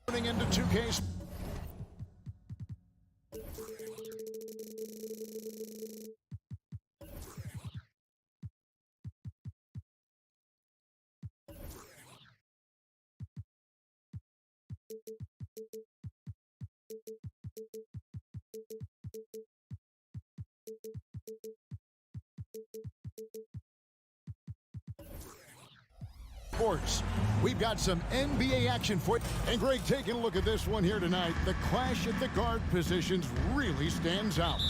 Turning into 2K. Sports. We've got some NBA action for you. And Greg, taking a look at this one here tonight, the clash at the guard positions really stands out.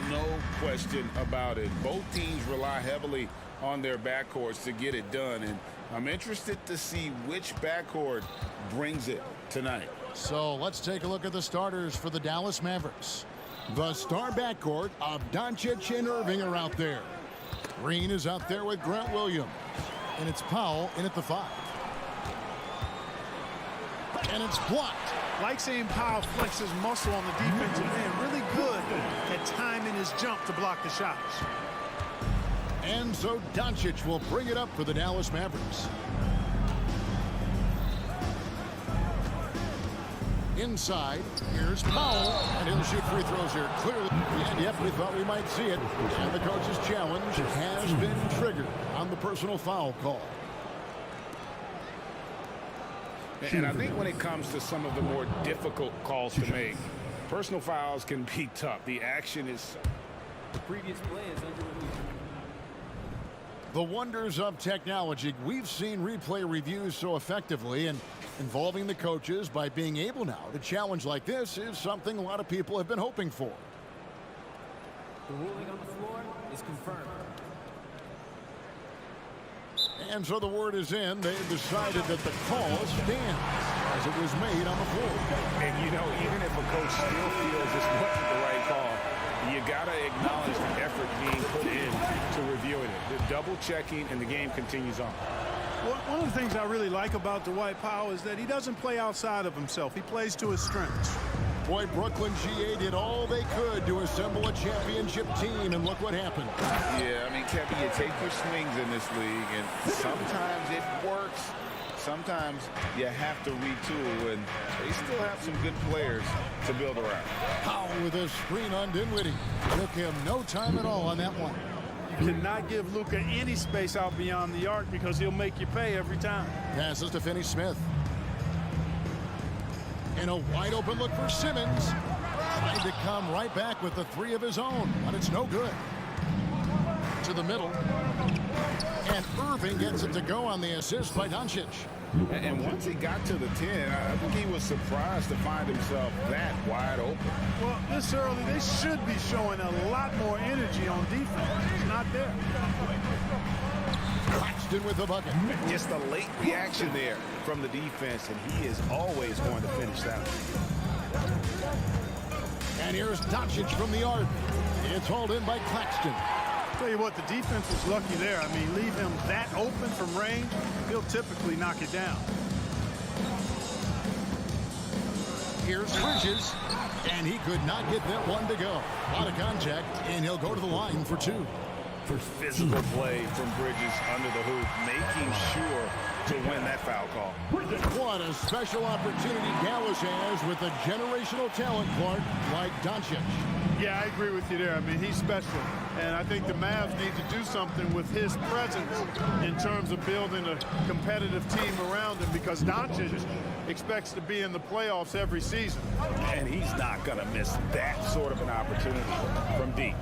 No question about it. Both teams rely heavily on their backcourts to get it done, and I'm interested to see which backcourt brings it tonight. So let's take a look at the starters for the Dallas Mavericks. The star backcourt of Doncic and Irving are out there. Green is out there with Grant Williams. And it's Powell in at the 5. And it's blocked. Like seeing Powell flex his muscle on the defensive end. Really good at timing his jump to block the shots. And so Doncic will bring it up for the Dallas Mavericks. Inside, here's Powell, and he'll shoot free throws here clearly. And yep, we thought we might see it. And the coach's challenge has been triggered on the personal foul call. And I think when it comes to some of the more difficult calls to make, personal fouls can be tough. The action is... The previous play is under review. The wonders of technology. We've seen replay reviews so effectively, and involving the coaches by being able now to challenge like this is something a lot of people have been hoping for. The ruling on the floor is confirmed. And so the word is in. They've decided that the call stands as it was made on the floor. And, you know, even if a coach still feels this wasn't the right call, you got to acknowledge the effort being put in to reviewing it. The double checking, and the game continues on. Well, one of the things I really like about Dwight Powell is that he doesn't play outside of himself. He plays to his strengths. Boy, Brooklyn GA did all they could to assemble a championship team, and look what happened. Yeah, I mean, Kevin, you take your swings in this league, and sometimes it works. Sometimes you have to retool, and they still have some good players to build around. Powell with a screen on Dinwiddie. Took him no time at all on that one. You cannot give Luka any space out beyond the arc because he'll make you pay every time. Passes to Finney-Smith. And a wide open look for Simmons. Trying to come right back with the 3 of his own, but it's no good. To the middle. And Irving gets it to go on the assist by Doncic. And once he got to the 10, I think he was surprised to find himself that wide open. Well, this early, they should be showing a lot more energy on defense. It's not there. Claxton with the bucket. Just a late reaction there from the defense, and he is always going to finish that one. And here's Doncic from the arc. It's hauled in by Claxton. Tell you what, the defense was lucky there. I mean, leave him that open from range, he'll typically knock it down. Here's Bridges, and he could not get that one to go. Out of contact, and he'll go to the line for 2. Physical play from Bridges under the hoop, making sure to win that foul call. What a special opportunity Dallas has with a generational talent, Clark, like Doncic. Yeah, I agree with you there. I mean, he's special. And I think the Mavs need to do something with his presence in terms of building a competitive team around him, because Doncic expects to be in the playoffs every season. And he's not going to miss that sort of an opportunity from deep.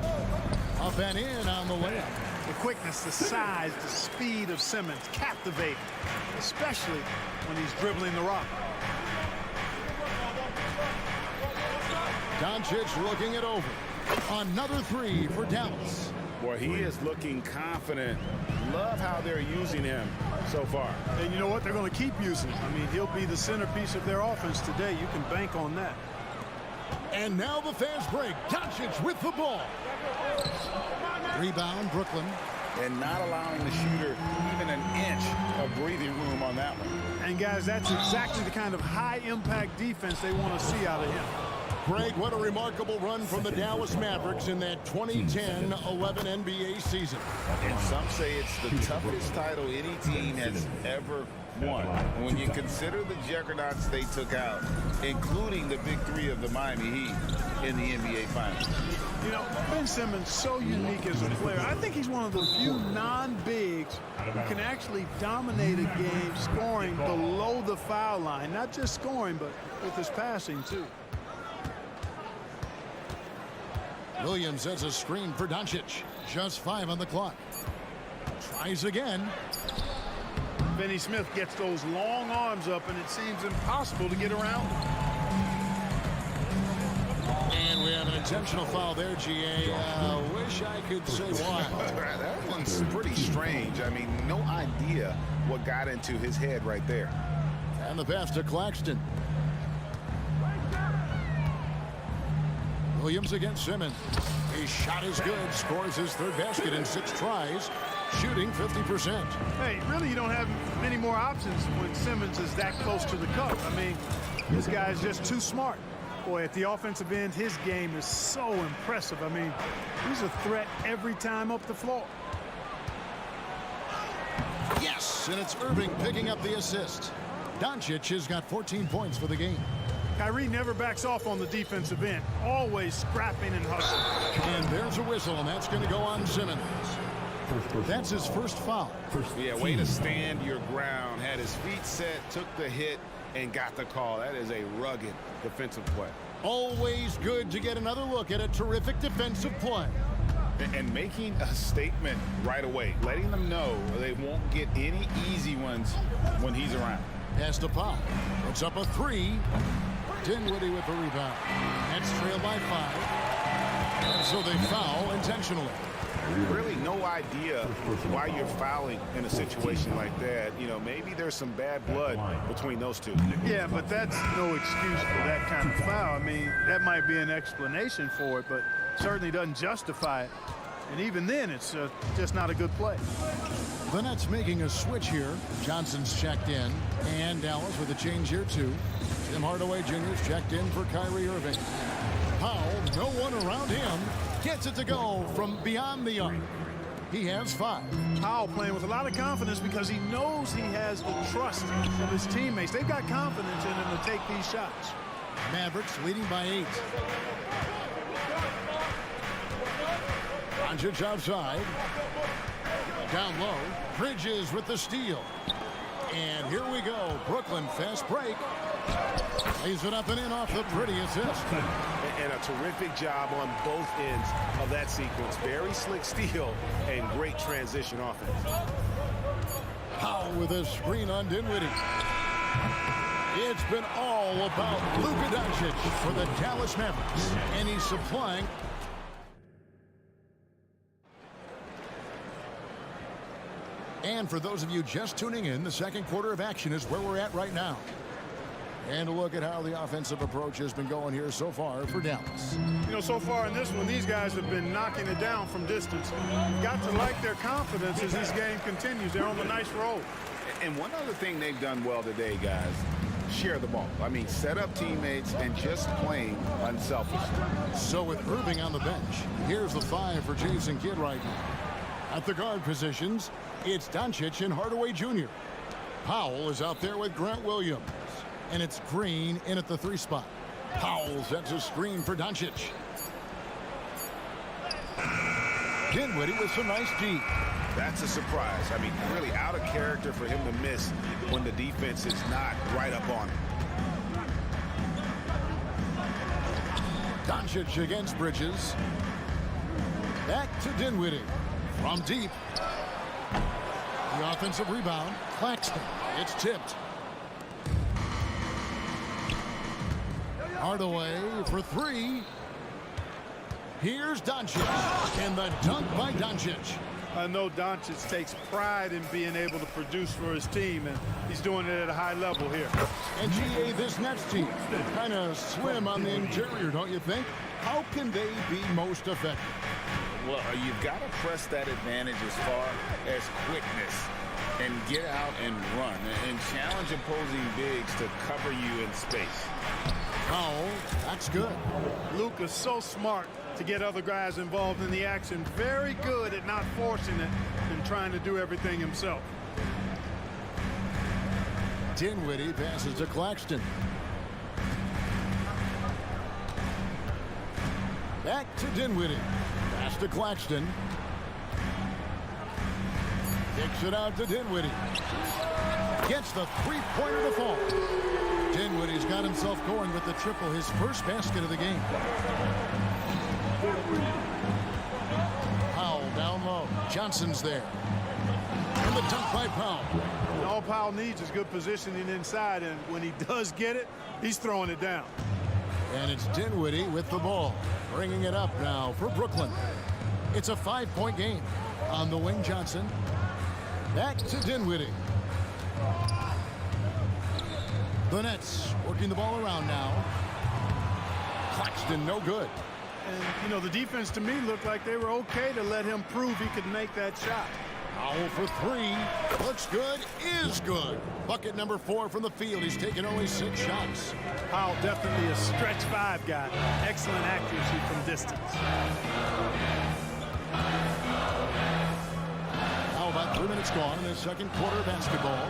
Up and in on the layup. The quickness, the size, the speed of Simmons, captivating, especially when he's dribbling the rock. Doncic looking it over. Another 3 for Dallas. Boy, he is looking confident. Love how they're using him so far. And you know what? They're going to keep using him. I mean, he'll be the centerpiece of their offense today. You can bank on that. And now the fast break. Doncic with the ball. Rebound, Brooklyn. And not allowing the shooter even an inch of breathing room on that one. And, guys, that's exactly the kind of high-impact defense they want to see out of him. Greg, what a remarkable run from the Dallas Mavericks in that 2010-11 NBA season. And some say it's the toughest title any team has ever won. When you consider the juggernauts they took out, including the big three of the Miami Heat in the NBA Finals. You know, Ben Simmons so unique as a player. I think he's one of the few non-bigs who can actually dominate a game scoring below the foul line. Not just scoring, but with his passing, too. Williams has a screen for Doncic. Just 5 on the clock. Tries again. Finney Smith gets those long arms up, and it seems impossible to get around him. And we have an intentional foul there, GA. Wish I could say why. That one's pretty strange. I mean, no idea what got into his head right there. And the pass to Claxton. Williams against Simmons. His shot is good. Scores his third basket in 6 tries. Shooting 50%. Hey, really, you don't have many more options when Simmons is that close to the cup. I mean, this guy is just too smart. Boy, at the offensive end, his game is so impressive. I mean, he's a threat every time up the floor. Yes, and it's Irving picking up the assist. Doncic has got 14 points for the game. Kyrie never backs off on the defensive end. Always scrapping and hustling. And there's a whistle, and that's going to go on Simmons. That's his first foul. Yeah, way to stand your ground. Had his feet set, took the hit, and got the call. That is a rugged defensive play. Always good to get another look at a terrific defensive play. And making a statement right away, letting them know they won't get any easy ones when he's around. Pass to Powell. It's up a 3. Dinwiddie with the rebound. Nets trail by 5. And so they foul intentionally. Really no idea why you're fouling in a situation like that. You know, maybe there's some bad blood between those two. Yeah, but that's no excuse for that kind of foul. I mean, that might be an explanation for it, but certainly doesn't justify it. And even then, it's just not a good play. The Nets making a switch here. Johnson's checked in. And Dallas with a change here, too. Tim Hardaway Jr.'s checked in for Kyrie Irving. Powell, no one around him, gets it to go from beyond the arc. He has 5. Powell playing with a lot of confidence because he knows he has the trust of his teammates. They've got confidence in him to take these shots. Mavericks leading by 8. Doncic outside. Down low. Bridges with the steal. And here we go. Brooklyn fast break. Lays it up and in off the pretty assist. And a terrific job on both ends of that sequence. Very slick steal and great transition offense. Powell with a screen on Dinwiddie. It's been all about Luka Doncic for the Dallas Mavericks. And he's supplying. And for those of you just tuning in, the second quarter of action is where we're at right now. And a look at how the offensive approach has been going here so far for Dallas. You know, so far in this one, these guys have been knocking it down from distance. Got to like their confidence as this game continues. They're on a nice roll. And one other thing they've done well today, guys, share the ball. I mean, set up teammates and just playing unselfishly. So with Irving on the bench, here's the 5 for Jason Kidd right now. At the guard positions, it's Doncic and Hardaway Jr. Powell is out there with Grant Williams. And it's Green in at the 3 spot. Powell sets a screen for Doncic. Dinwiddie with some nice D. That's a surprise. I mean, really out of character for him to miss when the defense is not right up on him. Doncic against Bridges. Back to Dinwiddie. From deep. The offensive rebound. Claxton. It's tipped. Hardaway for 3. Here's Doncic. And the dunk by Doncic. I know Doncic takes pride in being able to produce for his team, and he's doing it at a high level here. And GA, this next team, kind of slim on the interior, don't you think? How can they be most effective? Well, you've got to press that advantage as far as quickness and get out and run and challenge opposing bigs to cover you in space. Oh, that's good. Luka's so smart to get other guys involved in the action. Very good at not forcing it and trying to do everything himself. Dinwiddie passes to Claxton. Back to Dinwiddie. Pass to Claxton. Kicks it out to Dinwiddie. Gets the three-pointer to fall. Dinwiddie's got himself going with the triple, his first basket of the game. Powell down low. Johnson's there. And the dunk by Powell. And all Powell needs is good positioning inside, and when he does get it, he's throwing it down. And it's Dinwiddie with the ball. Bringing it up now for Brooklyn. It's a 5-point game. On the wing, Johnson. Back to Dinwiddie. The Nets working the ball around now. Claxton, no good. And, you know, the defense to me looked like they were okay to let him prove he could make that shot. Powell for three. Looks good, is good. Bucket number 4 from the field. He's taken only 6 shots. Powell definitely a stretch 5 guy. Excellent accuracy from distance. Now about 3 minutes gone in the second quarter of basketball.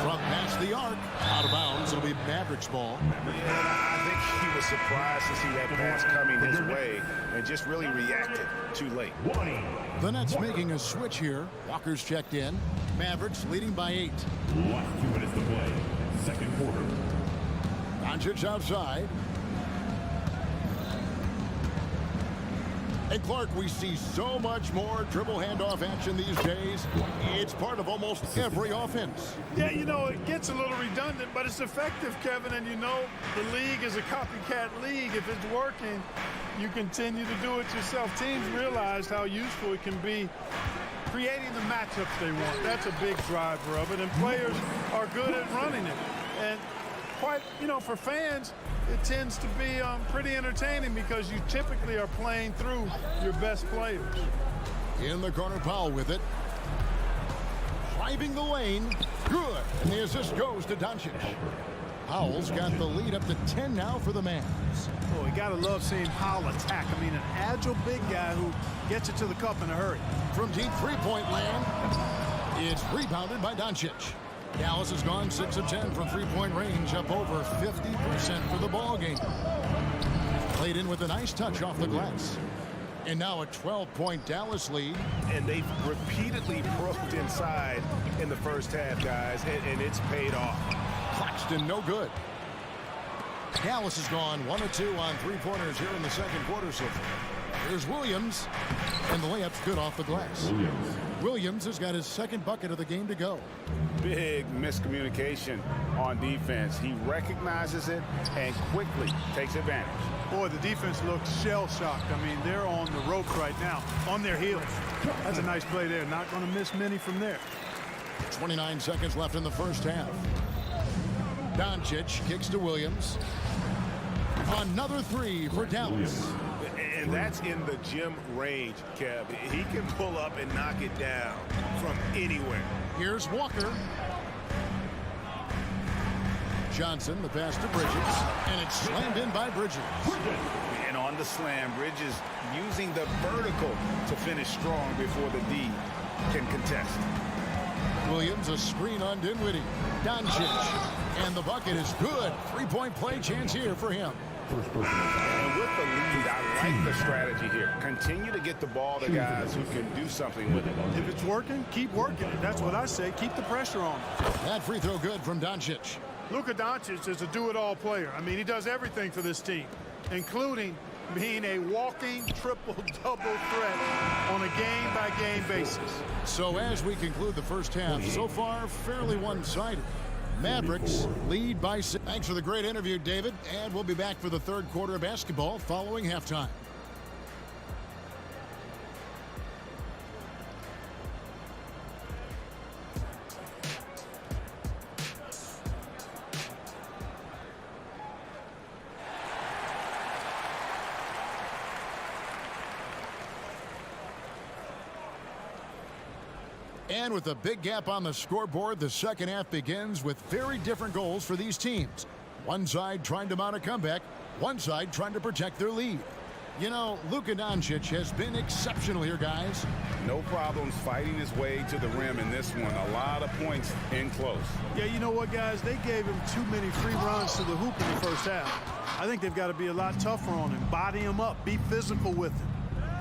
From past the arc, out of bounds. It'll be Mavericks ball. I think he was surprised to see that pass coming his way and just really reacted too late. The Nets making a switch here. Walker's checked in. Mavericks leading by 8. Last 2 minutes to play. Second quarter. Doncic outside. And Clark, we see so much more dribble handoff action these days. It's part of almost every offense. Yeah, you know, it gets a little redundant, but it's effective, Kevin. And you know, the league is a copycat league. If it's working, you continue to do it yourself. Teams realize how useful it can be creating the matchups they want. That's a big driver of it, and players are good at running it. And quite, you know, for fans, it tends to be pretty entertaining because you typically are playing through your best players. In the corner, Powell with it. Driving the lane. Good. And the assist goes to Doncic. Powell's got the lead up to 10 now for the Mavs. Oh, you got to love seeing Powell attack. I mean, an agile big guy who gets it to the cup in a hurry. From deep three-point land, it's rebounded by Doncic. Dallas has gone 6 of 10 from three-point range, up over 50% for the ball game. Played in with a nice touch off the glass. And now a 12-point Dallas lead. And they've repeatedly broke inside in the first half, guys, and it's paid off. Claxton, no good. Dallas has gone 1 of 2 on three-pointers here in the second quarter so far. Here's Williams, and the layup's good off the glass. Williams has got his second bucket of the game to go. Big miscommunication on defense. He recognizes it and quickly takes advantage. Boy, the defense looks shell-shocked. I mean, they're on the ropes right now, on their heels. That's a nice play there. Not going to miss many from there. 29 seconds left in the first half. Doncic kicks to Williams. Another 3 for Dallas. And that's in the gym range, Kev. He can pull up and knock it down from anywhere. Here's Walker. Johnson, the pass to Bridges, and it's slammed in by Bridges. And on the slam, Bridges using the vertical to finish strong before the D can contest. Williams, a screen on Dinwiddie. Doncic, and the bucket is good. Three-point play chance here for him. And with the lead, I like the strategy here. Continue to get the ball to guys who can do something with it. If it's working, keep working it. That's what I say. Keep the pressure on. That free throw good from Doncic. Luka Doncic is a do-it-all player. I mean, he does everything for this team, including being a walking triple-double threat on a game-by-game basis. So as we conclude the first half, so far fairly one-sided. Mavericks lead by 6. Thanks for the great interview, David, and we'll be back for the third quarter of basketball following halftime. And with a big gap on the scoreboard, the second half begins with very different goals for these teams. One side trying to mount a comeback, one side trying to protect their lead. You know, Luka Doncic has been exceptional here, guys. No problems fighting his way to the rim in this one. A lot of points in close. Yeah, you know what, guys? They gave him too many free runs to the hoop in the first half. I think they've got to be a lot tougher on him. Body him up. Be physical with him.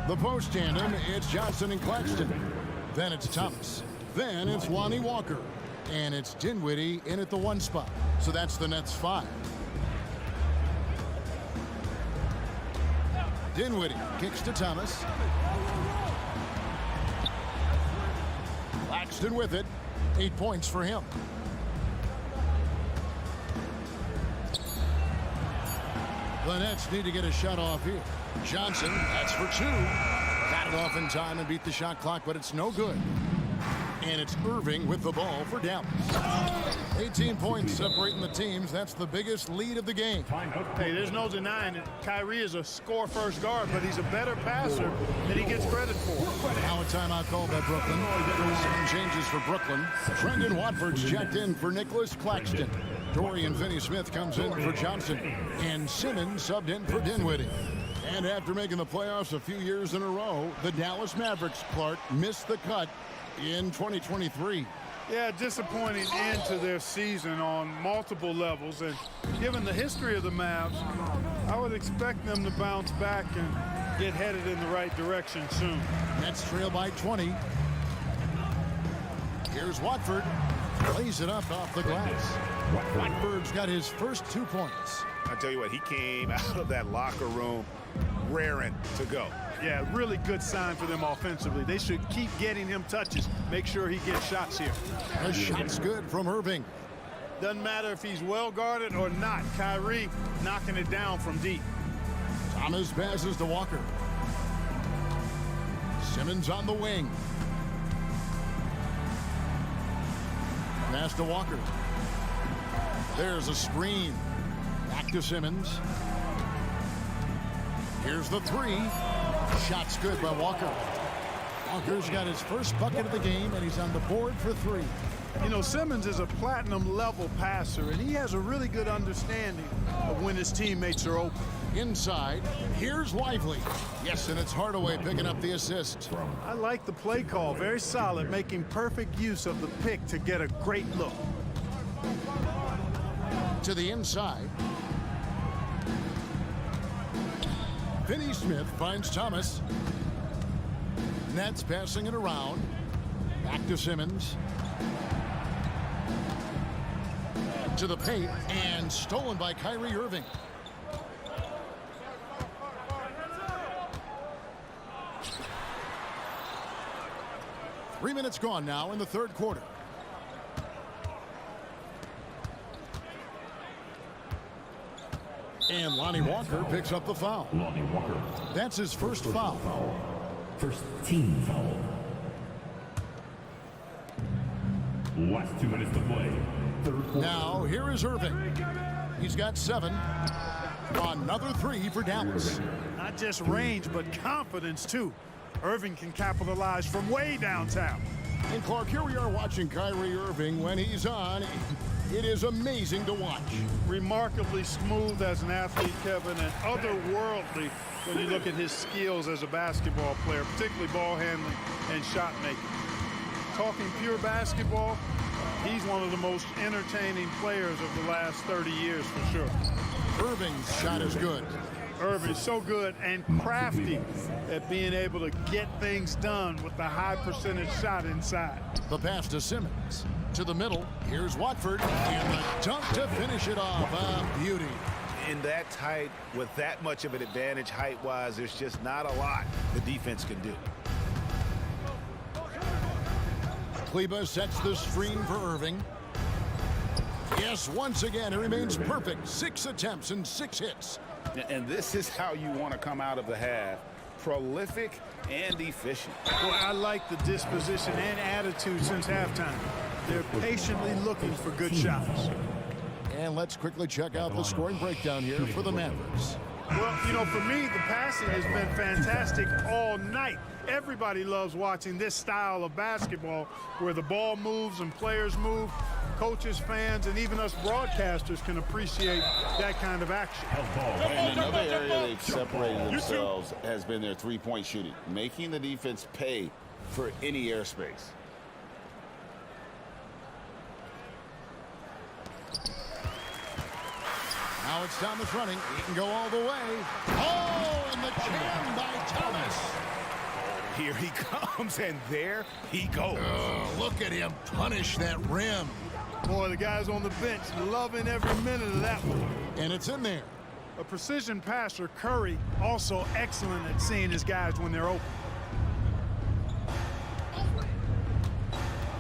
The post tandem, it's Johnson and Claxton. Then it's Thomas. Then it's Lonnie Walker. And it's Dinwiddie in at the 1 spot. So that's the Nets 5. Dinwiddie kicks to Thomas. Claxton with it. 8 points for him. The Nets need to get a shot off here. Johnson, that's for 2. Got it off in time and beat the shot clock, but it's no good. And it's Irving with the ball for Dallas. 18 points separating the teams. That's the biggest lead of the game. Hey, there's no denying it. Kyrie is a score-first guard, but he's a better passer than he gets credit for. Now a timeout called by Brooklyn. 7 changes for Brooklyn. Brendan Watford's checked in for Nicholas Claxton. Dorian Finney-Smith comes in for Johnson. And Simmons subbed in for Dinwiddie. And after making the playoffs a few years in a row, the Dallas Mavericks, Clark, missed the cut in 2023. Yeah, disappointing end to their season on multiple levels. And given the history of the Mavs, I would expect them to bounce back and get headed in the right direction soon. Nets trail by 20. Here's Watford. Plays it up off the glass. Watford's got his first 2 points. I tell you what, he came out of that locker room raring to go. Yeah, really good sign for them offensively. They should keep getting him touches. Make sure he gets shots here. The shot's good from Irving. Doesn't matter if he's well guarded or not. Kyrie knocking it down from deep. Thomas passes to Walker. Simmons on the wing. Pass to Walker. There's a screen. Back to Simmons. Here's the 3. Shot's good by Walker. Walker's got his first bucket of the game, and he's on the board for 3. You know, Simmons is a platinum-level passer, and he has a really good understanding of when his teammates are open. Inside, here's Lively. Yes, and it's Hardaway picking up the assist. I like the play call. Very solid, making perfect use of the pick to get a great look. To the inside. Finney-Smith finds Thomas. Nets passing it around. Back to Simmons. To the paint, and stolen by Kyrie Irving. Three minutes gone now in the third quarter. And Lonnie Walker picks up the foul. Lonnie Walker. That's his first foul. First team foul. Last 2 minutes to play. Third quarter. Now here is Irving. He's got 7. Another 3 for Dallas. Not just range, but confidence, too. Irving can capitalize from way downtown. And Clark, here we are watching Kyrie Irving. When he's on, it is amazing to watch. Remarkably smooth as an athlete, Kevin, and otherworldly when you look at his skills as a basketball player, particularly ball handling and shot making. Talking pure basketball, he's one of the most entertaining players of the last 30 years for sure. Irving's shot is good. Irving's so good and crafty at being able to get things done with the high percentage shot inside. The pass to Simmons. To the middle. Here's Watford. And the dunk to finish it off. A beauty. In that tight, with that much of an advantage height-wise, there's just not a lot the defense can do. Kleba sets the screen for Irving. Yes, once again, it remains perfect. 6 attempts and 6 hits. And this is how you want to come out of the half. Prolific and efficient. Well, I like the disposition and attitude since halftime. They're patiently looking for good shots. And let's quickly check out the scoring breakdown here for the Mavericks. Well, you know, for me, the passing has been fantastic all night. Everybody loves watching this style of basketball where the ball moves and players move. Coaches, fans, and even us broadcasters can appreciate that kind of action. And another area they've separated themselves has been their three-point shooting, making the defense pay for any airspace. Now it's Thomas running. He can go all the way. Oh, and the jam by Thomas. Here he comes, and there he goes. Oh, look at him punish that rim. Boy, the guys on the bench loving every minute of that one. And it's in there. A precision passer, Curry, also excellent at seeing his guys when they're open.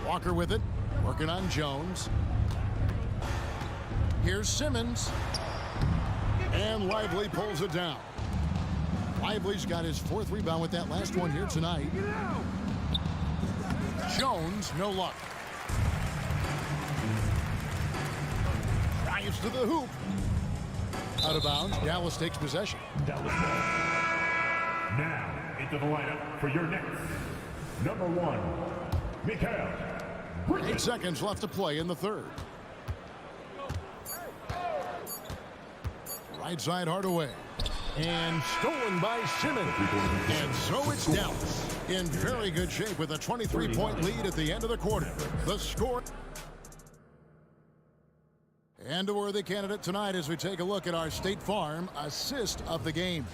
Walker with it, working on Jones. Here's Simmons. And Lively pulls it down. Lively's got his 4th rebound with that last one here tonight. Jones, no luck. Drives to the hoop. Out of bounds, Dallas takes possession. Dallas ball. Now into the lineup for your next number 1, Mikael. 8 seconds left to play in the 3rd. Right side Hardaway. And stolen by Simmons. And so it's Dallas in very good shape with a 23-point lead at the end of the quarter. The score. And a worthy candidate tonight as we take a look at our State Farm assist of the game.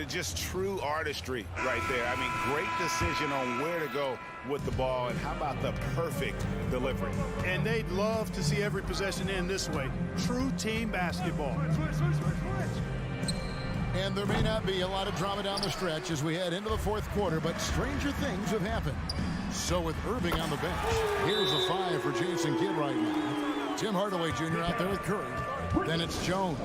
Just true artistry right there. I mean, great decision on where to go with the ball, and how about the perfect delivery? And they'd love to see every possession end this way. True team basketball. And there may not be a lot of drama down the stretch as we head into the 4th quarter, but stranger things have happened. So with Irving on the bench, here's a 5 for Jason Kidd right now. Tim Hardaway Jr. out there with Curry. Then it's Jones.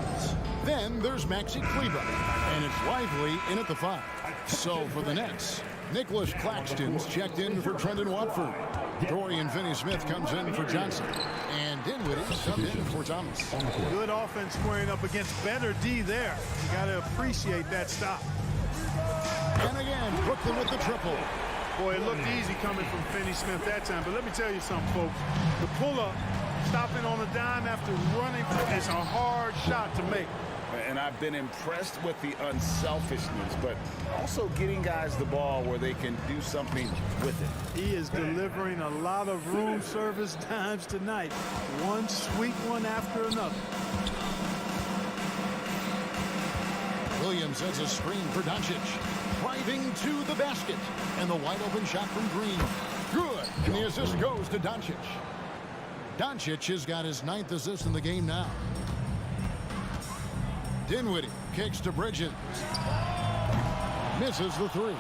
Then there's Maxi Kleber. And it's Lively in at the 5. So for the Nets, Nicholas Claxton's checked in for Trendon Watford. Dorian Finney-Smith comes in for Johnson. And Dinwiddie subbed in for Thomas. Good offense squaring up against better D there. You got to appreciate that stop. And again, Brooklyn with the triple. Boy, it looked easy coming from Finney-Smith that time. But let me tell you something, folks. The pull-up, stopping on a dime after running, it's a hard shot to make. And I've been impressed with the unselfishness, but also getting guys the ball where they can do something with it. He is delivering a lot of room service dimes tonight. One sweet one after another. Williams has a screen for Doncic. Driving to the basket. And the wide open shot from Green. Good. And the assist goes to Doncic. Doncic has got his 9th assist in the game now. Dinwiddie kicks to Bridges. Misses the 3.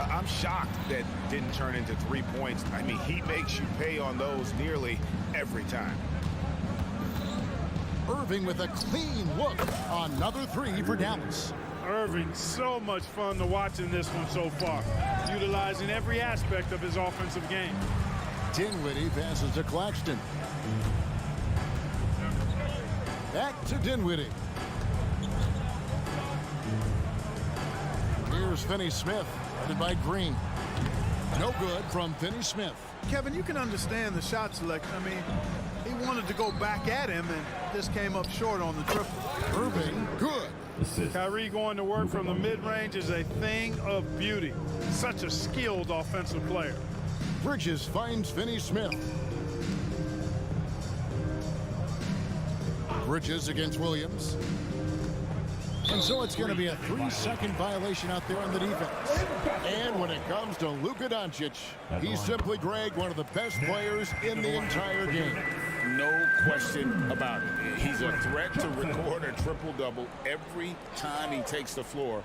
I'm shocked that didn't turn into 3 points. I mean, he makes you pay on those nearly every time. Irving with a clean look. Another 3 for Dallas. Irving, so much fun to watch in this one so far. Utilizing every aspect of his offensive game. Dinwiddie passes to Claxton. Back to Dinwiddie. Here's Finney-Smith, headed by Green. No good from Finney-Smith. Kevin, you can understand the shot selection. I mean, he wanted to go back at him, and just came up short on the triple. Irving, good. Kyrie going to work from the mid-range is a thing of beauty. Such a skilled offensive player. Bridges finds Finney-Smith. Bridges against Williams. And so it's going to be a 3-second violation out there on the defense. And when it comes to Luka Doncic, he's simply, Greg, one of the best players in the entire game. No question about it. He's a threat to record a triple-double every time he takes the floor.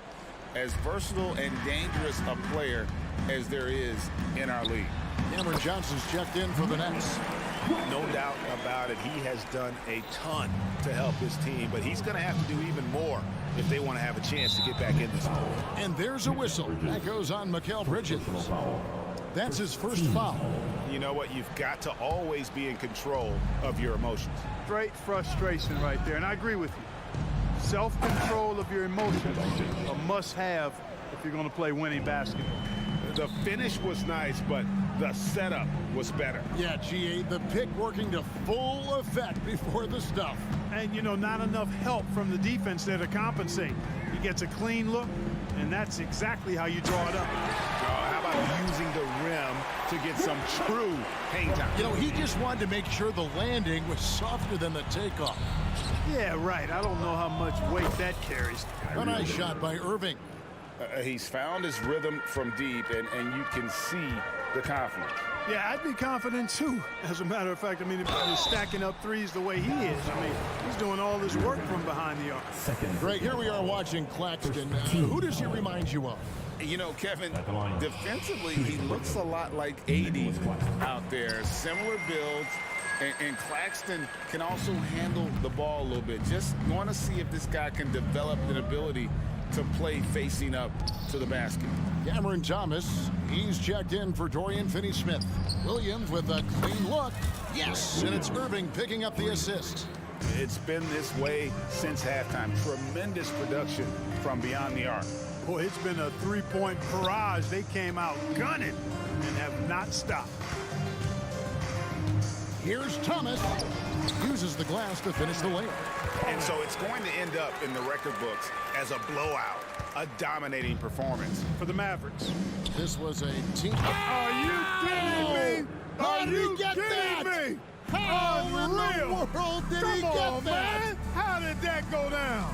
As versatile and dangerous a player as there is in our league. Cameron Johnson's checked in for the Nets. No doubt about it. He has done a ton to help his team, but he's going to have to do even more if they want to have a chance to get back in this ball. And there's a whistle. That goes on Mikal Bridges. That's his first foul. You know what? You've got to always be in control of your emotions. Straight frustration right there, and I agree with you. Self-control of your emotions, a must-have if you're going to play winning basketball. The finish was nice, but the setup was better. Yeah, GA, the pick working to full effect before the stuff. And, you know, not enough help from the defense there to compensate. He gets a clean look, and that's exactly how you draw it up. How about using the rim to get some true hang time? You know, he just wanted to make sure the landing was softer than the takeoff. Yeah, right. I don't know how much weight that carries. A nice shot by Irving. He's found his rhythm from deep, and you can see the confidence. Yeah, I'd be confident too. As a matter of fact, I mean, if he's stacking up threes the way he is, I mean, he's doing all this work from behind the arc. Greg, here we are watching Claxton. Who does he remind you of? You know, Kevin, defensively, he looks a lot like AD out there. Similar builds, and Claxton can also handle the ball a little bit. Just want to see if this guy can develop an ability to play facing up to the basket. Cameron Thomas, he's checked in for Dorian Finney-Smith. Williams with a clean look. Yes, and it's Irving picking up the assist. It's been this way since halftime. Tremendous production from beyond the arc. Boy, it's been a three-point barrage. They came out gunning and have not stopped. Here's Thomas. Uses the glass to finish the layup. And so it's going to end up in the record books as a blowout, a dominating performance For the Mavericks. This was a team. Are you kidding me? How Are did he you get kidding that? me? How in Unreal. the world did Come he get on, that? man. How did that go down?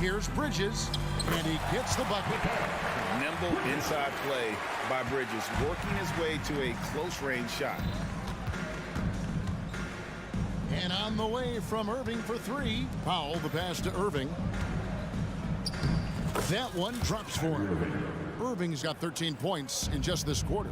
Here's Bridges, and he gets the bucket. Nimble inside play by Bridges, working his way to a close-range shot. And on the way from Irving for three. Powell, the pass to Irving. That one drops for him. Irving's got 13 points in just this quarter.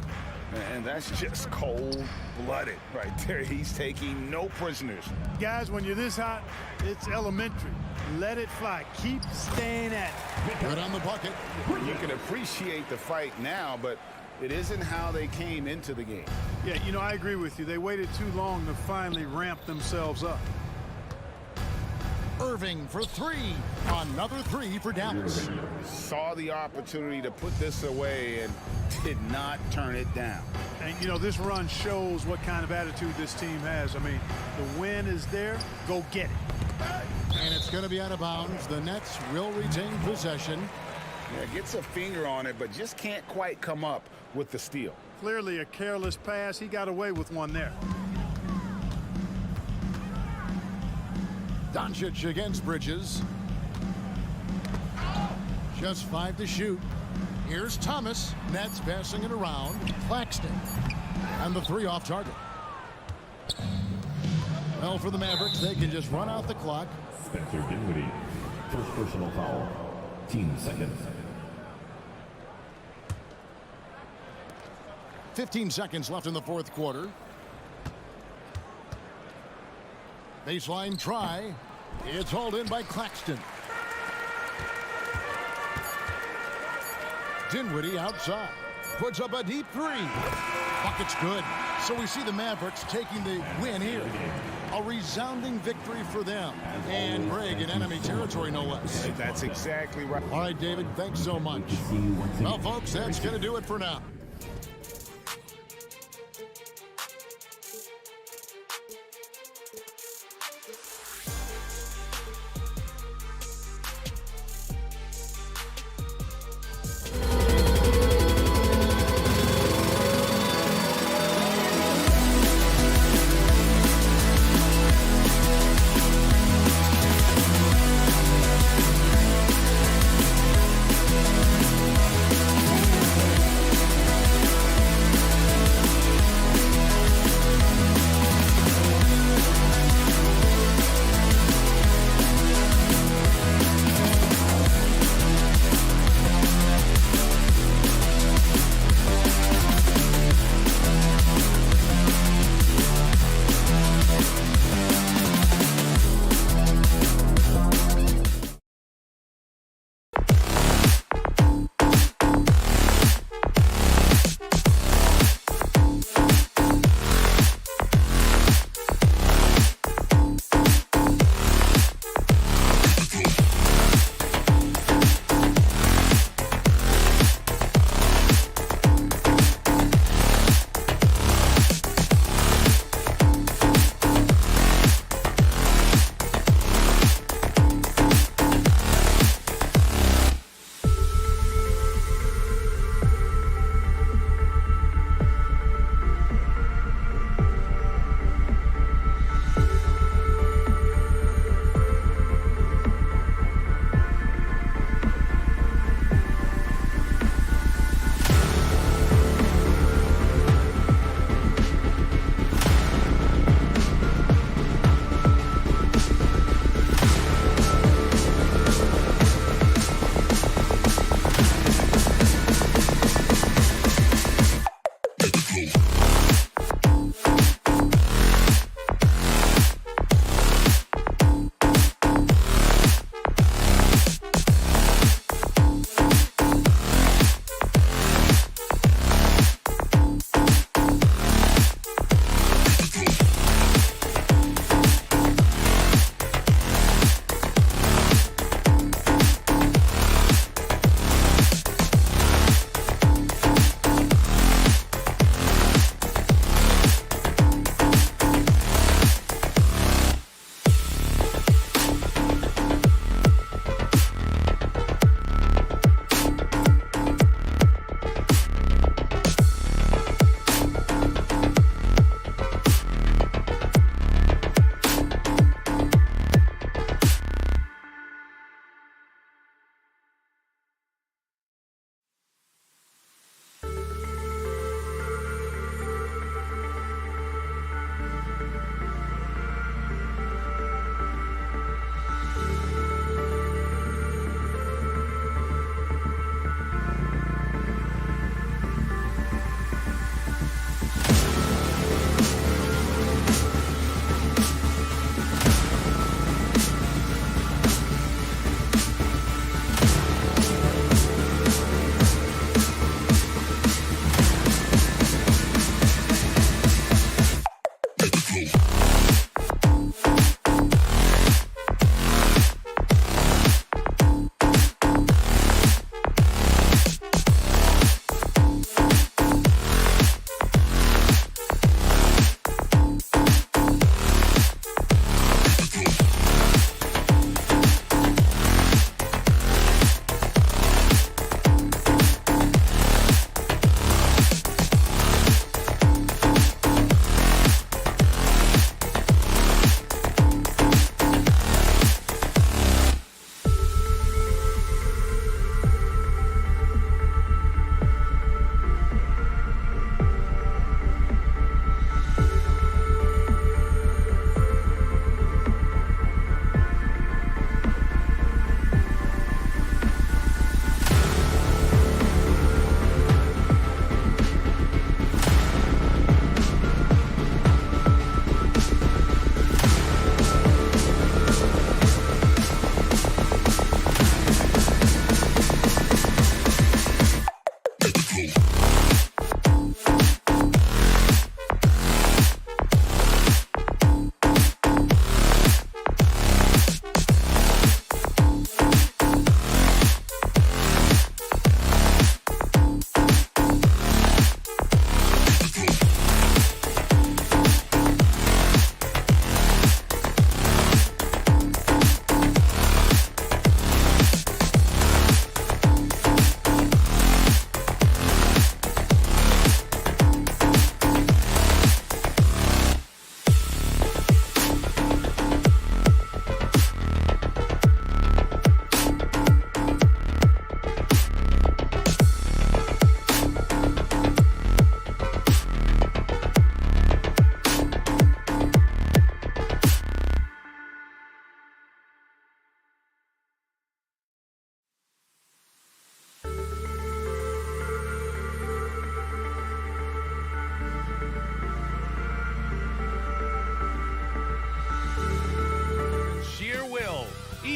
And that's just cold-blooded right there. He's taking no prisoners. Guys, when you're this hot, it's elementary. Let it fly. Keep staying at it. Good on the bucket. You can appreciate the fight now, but it isn't how they came into the game. Yeah, you know, I agree with you. They waited too long to finally ramp themselves up. Irving for three. Another three for Dallas. Saw the opportunity to put this away and did not turn it down. And, you know, this run shows what kind of attitude this team has. I mean, the win is there. Go get it. And it's going to be out of bounds. The Nets will retain possession. Yeah, gets a finger on it, but just can't quite come up with the steal. Clearly a careless pass. He got away with one there. Doncic against Bridges. Just 5 to shoot. Here's Thomas. Nets passing it around. Claxton. And the three off target. Well, for the Mavericks, they can just run out the clock. Spencer Dinwiddie, first personal foul, team second. 15 seconds left in the fourth quarter. Baseline try. It's hauled in by Claxton. Dinwiddie outside. Puts up a deep three. Bucket's good. So we see the Mavericks taking the win here. A resounding victory for them. And Greg in enemy territory, no less. That's exactly right. All right, David, thanks so much. Well, folks, that's going to do it for now.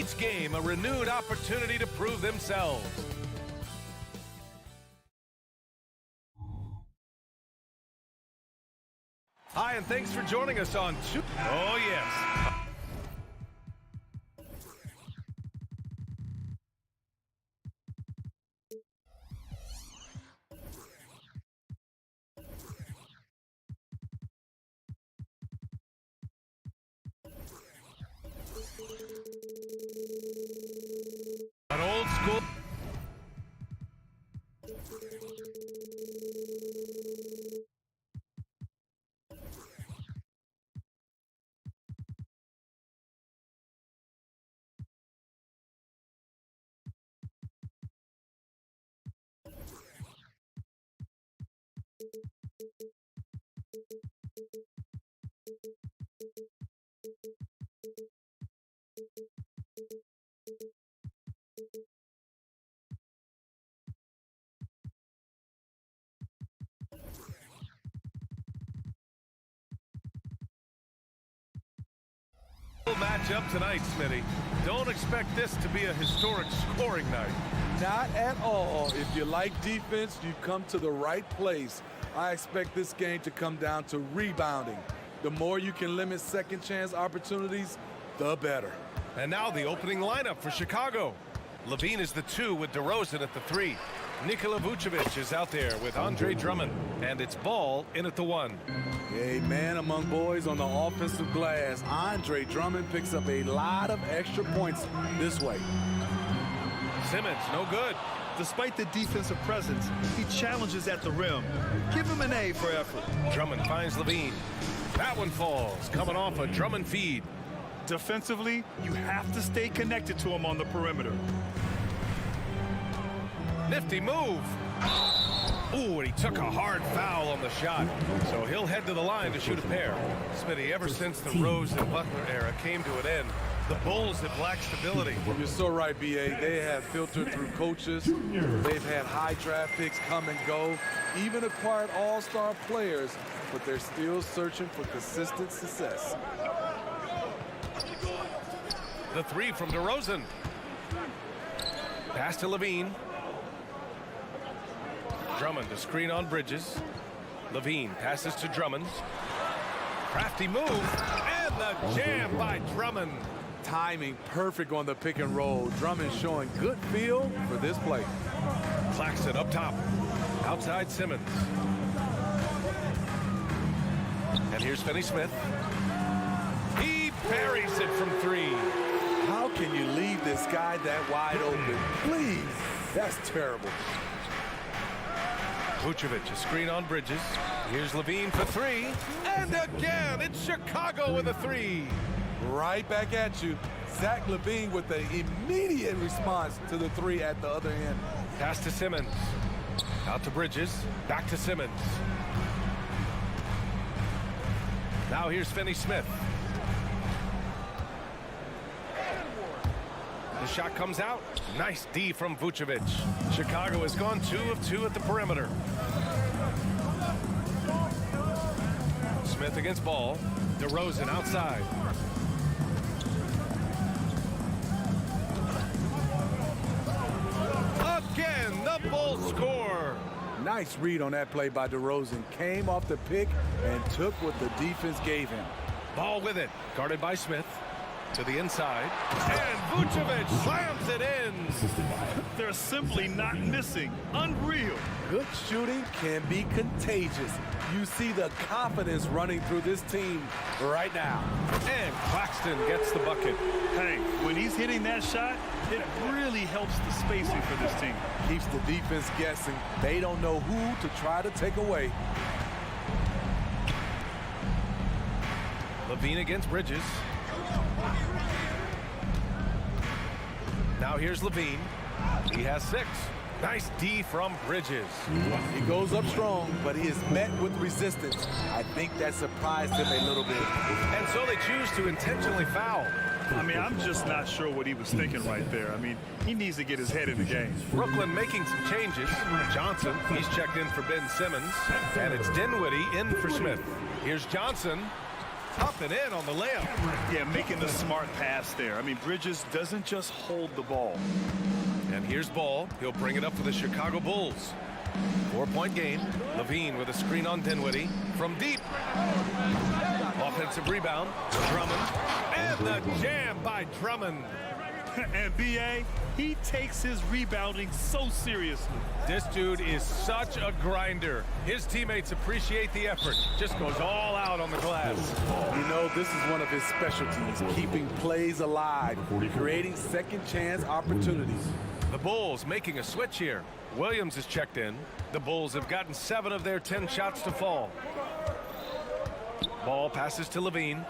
each game a renewed opportunity to prove themselves. Hi, and thanks for joining us on Oh, yes. An old school. Matchup tonight, Smitty. Don't expect this to be a historic scoring night. Not at all. If you like defense, you've come to the right place. I expect this game to come down to rebounding. The more you can limit second chance opportunities, the better. And now the opening lineup for Chicago. Levine is the 2 with DeRozan at the 3. Nikola Vucevic is out there with Andre Drummond. And it's Ball in at the 1. A man among boys on the offensive glass. Andre Drummond picks up a lot of extra points this way. Simmons, no good. Despite the defensive presence, he challenges at the rim. Give him an A for effort. Drummond finds Levine. That one falls, coming off a Drummond feed. Defensively, you have to stay connected to him on the perimeter. Nifty move. Ooh, and he took a hard foul on the shot. So he'll head to the line to shoot a pair. Smitty, ever since the Rose and Butler era came to an end, the Bulls have lacked stability. You're so right, B.A. They have filtered through coaches. They've had high draft picks come and go, even acquired all-star players, but they're still searching for consistent success. The 3 from DeRozan. Pass to Levine. Drummond to screen on Bridges. Levine passes to Drummond. Crafty move, and the jam by Drummond. Timing perfect on the pick and roll. Drummond showing good feel for this play. Claxton up top. Outside Simmons. And here's Finney Smith. He parries it from 3. How can you leave this guy that wide open? Please, that's terrible. Vucevic, a screen on Bridges. Here's Levine for 3. And again, it's Chicago with a 3. Right back at you. Zach LaVine with the immediate response to the 3 at the other end. Pass to Simmons. Out to Bridges. Back to Simmons. Now here's Finney Smith. The shot comes out. Nice D from Vucevic. Chicago has gone 2 of 2 at the perimeter. Smith against Ball. DeRozan outside. Again, the Bulls score. Nice read on that play by DeRozan. Came off the pick and took what the defense gave him. Ball with it. Guarded by Smith. To the inside. And Vucevic slams it in. They're simply not missing. Unreal. Good shooting can be contagious. You see the confidence running through this team right now. And Claxton gets the bucket. Hey, when he's hitting that shot, it really helps the spacing for this team. Keeps the defense guessing. They don't know who to try to take away. Levine against Bridges. Now here's Levine. He has 6. Nice D from Bridges. He goes up strong, but he is met with resistance. I think that surprised him a little bit. And so they choose to intentionally foul. I mean, I'm just not sure what he was thinking right there. I mean, he needs to get his head in the game. Brooklyn making some changes. Johnson, he's checked in for Ben Simmons. And it's Dinwiddie in for Smith. Here's Johnson. Up and in on the layup. Yeah, making the smart pass there. I mean, Bridges doesn't just hold the ball. And here's Ball. He'll bring it up for the Chicago Bulls. 4-point game. Levine with a screen on Dinwiddie. From deep. Offensive rebound. Drummond. And the jam by Drummond. And B.A., he takes his rebounding so seriously. This dude is such a grinder. His teammates appreciate the effort. Just goes all out on the glass. You know, this is one of his specialties, keeping plays alive, creating second chance opportunities. The Bulls making a switch here. Williams is checked in. The Bulls have gotten 7 of their 10 shots to fall. Ball passes to Levine.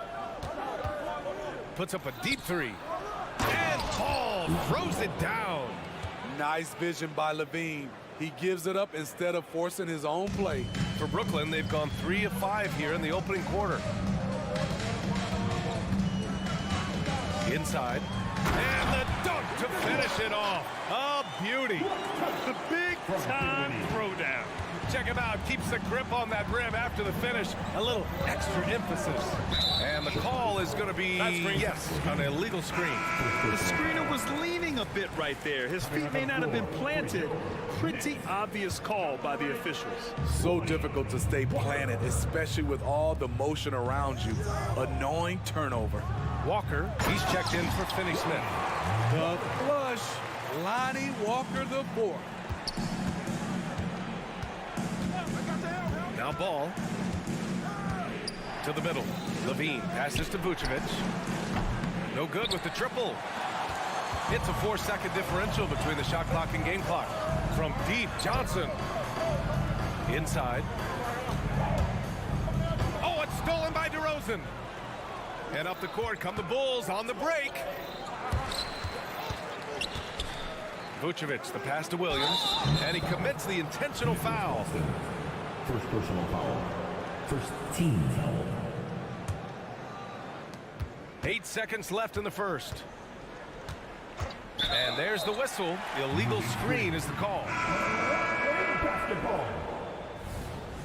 Puts up a deep 3. And Ball throws it down. Nice vision by Levine. He gives it up instead of forcing his own play. For Brooklyn, they've gone 3 of 5 here in the opening quarter. Inside. And the dunk to finish it off. A beauty. The big-time throwdown. Check him out. Keeps the grip on that rim after the finish. A little extra emphasis. And the call is going to be, yes, an illegal screen. The screener was leaning a bit right there. His feet may not have been planted. Pretty obvious call by the officials. So difficult to stay planted, especially with all the motion around you. Annoying turnover. Walker, he's checked in for Finney-Smith. The flush. Lonnie Walker the 4th. Now Ball to the middle. Levine passes to Vucevic. No good with the triple. It's a 4-second differential between the shot clock and game clock. From deep, Johnson. Inside. Oh, it's stolen by DeRozan. And up the court come the Bulls on the break. Vucevic, the pass to Williams. And he commits the intentional foul. First personal foul. First team foul. 8 seconds left in the first. And there's the whistle. Illegal screen is the call. Basketball.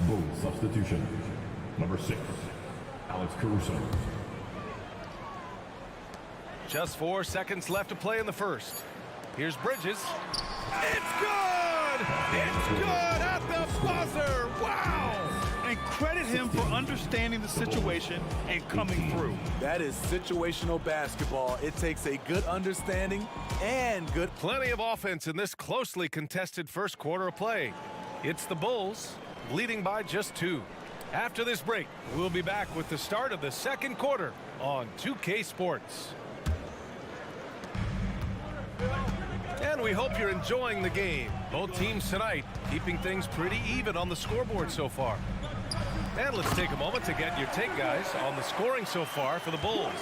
Bull substitution. Number 6, Alex Caruso. Just 4 seconds left to play in the first. Here's Bridges. It's good! It's good at the buzzer! Wow! And credit him for understanding the situation and coming through. That is situational basketball. It takes a good understanding and good... Plenty of offense in this closely contested first quarter of play. It's the Bulls leading by just 2. After this break, we'll be back with the start of the second quarter on 2K Sports. And we hope you're enjoying the game. Both teams tonight keeping things pretty even on the scoreboard so far. And let's take a moment to get your take, guys, on the scoring so far for the Bulls.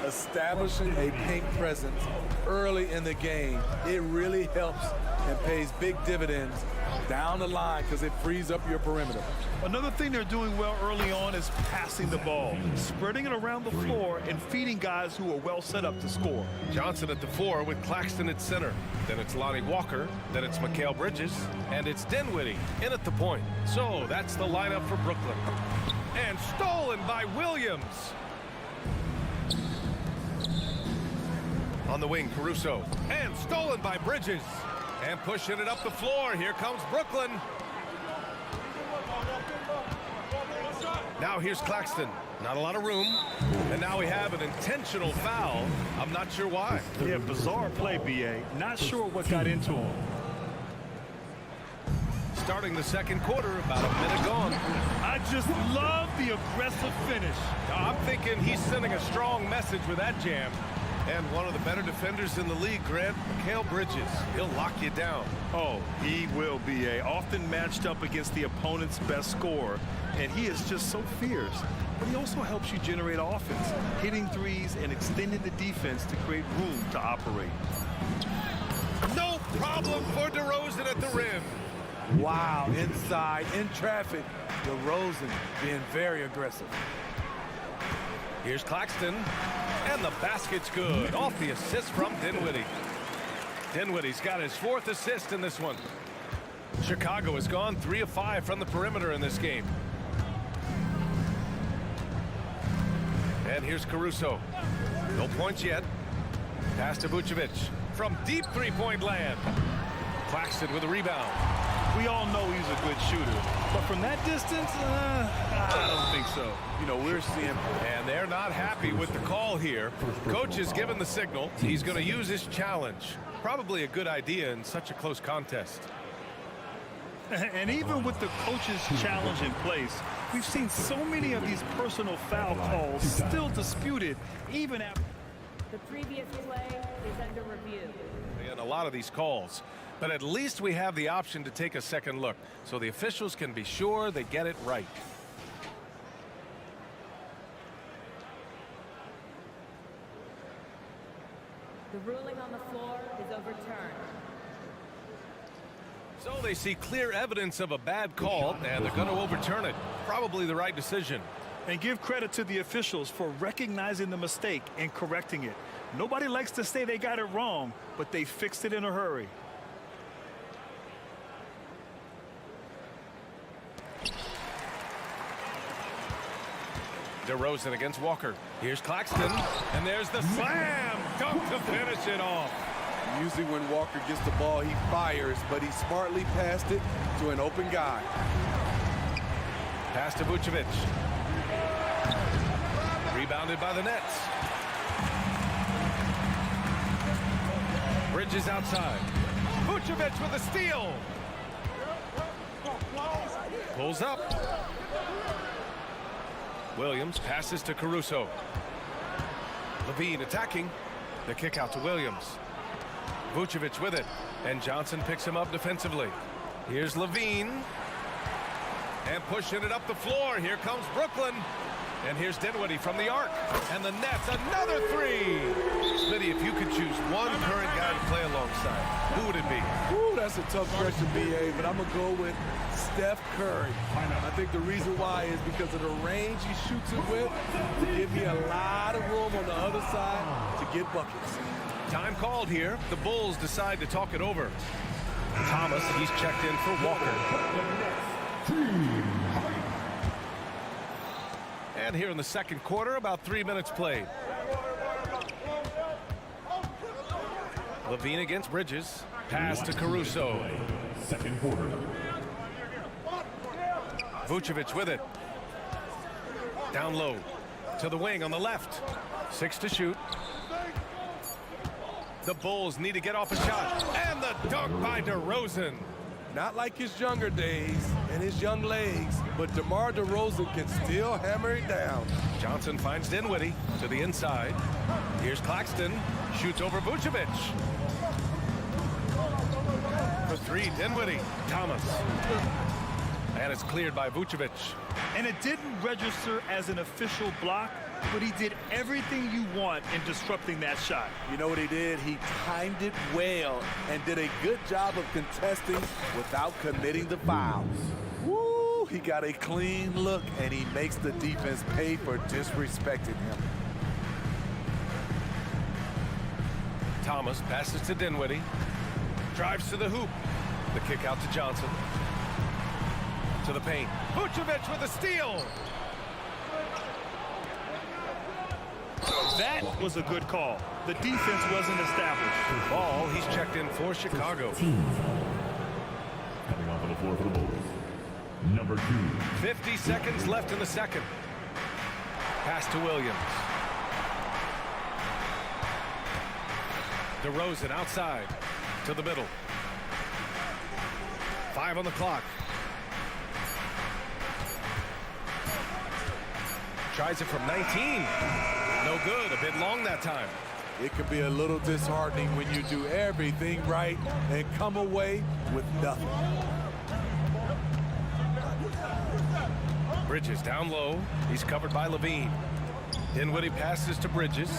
Establishing a paint presence early in the game, it really helps and pays big dividends down the line because it frees up your perimeter. Another thing they're doing well early on is passing the ball, spreading it around the floor and feeding guys who are well set up to score. Johnson at the 4 with Claxton at center. Then it's Lonnie Walker. Then it's Mikal Bridges. And it's Dinwiddie in at the point. So that's the lineup for Brooklyn. And stolen by Williams. On the wing, Caruso. And stolen by Bridges. And pushing it up the floor. Here comes Brooklyn. Now here's Claxton. Not a lot of room. And now we have an intentional foul. I'm not sure why. Yeah, bizarre play, B.A. Not sure what got into him. Starting the second quarter, about a minute gone. I just love the aggressive finish. I'm thinking he's sending a strong message with that jam. And one of the better defenders in the league, Grant, Mikal Bridges. He'll lock you down. Oh, he will be often matched up against the opponent's best scorer, and he is just so fierce. But he also helps you generate offense, hitting threes and extending the defense to create room to operate. No problem for DeRozan at the rim. Wow, inside, in traffic. DeRozan being very aggressive. Here's Claxton. And the basket's good. Off the assist from Dinwiddie. Dinwiddie's got his 4th assist in this one. Chicago has gone 3 of 5 from the perimeter in this game. And here's Caruso. No points yet. Pass to Vucevic from deep three-point land. Claxton with a rebound. We all know he's a good shooter, but from that distance, I don't think so. You know, we're seeing... And they're not happy with the call here. Coach has given the signal. He's going to use his challenge. Probably a good idea in such a close contest. And even with the coach's challenge in place, we've seen so many of these personal foul calls still disputed, even after... The previous play is under review. In a lot of these calls, but at least we have the option to take a second look so the officials can be sure they get it right. The ruling on the floor is overturned. So they see clear evidence of a bad call, and they're going to overturn it. Probably the right decision. And give credit to the officials for recognizing the mistake and correcting it. Nobody likes to say they got it wrong, but they fixed it in a hurry. DeRozan against Walker. Here's Claxton, and there's the slam dunk to finish it off. Usually when Walker gets the ball, he fires, but he smartly passed it to an open guy. Pass to Vucevic. Rebounded by the Nets. Bridges outside. Vucevic with a steal. Pulls up. Williams passes to Caruso. Levine attacking. The kick out to Williams. Vucevic with it. And Johnson picks him up defensively. Here's Levine. And pushing it up the floor. Here comes Brooklyn. And here's Dinwiddie from the arc. And the Nets, another three. Smitty, if you could choose one current guy to play alongside, who would it be? Ooh, that's a tough question, B.A., but I'm going to go with Steph Curry. I think the reason why is because of the range he shoots it with to give me a lot of room on the other side to get buckets. Time called here. The Bulls decide to talk it over. Thomas, he's checked in for Walker. And here in the second quarter, about 3 minutes played. Levine against Bridges. Pass to Caruso. Second quarter. Vucevic with it. Down low. To the wing on the left. 6 to shoot. The Bulls need to get off a shot. And the dunk by DeRozan. Not like his younger days and his young legs, but DeMar DeRozan can still hammer it down. Johnson finds Dinwiddie to the inside. Here's Claxton. Shoots over Vucevic. For three, Dinwiddie. Thomas. And it's cleared by Vucevic. And it didn't register as an official block, but he did everything you want in disrupting that shot. You know what he did? He timed it well and did a good job of contesting without committing the fouls. Woo! He got a clean look, and he makes the defense pay for disrespecting him. Thomas passes to Dinwiddie. Drives to the hoop. The kick out to Johnson. To the paint. Vucevic with a steal. That was a good call. The defense wasn't established. Ball, he's checked in for Chicago. Coming off of the floor for the Bulls. Number 2. 50 seconds left in the second. Pass to Williams. DeRozan outside to the middle. 5 on the clock. Tries it from 19. No good. A bit long that time. It can be a little disheartening when you do everything right and come away with nothing. Bridges down low. He's covered by Levine. Dinwiddie passes to Bridges.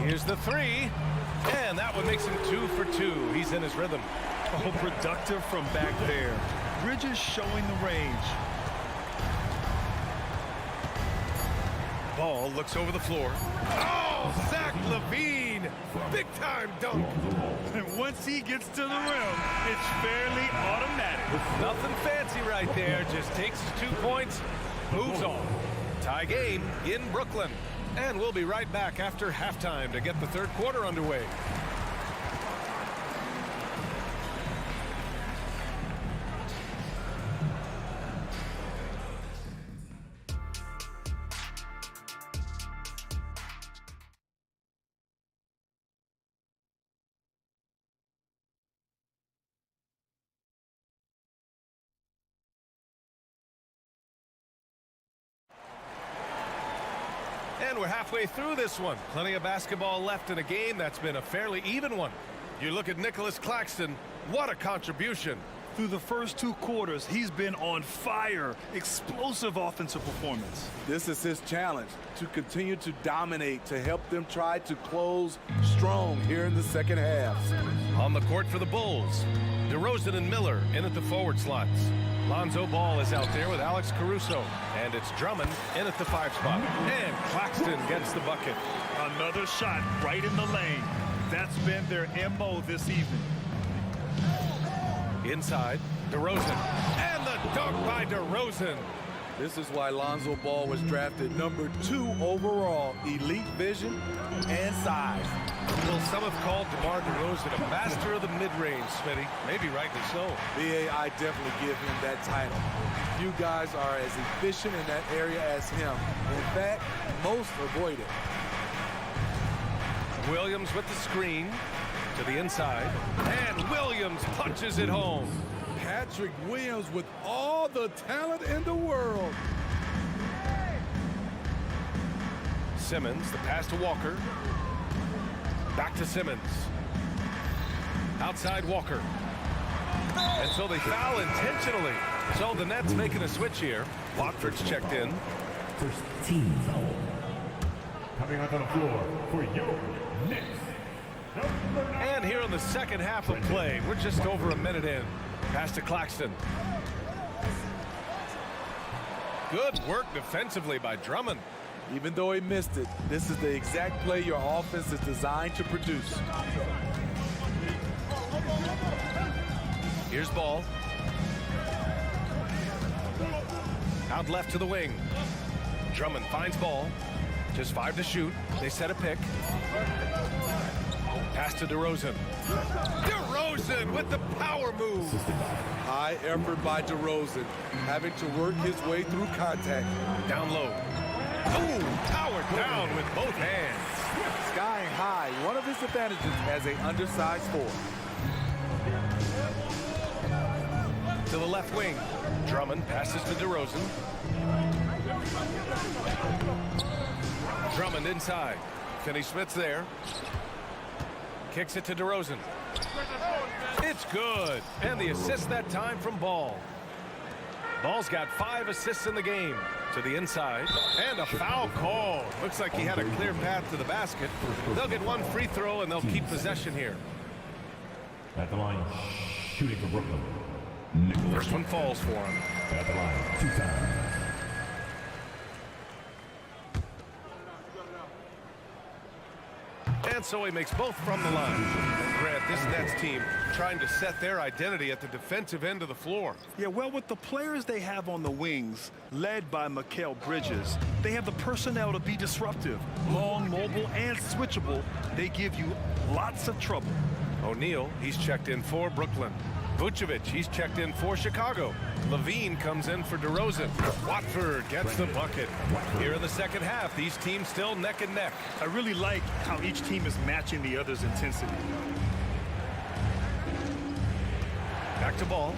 Here's the three. And that one makes him 2 for 2. He's in his rhythm. Oh, productive from back there. Bridges showing the range. Ball looks over the floor. Oh, Zach LaVine. Big time dunk. And once he gets to the rim, it's fairly automatic. Nothing fancy right there. Just takes his 2 points, moves on. Tie game in Brooklyn. And we'll be right back after halftime to get the third quarter underway. And we're halfway through this one. Plenty of basketball left in a game that's been a fairly even one. You look at Nicholas Claxton, what a contribution. Through the first 2 quarters, he's been on fire. Explosive offensive performance. This is his challenge, to continue to dominate, to help them try to close strong here in the second half. On the court for the Bulls, DeRozan and Miller in at the forward slots. Lonzo Ball is out there with Alex Caruso. And it's Drummond in at the 5 spot. And Claxton gets the bucket. Another shot right in the lane. That's been their MO this evening. Inside, DeRozan. And the dunk by DeRozan. This is why Lonzo Ball was drafted number 2 overall. Elite vision and size. Well, some have called DeMar DeRozan a master of the mid-range, Smitty. Maybe rightly so. I definitely give him that title. You guys are as efficient in that area as him. In fact, most avoid it. Williams with the screen to the inside. And Williams punches it home. Patrick Williams with all the talent in the world. Simmons, the pass to Walker. Back to Simmons. Outside Walker. And so they foul intentionally. So the Nets making a switch here. Watford's checked in. First team foul. Coming onto the floor for your Knicks. And here in the second half of play, we're just over a minute in. Pass to Claxton. Good work defensively by Drummond. Even though he missed it, this is the exact play your offense is designed to produce. Here's Ball. Out left to the wing. Drummond finds Ball. Just 5 to shoot. They set a pick. Pass to DeRozan. DeRozan with the power move. High effort by DeRozan, having to work his way through contact. Down low. Boom! Powered down with both hands. Skying high, one of his advantages as an undersized forward. To the left wing. Drummond passes to DeRozan. Drummond inside. Finney-Smith's there. Kicks it to DeRozan. It's good. And the assist that time from Ball. Ball's got 5 assists in the game. To the inside. And a foul call. Looks like he had a clear path to the basket. They'll get 1 free throw and they'll keep possession here. At the line, shooting for Brooklyn. First one falls for him. At the line, 2 times. And so he makes both from the line. Grant, this Nets team trying to set their identity at the defensive end of the floor. Yeah, well, with the players they have on the wings, led by Mikal Bridges, they have the personnel to be disruptive. Long, mobile, and switchable. They give you lots of trouble. O'Neal, he's checked in for Brooklyn. Vucevic, he's checked in for Chicago. Levine comes in for DeRozan. Watford gets the bucket. Here in the second half, these teams still neck and neck. I really like how each team is matching the other's intensity. Back to Ball.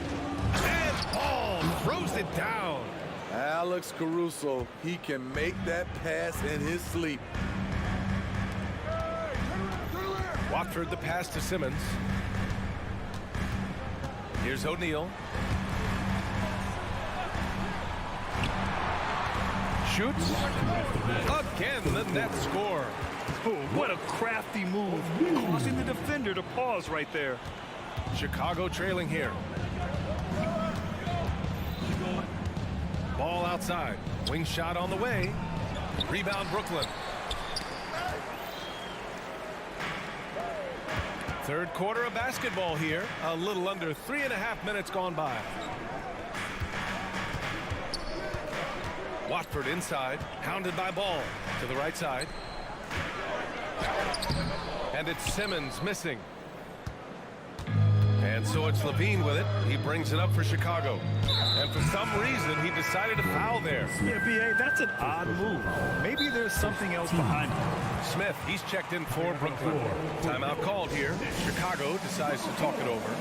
And Ball throws it down. Alex Caruso, he can make that pass in his sleep. Watford the pass to Simmons. Here's O'Neal. Shoots. Again, the Nets score. Oh, what a crafty move, causing the defender to pause right there. Chicago trailing here. Ball outside. Wing shot on the way. Rebound Brooklyn. Third quarter of basketball here. A little under 3.5 minutes gone by. Watford inside, hounded by Ball to the right side. And it's Simmons missing. And so it's Levine with it. He brings it up for Chicago. And for some reason, he decided to foul there. Yeah, B.A., that's an odd move. Maybe there's something else behind it. Smith, he's checked in for Brooklyn. Timeout called here. Chicago decides to talk it over.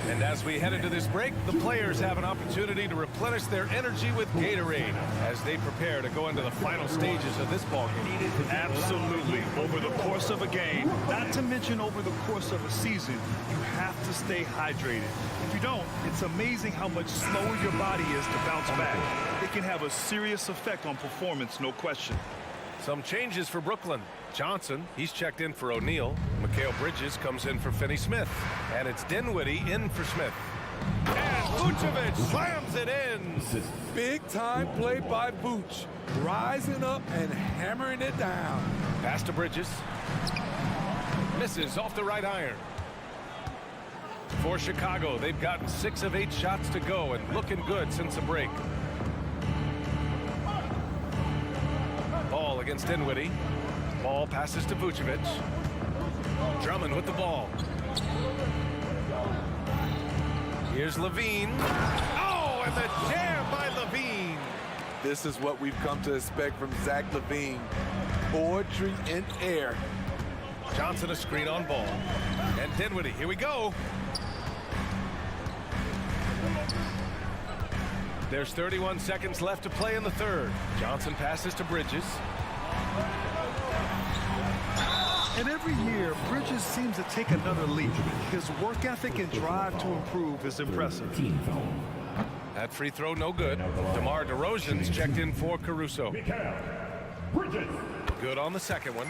And as we head into this break, the players have an opportunity to replenish their energy with Gatorade as they prepare to go into the final stages of this ballgame. Absolutely. Over the course of a game, not to mention over the course of a season, you have to stay hydrated. If you don't, it's amazing how much slower your body is to bounce back. It can have a serious effect on performance, no question. Some changes for Brooklyn. Johnson, he's checked in for O'Neal. Mikal Bridges comes in for Finney Smith. And it's Dinwiddie in for Smith. And Vucevic slams it in. Big time play by Vooch. Rising up and hammering it down. Pass to Bridges. Misses off the right iron. For Chicago, they've gotten 6 of 8 shots to go and looking good since the break. Ball against Dinwiddie. Ball passes to Vucevic. Drummond with the ball. Here's Levine. Oh, and the jam by Levine. This is what we've come to expect from Zach Levine. Poetry in air. Johnson a screen on Ball. And Dinwiddie, here we go. There's 31 seconds left to play in the third. Johnson passes to Bridges. And every year, Bridges seems to take another leap. His work ethic and drive to improve is impressive. That free throw no good. DeMar DeRozan's checked in for Caruso. Good on the second one.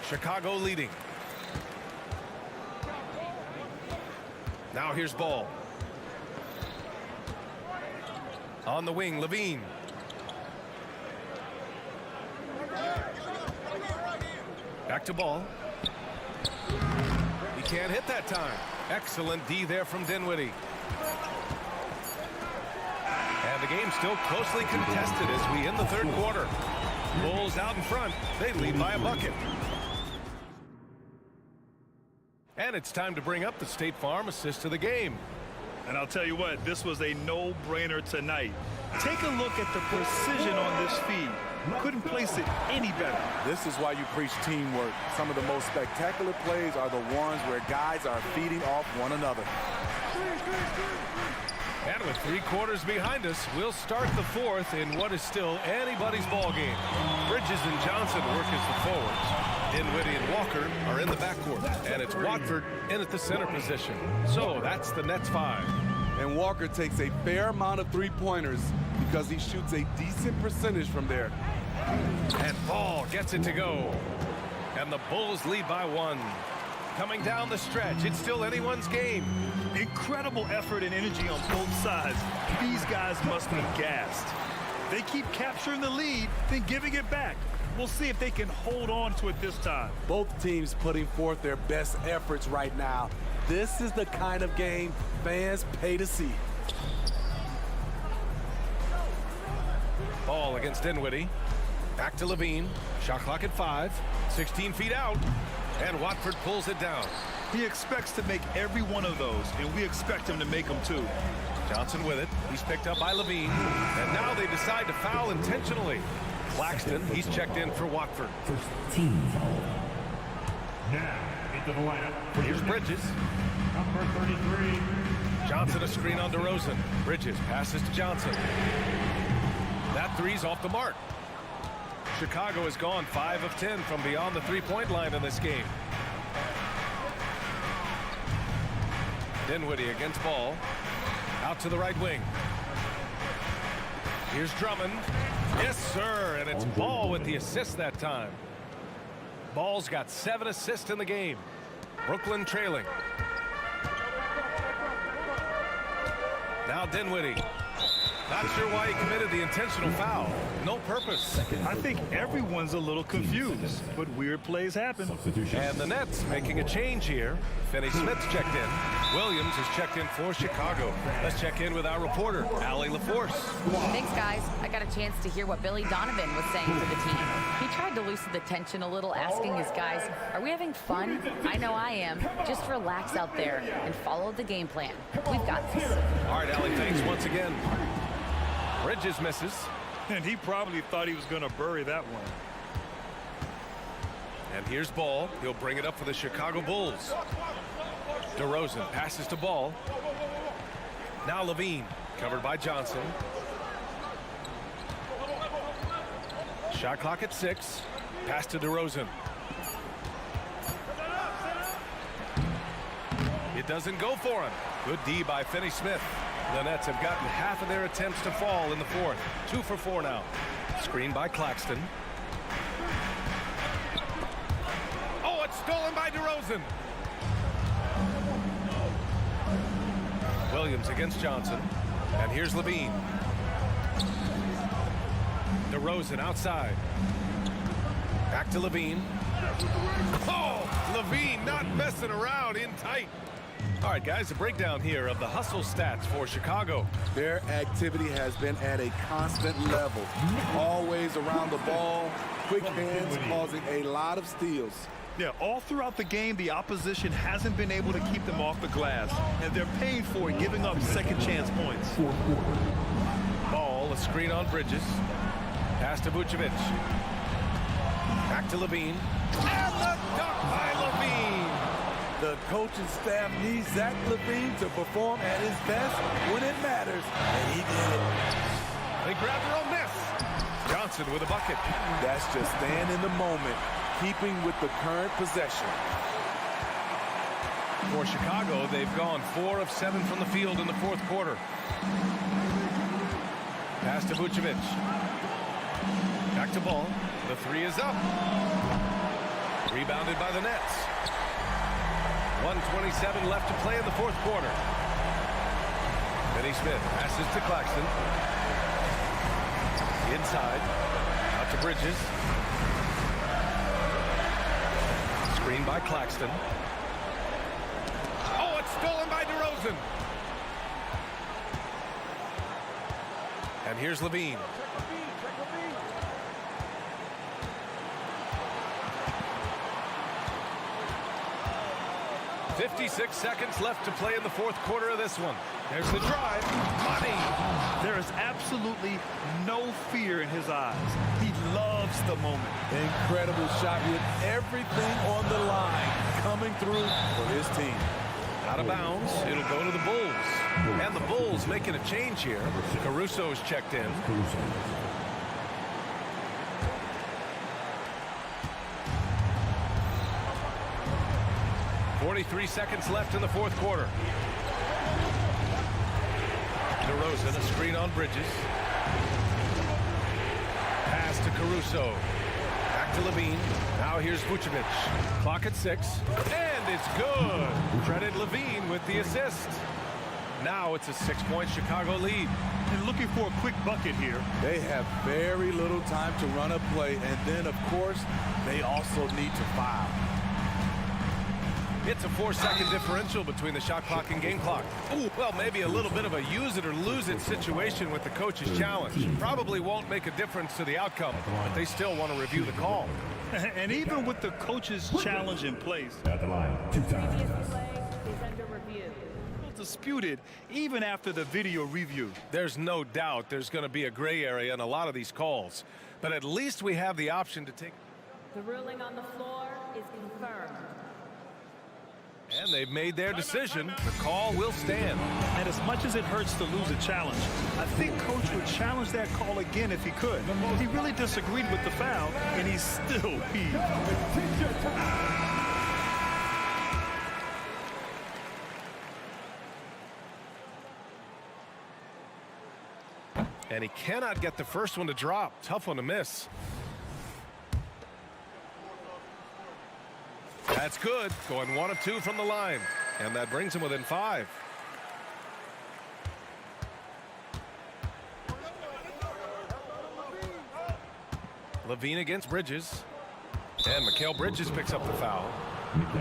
Chicago leading. Now here's Ball. On the wing, Levine. Back to Ball. He can't hit that time. Excellent D there from Dinwiddie. And the game's still closely contested as we end the third quarter. Bulls out in front. They lead by a bucket. And it's time to bring up the State Farm assist of the game. And I'll tell you what, this was a no-brainer tonight. Take a look at the precision on this feed. Couldn't place it any better. This is why you preach teamwork. Some of the most spectacular plays are the ones where guys are feeding off one another. And with 3 quarters behind us, we'll start the fourth in what is still anybody's ball game. Bridges and Johnson work as the forwards. Dinwiddie and Walker are in the backcourt. And it's Watford in at the center position. So that's the Nets 5. And Walker takes a fair amount of three-pointers because he shoots a decent percentage from there. And Ball gets it to go. And the Bulls lead by 1. Coming down the stretch, it's still anyone's game. Incredible effort and energy on both sides. These guys must be gassed. They keep capturing the lead, then giving it back. We'll see if they can hold on to it this time. Both teams putting forth their best efforts right now. This is the kind of game fans pay to see. Ball against Dinwiddie. Back to Levine. Shot clock at 5. 16 feet out. And Watford pulls it down. He expects to make every one of those, and we expect him to make them too. Johnson with it. He's picked up by Levine. And now they decide to foul intentionally. Claxton, he's checked in for Watford. First team foul. Now into the lineup. Here's Bridges. Number 33. Johnson a screen on DeRozan. Bridges passes to Johnson. That three's off the mark. Chicago has gone 5 of 10 from beyond the three-point line in this game. Dinwiddie against Ball. Out to the right wing. Here's Drummond. Yes, sir, and it's Ball with the assist that time. Ball's got 7 assists in the game. Brooklyn trailing. Now Dinwiddie. Not sure why he committed the intentional foul. No purpose. I think everyone's a little confused, but weird plays happen. And the Nets making a change here. Finney Smith's checked in. Williams is checked in for Chicago. Let's check in with our reporter, Allie LaForce. Thanks, guys. I got a chance to hear what Billy Donovan was saying for the team. He tried to loosen the tension a little, asking his guys, are we having fun? I know I am. Just relax out there and follow the game plan. We've got this. All right, Allie, thanks once again. Bridges misses. And he probably thought he was going to bury that one. And here's Ball. He'll bring it up for the Chicago Bulls. DeRozan passes to Ball. Now Levine, covered by Johnson. Shot clock at 6. Pass to DeRozan. It doesn't go for him. Good D by Finney Smith. The Nets have gotten half of their attempts to fall in the fourth. 2 for 4 now. Screen by Claxton. Oh, it's stolen by DeRozan. Williams against Johnson. And here's Levine. DeRozan outside. Back to Levine. Oh, Levine not messing around, in tight. All right, guys, a breakdown here of the hustle stats for Chicago. Their activity has been at a constant level. Always around the ball, quick hands causing a lot of steals. Yeah, all throughout the game, the opposition hasn't been able to keep them off the glass, and they're paying for it, giving up second chance points. Ball, a screen on Bridges. Pass to Vucevic. Back to Levine. And the dunk by Levine. The coaching staff needs Zach Levine to perform at his best when it matters, and he did it. They grab their own miss. Johnson with a bucket. That's just staying in the moment, keeping with the current possession. For Chicago, they've gone 4 of 7 from the field in the fourth quarter. Pass to Vucevic. Back to Ball. The 3 is up. Rebounded by the Nets. 1:27 left to play in the fourth quarter. Finney Smith passes to Claxton. Inside. Out to Bridges. Screen by Claxton. Oh, it's stolen by DeRozan. And here's Levine. 56 seconds left to play in the fourth quarter of this one. There's the drive. Money. There is absolutely no fear in his eyes. He loves the moment. Incredible shot with everything on the line coming through for his team. Out of bounds. It'll go to the Bulls. And the Bulls making a change here. Caruso's checked in. 43 seconds left in the fourth quarter. DeRozan, a screen on Bridges. Pass to Caruso. Back to Levine. Now here's Vucevic. Clock at 6. And it's good. Credit Levine with the assist. Now it's a 6-point Chicago lead. And looking for a quick bucket here. They have very little time to run a play, and then, of course, they also need to foul. It's a 4-second differential between the shot clock and game clock. Ooh, well, maybe a little bit of a use it or lose it situation with the coach's challenge. Probably won't make a difference to the outcome, but they still want to review the call. And even with the coach's challenge in place, At the line, 2 times. Previous play is under review. disputed even after the video review. There's no doubt there's going to be a gray area in a lot of these calls, but at least we have the option to take. The ruling on the floor is confirmed. And they've made their decision. The call will stand. And as much as it hurts to lose a challenge, I think Coach would challenge that call again if he could. He really disagreed with the foul, and he's still peeved. And he cannot get the first one to drop. Tough one to miss. That's good. Going 1 of 2 from the line. And that brings him within 5. Levine against Bridges. And Mikal Bridges picks up the foul.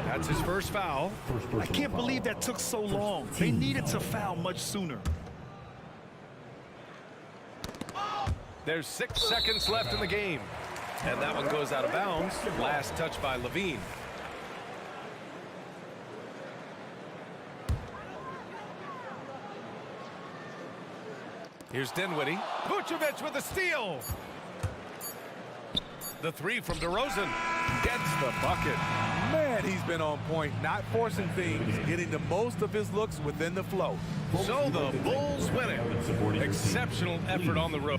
That's his first foul. I can't believe that took so long. They needed to foul much sooner. There's 6 seconds left in the game. And that one goes out of bounds. Last touch by Levine. Here's Dinwiddie. Vucevic with a steal. The three from DeRozan gets the bucket. Man, he's been on point, not forcing things, getting the most of his looks within the flow. So the Bulls win it. Exceptional effort on the road.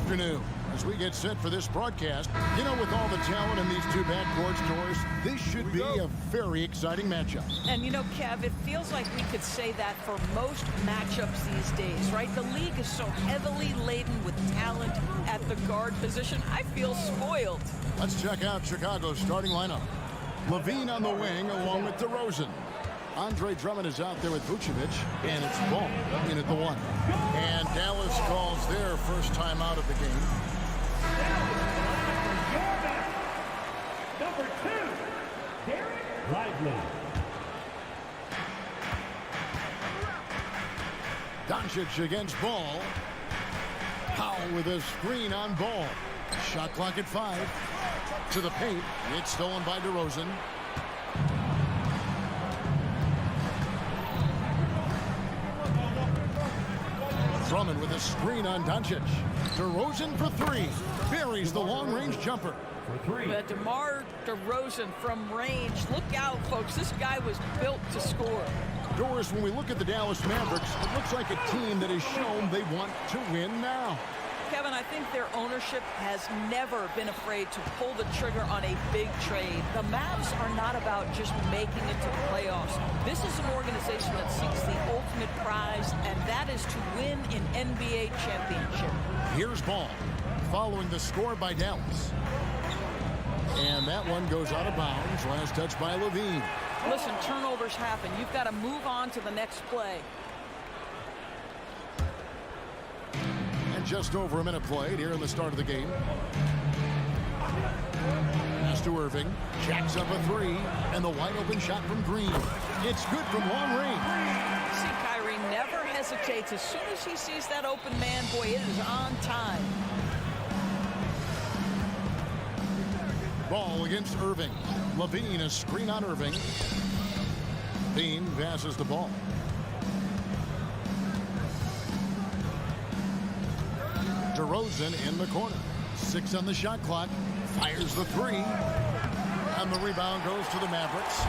afternoon. As we get set for this broadcast, you know, with all the talent in these two backcourt stores, this should be a very exciting matchup. And you know, Kev, it feels like we could say that for most matchups these days, right? The league is so heavily laden with talent at the guard position. I feel spoiled. Let's check out Chicago's starting lineup. Levine on the wing along with DeRozan. Andre Drummond is out there with Vucevic, and it's Ball in at the 1. And Dallas calls their first time out of the game. Number 2, Derek Lively. Doncic against Ball. Powell with a screen on Ball. Shot clock at 5. To the paint. It's stolen by DeRozan. Drummond with a screen on Doncic. DeRozan for 3. Buries the long-range jumper. DeMar DeRozan from range. Look out, folks. This guy was built to score. Doris, when we look at the Dallas Mavericks, it looks like a team that has shown they want to win now. Kevin, I think their ownership has never been afraid to pull the trigger on a big trade. The Mavs are not about just making it to the playoffs. This is an organization that seeks the ultimate prize, and that is to win an NBA championship. Here's Ball, following the score by Dallas. And that one goes out of bounds. Last touch by Levine. Listen, turnovers happen. You've got to move on to the next play. Just over a minute played here in the start of the game. Pass to Irving. Jacks up a 3. And the wide open shot from Green. It's good from long range. See, Kyrie never hesitates. As soon as he sees that open man, boy, it is on time. Ball against Irving. Levine, a screen on Irving. Bean passes the ball. DeRozan in the corner. 6 on the shot clock. Fires the 3. And the rebound goes to the Mavericks.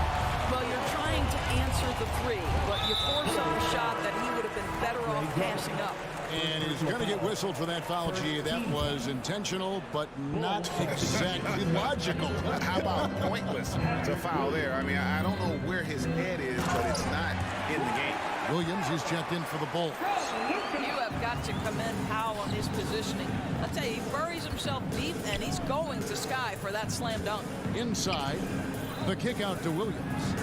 Well, you're trying to answer the 3, but you force up a shot that he would have been better off passing up. And he's going to get whistled for that foul, G. That was intentional, but not exactly logical. How about pointless to foul there? I mean, I don't know where his head is, but it's not in the game. Williams is checked in for the Bulls. You have got to commend Powell on his positioning. I'll tell you, he buries himself deep, and he's going to Sky for that slam dunk. Inside, the kick out to Williams.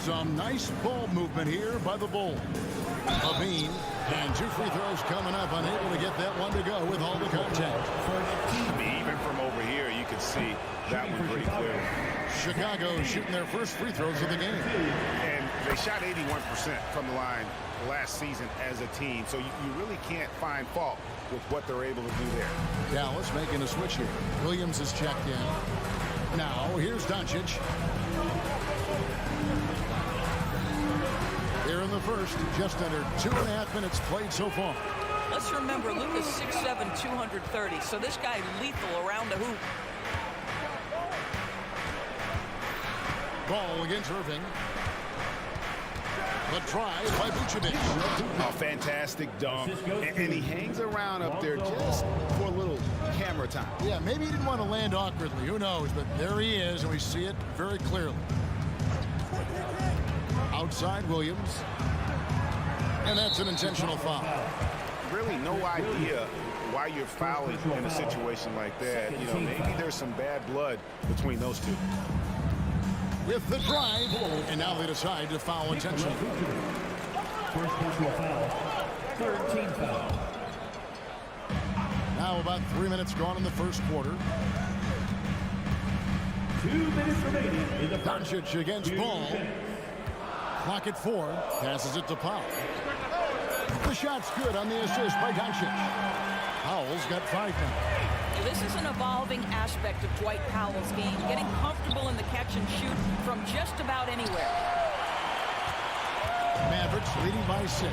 Some nice ball movement here by the Bulls. Levine, and 2 free throws coming up, unable to get that one to go with all the contact. I mean, even from over here, you can see that one pretty clearly. Chicago shooting their first free throws of the game. And they shot 81% from the line last season as a team, so you really can't find fault with what they're able to do there. Dallas making a switch here. Williams is checked in. Now, here's Doncic. Here in the first, just under 2.5 minutes played so far. Let's remember, Luka's 6'7", 230, so this guy lethal around the hoop. Ball against Irving. The try by Vucevic. A fantastic dunk. And he hangs around up there just for a little camera time. Yeah, maybe he didn't want to land awkwardly. Who knows? But there he is, and we see it very clearly. Outside Williams. And that's an intentional foul. Really no idea why you're fouling in a situation like that. You know, maybe there's some bad blood between those two. With the drive, and now they decide to foul intentionally. First personal foul. Third team foul. Now about 3 minutes gone in the first quarter. 2 minutes remaining in the Doncic against Ball. Clock at 4. Passes it to Powell. The shot's good on the assist by Doncic. Powell's got 5 now. This is an evolving aspect of Dwight Powell's game, getting comfortable in the catch and shoot from just about anywhere. Mavericks leading by 6.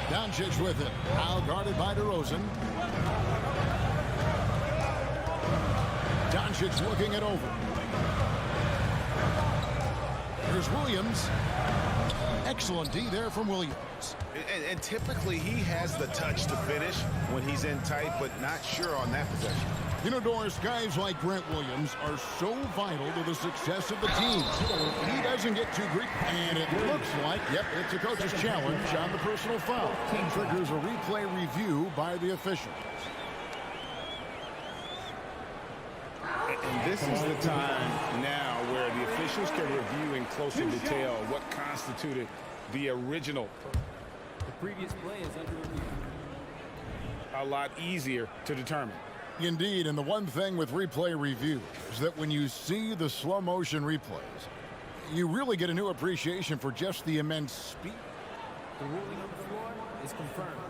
Doncic with it. Now guarded by DeRozan. Doncic looking it over. Here's Williams. Excellent D there from Williams. And typically he has the touch to finish when he's in tight, but not sure on that possession. You know, Doris, guys like Grant Williams are so vital to the success of the team. He doesn't get too greedy, and it looks like, yep, it's a coach's challenge on the personal foul. Team triggers a replay review by the officials. And this is the time now where the officials can review in closer detail what constituted the original. The previous play is under review. A lot easier to determine. Indeed, and the one thing with replay review is that when you see the slow motion replays, you really get a new appreciation for just the immense speed. The ruling on the floor is confirmed.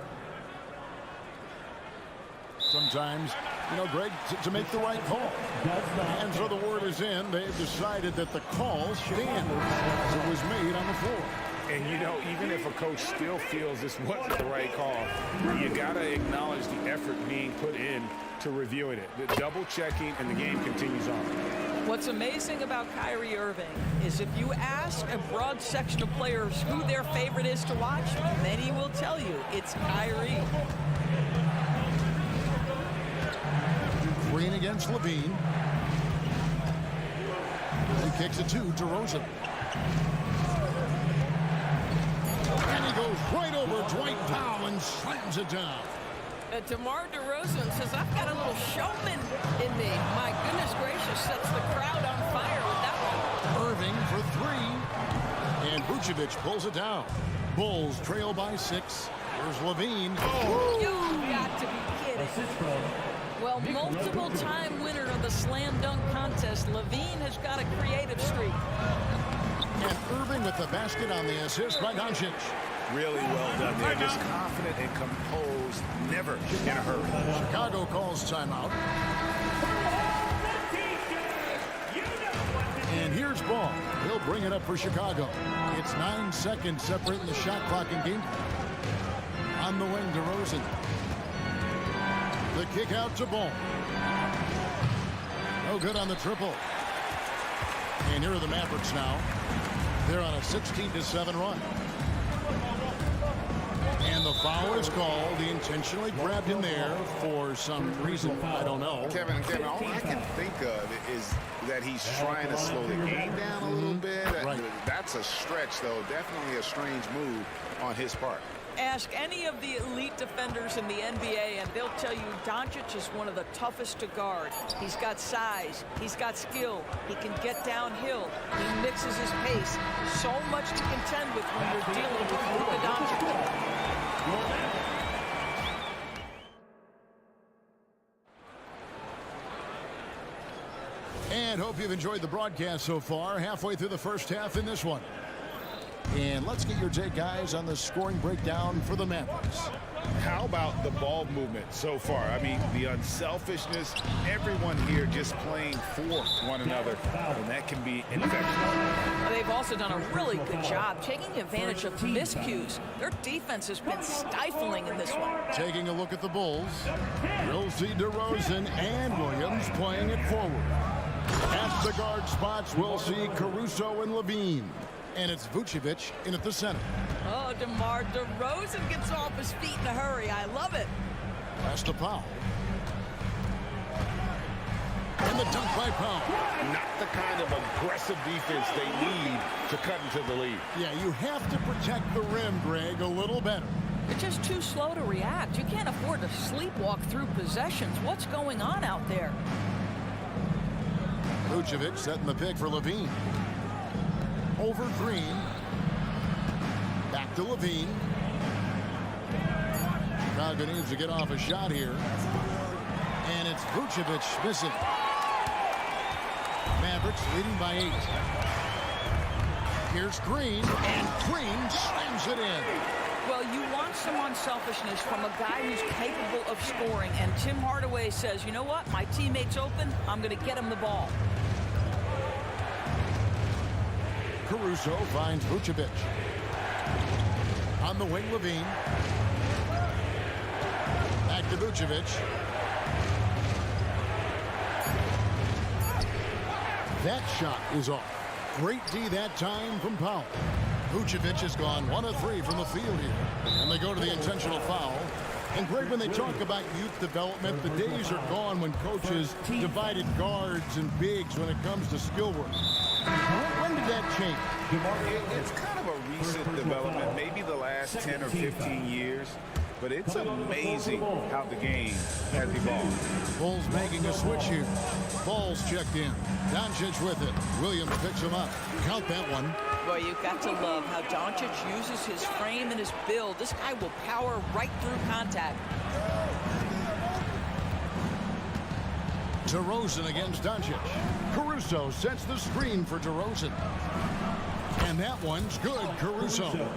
Sometimes, you know, Greg, to make the right call. And so the word is in. They've decided that the call stands as it was made on the floor. And, you know, even if a coach still feels this wasn't the right call, you got to acknowledge the effort being put in to reviewing it. The double checking, and the game continues on. What's amazing about Kyrie Irving is if you ask a broad section of players who their favorite is to watch, many will tell you it's Kyrie. Green against Levine. He kicks it to DeRozan. And he goes right over Dwight Powell and slams it down. DeMar DeRozan says, I've got a little showman in me. My goodness gracious, sets the crowd on fire with that one. Irving for three. And Vucevic pulls it down. Bulls trail by 6. Here's Levine. Oh. You've got to be kidding. Well, multiple-time winner of the slam dunk contest, Levine has got a creative streak. And Irving with the basket on the assist by Doncic. Really well done there. Just confident and composed, never in a hurry. Chicago calls timeout. And here's Ball. He'll bring it up for Chicago. It's 9 seconds separating the shot clock and game clock. On the wing, DeRozan. The kick out to Ball. No good on the triple. And here are the Mavericks now. They're on a 16-7 run. And the foul is called. He intentionally grabbed him there for some reason. I don't know. Kevin, all I can think of is that he's trying to slow the game down a little bit. Right. That's a stretch, though. Definitely a strange move on his part. Ask any of the elite defenders in the NBA, and they'll tell you Doncic is one of the toughest to guard. He's got size. He's got skill. He can get downhill. He mixes his pace. So much to contend with when you're dealing with Luka Doncic. And hope you've enjoyed the broadcast so far. Halfway through the first half in this one. And let's get your take, guys, on the scoring breakdown for the Mavericks. How about the ball movement so far? I mean, the unselfishness, everyone here just playing for one another, and that can be infectious. They've also done a really good job taking advantage of miscues. Their defense has been stifling in this one. Taking a look at the Bulls, you'll see DeRozan and Williams playing it forward. At the guard spots, we'll see Caruso and Levine. And it's Vucevic in at the center. Oh, DeMar DeRozan gets off his feet in a hurry. I love it. Pass to Powell. And the dunk by Powell. Not the kind of aggressive defense they need to cut into the lead. Yeah, you have to protect the rim, Greg, a little better. They're just too slow to react. You can't afford to sleepwalk through possessions. What's going on out there? Vucevic setting the pick for Levine. Over Green. Back to Levine. Chicago needs to get off a shot here. And it's Vucevic missing. Mavericks leading by 8. Here's Green, and Green slams it in. Well, you want some unselfishness from a guy who's capable of scoring. And Tim Hardaway says, you know what? My teammate's open. I'm going to get him the ball. Caruso finds Vucevic. On the wing, Levine. Back to Vucevic. That shot is off. Great D that time from Powell. Vucevic has gone 1 of 3 from the field here. And they go to the intentional foul. And Greg, when they talk about youth development, the days are gone when coaches divided guards and bigs when it comes to skill work. When did that change? It's kind of a recent development, maybe the last 10 or 15 years. But it's amazing how the game has evolved. Bulls making a switch here. Ball's checked in. Doncic with it. Williams picks him up. Count that one. Boy, you've got to love how Doncic uses his frame and his build. This guy will power right through contact. DeRozan against Doncic. Caruso sets the screen for DeRozan. And that one's good, Caruso.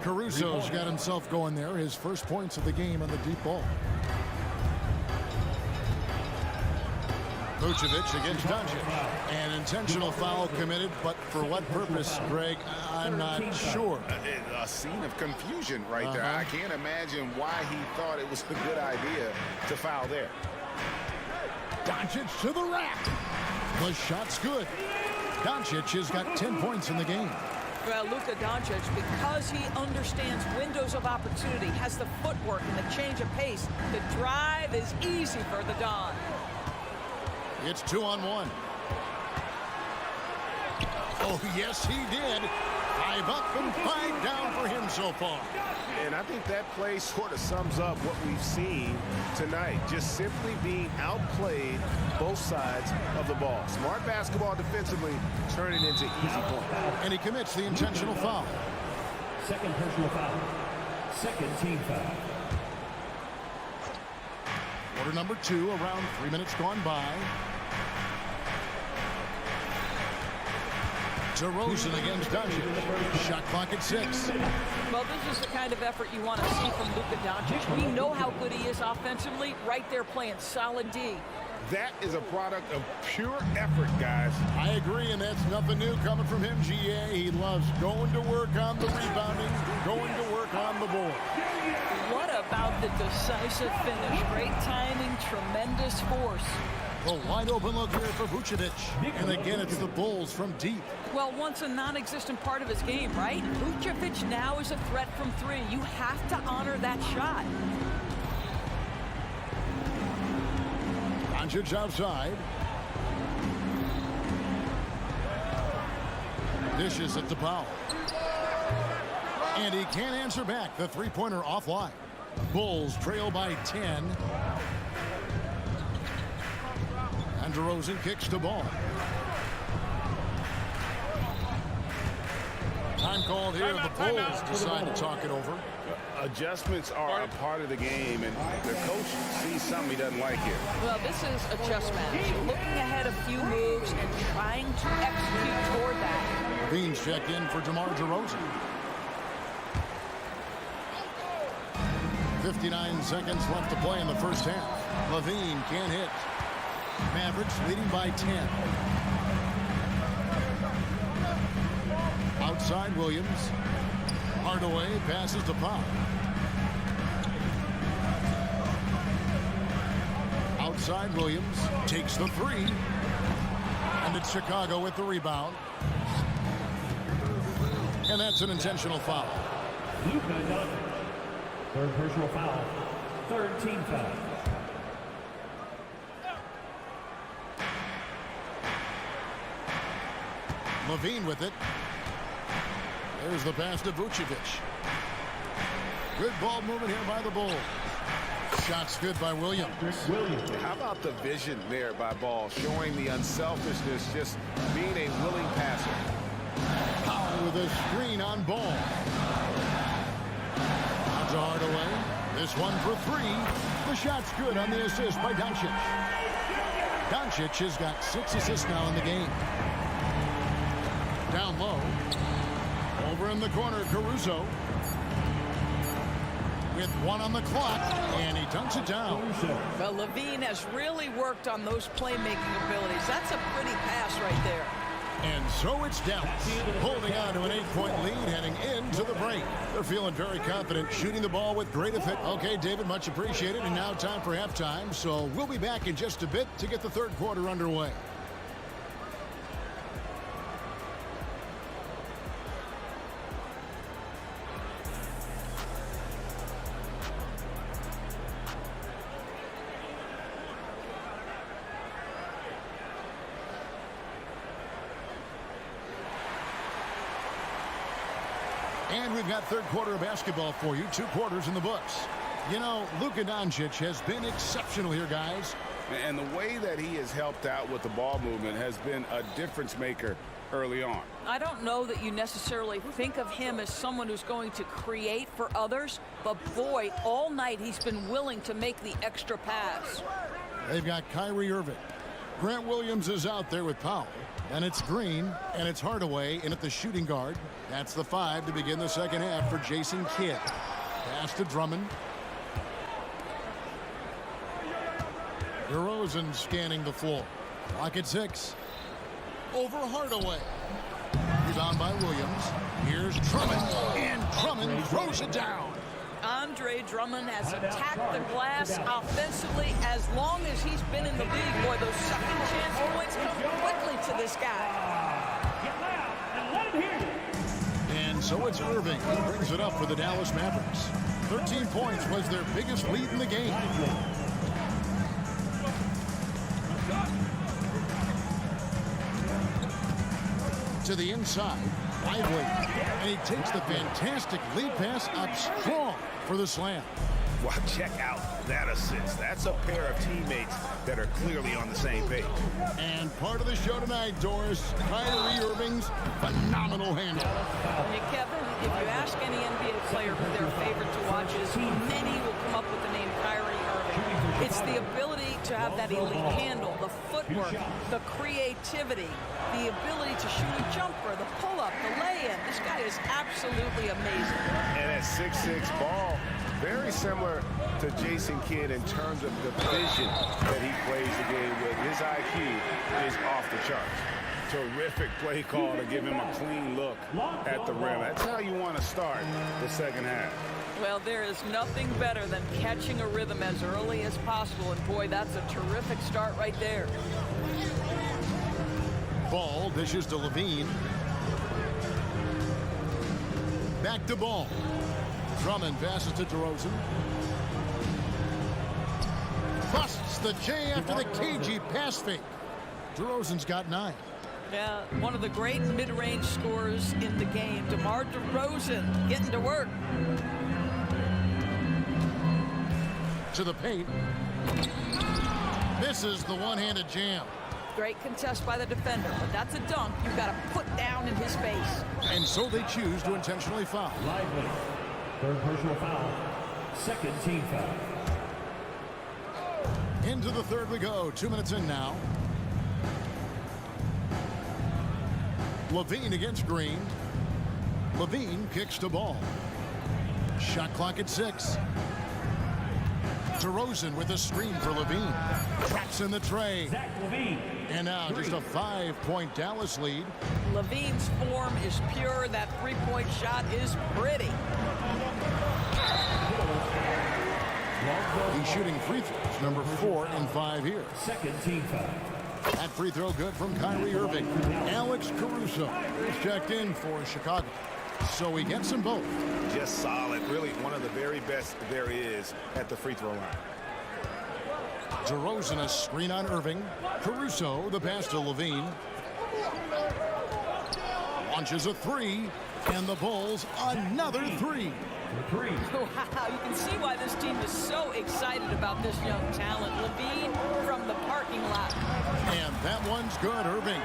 Caruso's got himself going there. His first points of the game on the deep ball. Vucevic against Doncic. An intentional foul committed, but for what purpose, Greg, I'm not sure. A scene of confusion right there. I can't imagine why he thought it was a good idea to foul there. Doncic to the rack. The shot's good. Doncic has got 10 points in the game. Well, Luka Doncic, because he understands windows of opportunity, has the footwork and the change of pace, the drive is easy for the Don. It's 2-on-1. Oh, yes, he did. 5 up and 5 down for him so far. And I think that play sort of sums up what we've seen tonight. Just simply being outplayed both sides of the ball. Smart basketball defensively, turning into easy points. And he commits the intentional foul. Second personal foul. Second team foul. Quarter number 2, around 3 minutes gone by. DeRozan against Doncic. Shot clock at 6. Well, this is the kind of effort you want to see from Luka Doncic. We know how good he is offensively. Right there playing solid D. That is a product of pure effort, guys. I agree, and that's nothing new coming from him, GA. He loves going to work on the rebounding, going to work on the board. What about the decisive finish? Great timing, tremendous force. A wide open look here for Vucevic. And again, it's the Bulls from deep. Well, once a non-existent part of his game, right? Vucevic now is a threat from 3. You have to honor that shot. Doncic outside. Dishes it to Powell. And he can't answer back. The three-pointer offline. Bulls trail by 10. And DeRozan kicks the ball. Time called here. The Bulls decide to talk it over. Adjustments are a part of the game, and the coach sees something he doesn't like here. Well, this is a chess match. Looking ahead a few moves and trying to execute toward that. Beans checked in for DeMar DeRozan. 59 seconds left to play in the first half. Levine can't hit. Mavericks leading by 10. Outside Williams. Hardaway passes to Powell. Outside Williams takes the 3. And it's Chicago with the rebound. And that's an intentional foul. Luka Doncic. Third personal foul. Third team foul. Levine with it. There's the pass to Vucevic. Good ball movement here by the Bulls. Shots good by Williams. How about the vision there by Ball, showing the unselfishness, just being a willing passer. Powell with a screen on Ball. Out to Hardaway. This one for 3. The shot's good on the assist by Doncic. Doncic has got 6 assists now in the game. Down low. Over in the corner, Caruso. With 1 on the clock, and he dunks it down. Well, Levine has really worked on those playmaking abilities. That's a pretty pass right there. And so it's Dallas, holding on to an 8-point lead heading into the break. They're feeling very confident, shooting the ball with great effect. Okay, David, much appreciated. And now time for halftime, so we'll be back in just a bit to get the third quarter underway. And we've got third quarter of basketball for you. 2 quarters in the books. You know, Luka Doncic has been exceptional here, guys. And the way that he has helped out with the ball movement has been a difference maker early on. I don't know that you necessarily think of him as someone who's going to create for others, but boy, all night he's been willing to make the extra pass. They've got Kyrie Irving. Grant Williams is out there with Powell. And it's Green, and it's Hardaway in at the shooting guard. That's the 5 to begin the second half for Jason Kidd. Pass to Drummond. DeRozan scanning the floor. Clock at 6. Over Hardaway. Rebound by Williams. Here's Drummond, and Drummond throws it down. Andre Drummond has attacked the glass offensively as long as he's been in the league. Boy, those second chance points come quickly to this guy. And so it's Irving who brings it up for the Dallas Mavericks. 13 points was their biggest lead in the game. To the inside, Lively, and he takes the fantastic lead pass up strong for the slam. Well, check out that assist. That's a pair of teammates that are clearly on the same page. And part of the show tonight, Doris, Kyrie Irving's phenomenal handle. Hey, Kevin, if you ask any NBA player who their favorite to watch is, many will come up with the name Kyrie Irving. It's the ability to have that elite handle, the footwork, the creativity, the ability to shoot a jumper, the pull-up, the lay-in. This guy is absolutely amazing. And at 6'6" ball, very similar to Jason Kidd in terms of the vision that he plays the game with. His IQ is off the charts. Terrific play call to give him a clean look at the rim. That's how you want to start the second half. Well, there is nothing better than catching a rhythm as early as possible. And boy, that's a terrific start right there. Ball dishes to Levine. Back to Ball. Drummond passes to DeRozan. Busts the J after the cagey pass fake. DeRozan's got 9. Yeah, one of the great mid-range scorers in the game. DeMar DeRozan getting to work. To the paint. Misses the one-handed jam. Great contest by the defender, but that's a dunk you've got to put down in his face. And so they choose to intentionally foul. Lively. Third personal foul. Second team foul. Into the third we go. 2 minutes in now. Levine against Green. Levine kicks to Ball. Shot clock at 6. DeRozan with a screen for Levine. Traps in the tray. And now just a 5-point Dallas lead. Levine's form is pure. That three-point shot is pretty. He's shooting free throws, number 4 in 5 here. Second team foul. That free throw good from Kyrie Irving. Alex Caruso is checked in for Chicago. So he gets them both. Just solid. Really one of the very best there is at the free throw line. DeRozan a screen on Irving. Caruso the pass to Levine. Launches a 3. And the Bulls another 3. Wow, you can see why this team is so excited about this young talent. Levine from the parking lot. And that one's good, Irving.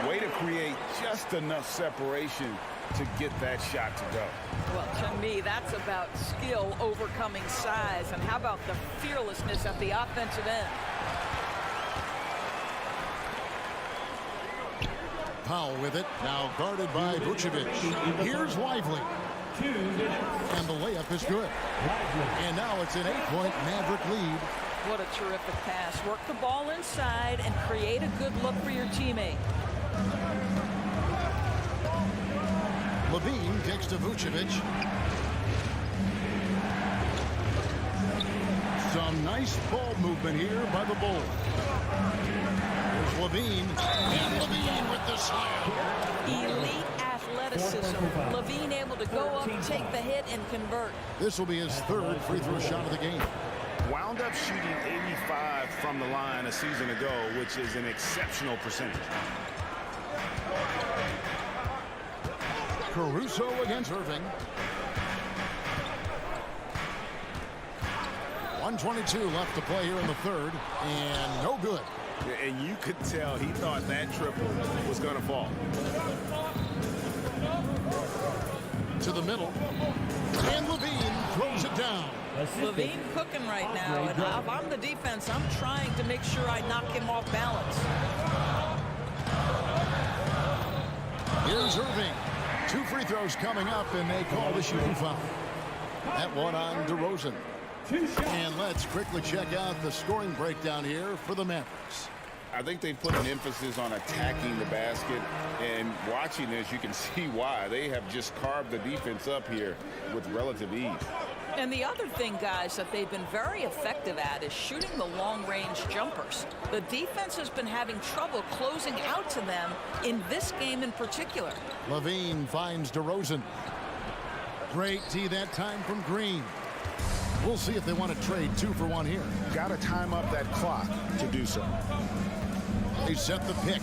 Way to create just enough separation to get that shot to go. Well, to me, that's about skill overcoming size. And how about the fearlessness at the offensive end? Powell with it, now guarded by Vucevic. Here's Lively. And the layup is good. And now it's an 8-point Maverick lead. What a terrific pass. Work the ball inside and create a good look for your teammate. Levine kicks to Vucevic. Some nice ball movement here by the Bulls. Here's Levine. And Levine with the slam. Elite athleticism. Levine able to go up, take the hit, and convert. This will be his 3rd free throw shot of the game. Wound up shooting 85 from the line a season ago, which is an exceptional percentage. Caruso against Irving. 1:22 left to play here in the third, and no good. And you could tell he thought that triple was going to fall. To the middle, and Levine throws it down. Levine cooking right now, and if I'm the defense, I'm trying to make sure I knock him off balance. Here's Irving. 2 free throws coming up, and they call the shooting foul. That one on DeRozan. And let's quickly check out the scoring breakdown here for the Mavericks. I think they put an emphasis on attacking the basket, and watching this, you can see why. They have just carved the defense up here with relative ease. And the other thing, guys, that they've been very effective at is shooting the long-range jumpers. The defense has been having trouble closing out to them in this game in particular. Levine finds DeRozan. Great D that time from Green. We'll see if they want to trade 2 for 1 here. Got to time up that clock to do so. They set the pick.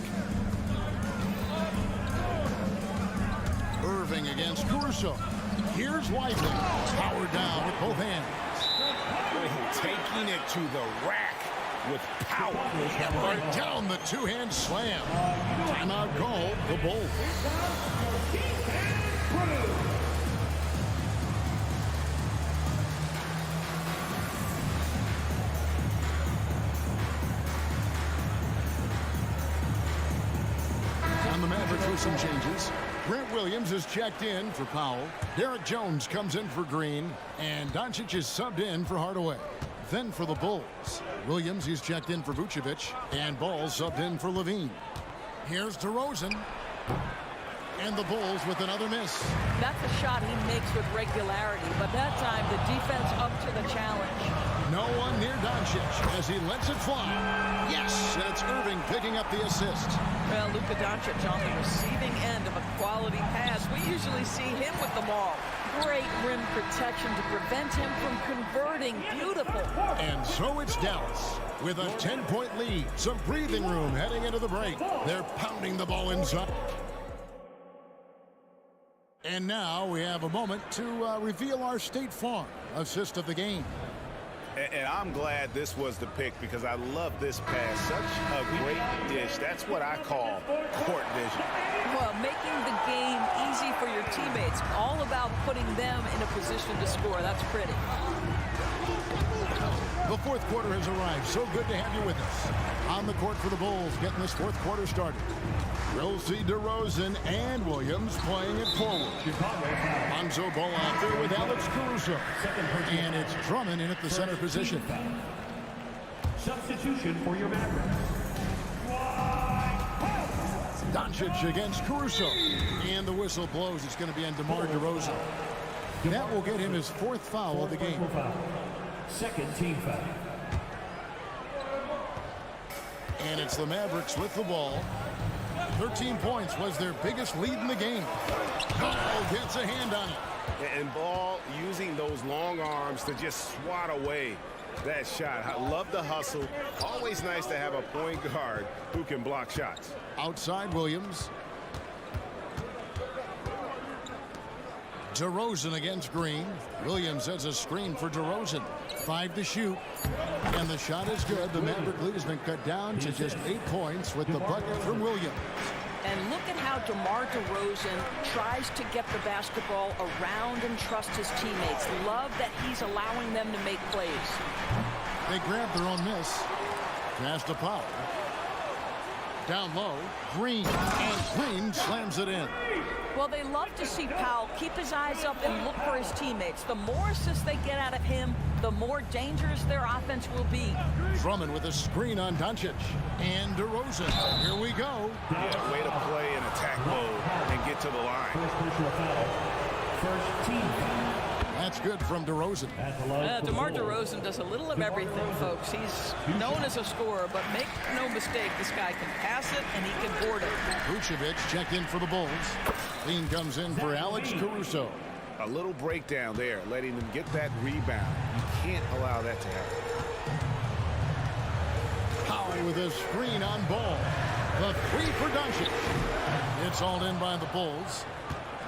Irving against Caruso. Here's Lively. Powered down with both hands. Taking it to the rack with power. And right down the 2-hand slam. Timeout call, the Bulls. On the Mavericks with some changes. Grant Williams is checked in for Powell. Derek Jones comes in for Green. And Doncic is subbed in for Hardaway. Then for the Bulls, Williams is checked in for Vucevic. And Ball subbed in for Levine. Here's DeRozan. And the Bulls with another miss. That's a shot he makes with regularity, but that time the defense up to the challenge. No one near Doncic as he lets it fly. Yes, and it's Irving picking up the assist. Well, Luka Doncic on the receiving end of a quality pass. We usually see him with the ball. Great rim protection to prevent him from converting. Beautiful. And so it's Dallas with a 10-point lead. Some breathing room heading into the break. They're pounding the ball inside. And now we have a moment to reveal our State Farm assist of the game. And I'm glad this was the pick because I love this pass. Such a great dish. That's what I call court vision. Well, making the game easy for your teammates. All about putting them in a position to score. That's pretty. The fourth quarter has arrived. So good to have you with us. On the court for the Bulls, getting this fourth quarter started. We'll see DeRozan and Williams playing it forward. Lonzo Ball out there with Alex Caruso. And it's Drummond in at the center position. Substitution for your Mavericks. Doncic against Caruso. And the whistle blows. It's going to be on DeMar DeRozan. That will get him his 4th foul of the game. Second team foul. And it's the Mavericks with the ball. 13 points was their biggest lead in the game. Ball gets a hand on it. And Ball using those long arms to just swat away that shot. I love the hustle. Always nice to have a point guard who can block shots. Outside Williams. DeRozan against Green. Williams has a screen for DeRozan. 5 to shoot. And the shot is good. The Maverick lead has been cut down to just 8 points with the bucket from Williams. And look at how DeMar DeRozan tries to get the basketball around and trust his teammates. Love that he's allowing them to make plays. They grab their own miss. Pass to Powell. Down low. Green. And Green slams it in. Well, they love to see Powell keep his eyes up and look for his teammates. The more assists they get out of him, the more dangerous their offense will be. Drummond with a screen on Doncic. And DeRozan. Here we go. Yeah, way to play in attack mode and get to the line. First team foul. That's good from DeRozan. DeMar DeRozan does a little of everything, folks. He's known as a scorer, but make no mistake, this guy can pass it and he can board it. Vucevic checked in for the Bulls. Clean comes in for Alex Caruso. A little breakdown there, letting them get that rebound. You can't allow that to happen. Powell with a screen on Ball. The 3 for Doncic. It's all in by the Bulls.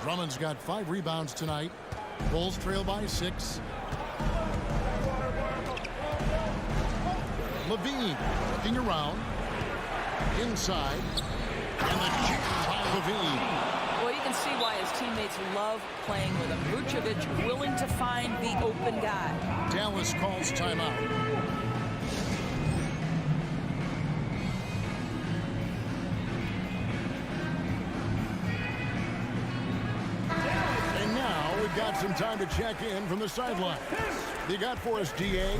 Drummond's got 5 rebounds tonight. Bulls trail by 6. Levine looking around. Inside. And the kick by Levine. Well, you can see why his teammates love playing with him. Vucevic willing to find the open guy. Dallas calls timeout. And now we've got some time to check in from the sideline. You got for us, DA?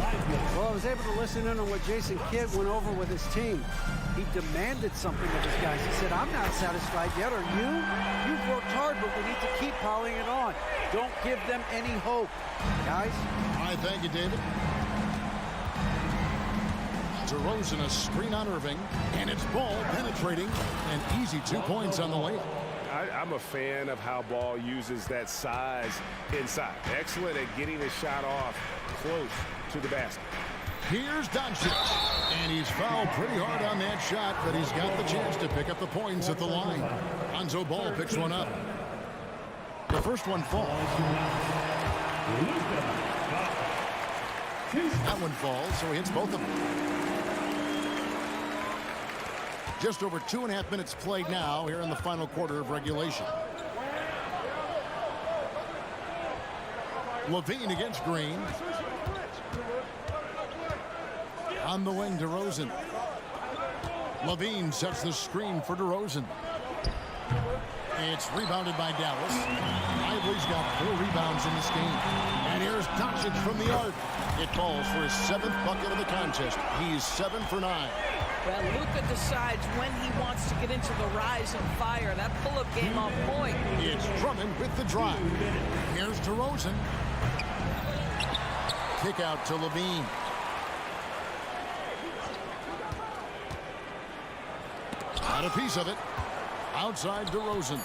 Well, I was able to listen in on what Jason Kidd went over with his team. He demanded something of his guys. He said, I'm not satisfied yet. Are you? You've worked hard, but we need to keep piling it on. Don't give them any hope. Guys? All right, thank you, David. DeRozan, a screen on Irving, and it's Ball penetrating. An easy 2 points on the way. I'm a fan of how Ball uses that size inside. Excellent at getting the shot off close to the basket. Here's Doncic, and he's fouled pretty hard on that shot, but he's got the chance to pick up the points at the line. Lonzo Ball picks one up. The first one falls. That one falls, so he hits both of them. Just over 2.5 minutes played now here in the final quarter of regulation. Levine against Green. On the wing, DeRozan. Levine sets the screen for DeRozan. It's rebounded by Dallas. Lively's got 4 rebounds in this game. And here's Doncic from the arc. It falls for his 7th bucket of the contest. He's 7 for 9. Well, Luka decides when he wants to get into the rise and fire. That pull-up game on point. It's Drummond with the drive. Here's DeRozan. Kick out to Levine. Got a piece of it. Outside DeRozan.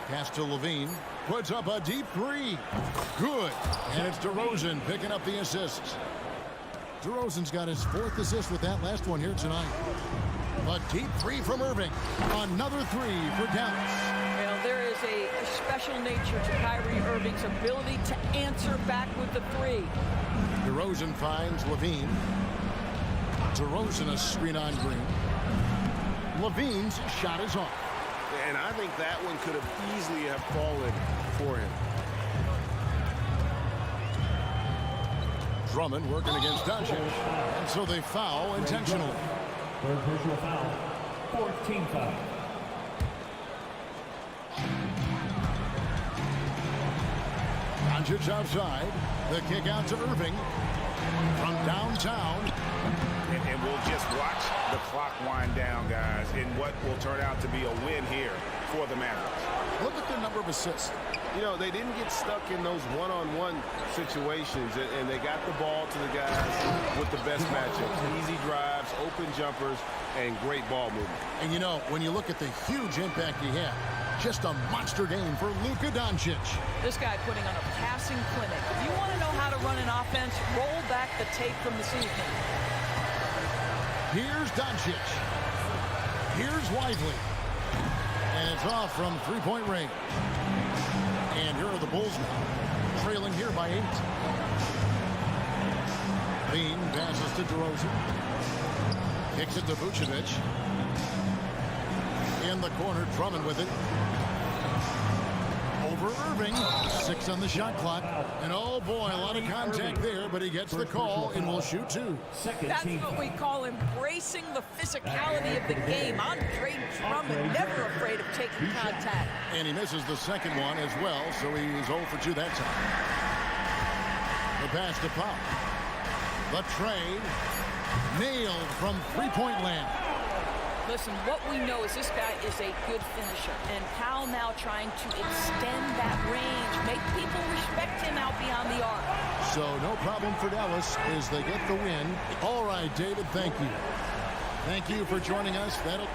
Pass to Levine. Puts up a deep 3. Good. And it's DeRozan picking up the assists. DeRozan's got his 4th assist with that last one here tonight. A deep 3 from Irving. Another 3 for Dallas. Well, there is a special nature to Kyrie Irving's ability to answer back with the 3. DeRozan finds Levine. DeRozan a screen on Green. Levine's shot is off. And I think that one could have easily have fallen for him. Drummond working against Doncic. And so they foul intentionally. Third personal foul. 14 foul. Doncic outside. The kick out to Irving. From downtown. And we'll just watch the clock wind down, guys, in what will turn out to be a win here for the Mavericks. Look at their number of assists. You know, they didn't get stuck in those one-on-one situations, and they got the ball to the guys with the best matchups. Easy drives, open jumpers, and great ball movement. And, you know, when you look at the huge impact he had, just a monster game for Luka Doncic. This guy putting on a passing clinic. If you want to know how to run an offense, roll back the tape from this evening. Here's Doncic. Here's Lively. And it's off from 3-point range. And here are the Bulls now, trailing here by 8. Lean passes to DeRozan. Kicks it to Vucevic. In the corner, Drummond with it. Over Irving. 6 on the shot clock. And oh boy, a lot of contact there, but he gets the call and will shoot 2. That's what we call embracing the physicality of the game. Andre Drummond, never afraid of taking contact. And he misses the second one as well, so he's 0 for 2 that time. The pass to Pop. The trade. Nailed from 3-point land. Listen, what we know is this guy is a good finisher. And Powell now trying to extend that range, make people respect him out beyond the arc. So no problem for Dallas as they get the win. All right, David, thank you. Thank you for joining us. That'll...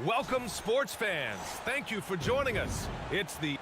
Welcome, sports fans. Thank you for joining us. It's the...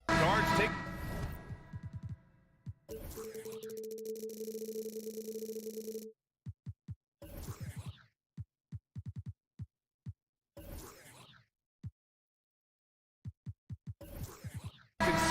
Guards take...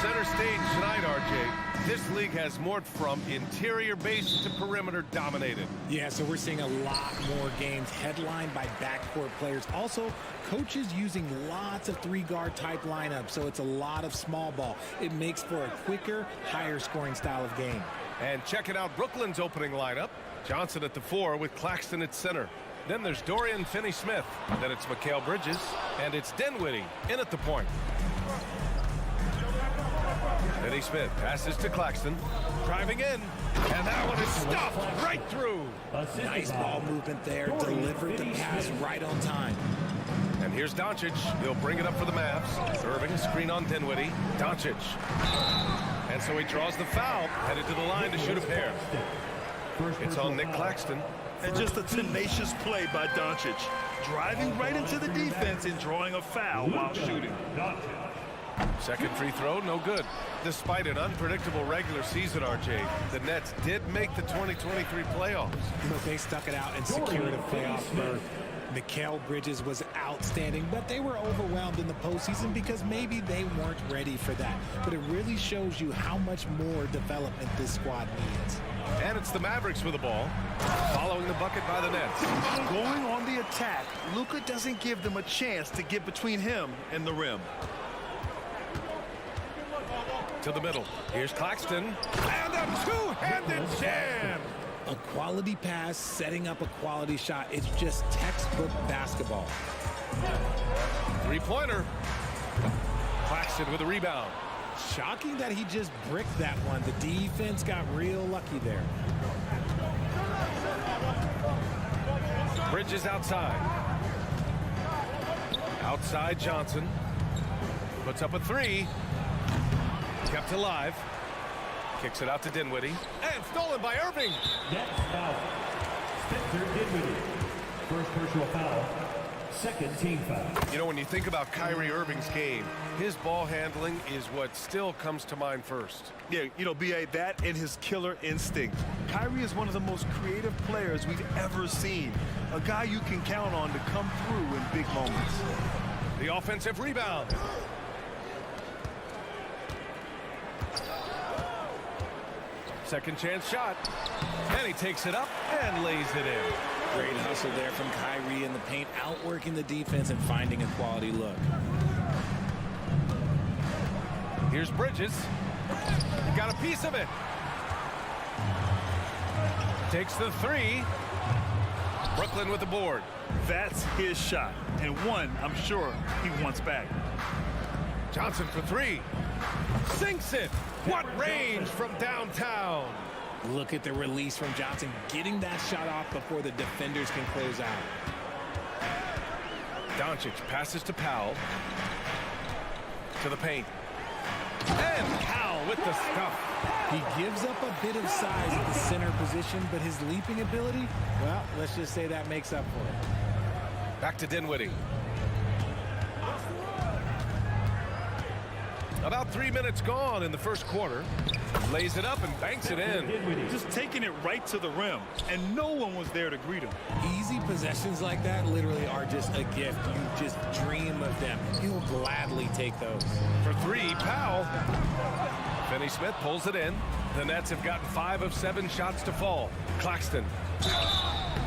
Center stage tonight, RJ. This league has morphed from interior base to perimeter dominated. Yeah, so we're seeing a lot more games headlined by backcourt players. Also, coaches using lots of three-guard type lineups, so it's a lot of small ball. It makes for a quicker, higher-scoring style of game. And checking out Brooklyn's opening lineup. Johnson at the 4 with Claxton at center. Then there's Dorian Finney-Smith. Then it's Mikal Bridges. And it's Dinwiddie in at the point. Finney-Smith passes to Claxton. Driving in. And that one is stuffed right through. Nice ball movement there. Delivered the pass right on time. And here's Doncic. He'll bring it up for the Mavs. Irving, screen on Dinwiddie. Doncic. And so he draws the foul. Headed to the line to shoot a pair. It's on Nick Claxton. And just a tenacious play by Doncic. Driving right into the defense and drawing a foul while shooting. Second free throw, no good. Despite an unpredictable regular season, RJ, the Nets did make the 2023 playoffs. But they stuck it out and secured a playoff berth. Mikal Bridges was outstanding, but they were overwhelmed in the postseason because maybe they weren't ready for that. But it really shows you how much more development this squad needs. And it's the Mavericks with the ball, following the bucket by the Nets. Going on the attack, Luka doesn't give them a chance to get between him and the rim. To the middle. Here's Claxton. And a two-handed jam. A quality pass, setting up a quality shot. It's just textbook basketball. Three-pointer. Claxton with a rebound. Shocking that he just bricked that one. The defense got real lucky there. Bridges outside. Outside Johnson. Puts up a three. Kept alive. Kicks it out to Dinwiddie. And stolen by Irving. Next foul. Spencer Dinwiddie. First personal foul. Second team foul. You know, when you think about Kyrie Irving's game, his ball handling is what still comes to mind first. Yeah, you know, B.A., that and his killer instinct. Kyrie is one of the most creative players we've ever seen. A guy you can count on to come through in big moments. The offensive rebound. Second chance shot. And he takes it up and lays it in. Great hustle there from Kyrie in the paint, outworking the defense and finding a quality look. Here's Bridges. He got a piece of it. Takes the three. Brooklyn with the board. That's his shot, and one I'm sure he wants back. Johnson for three. Sinks it. What range from downtown. Look at the release from Johnson, getting that shot off before the defenders can close out. Doncic passes to Powell. To the paint. And Powell with the stuff. He gives up a bit of size at the center position, but his leaping ability, well, let's just say that makes up for it. Back to Dinwiddie. About 3 minutes gone in the first quarter. Lays it up and banks it in. Just taking it right to the rim, and no one was there to greet him. Easy possessions like that literally are just a gift. You just dream of them. You'll gladly take those. For three, Powell. Finney-Smith pulls it in. The Nets have gotten 5 of 7 shots to fall. Claxton.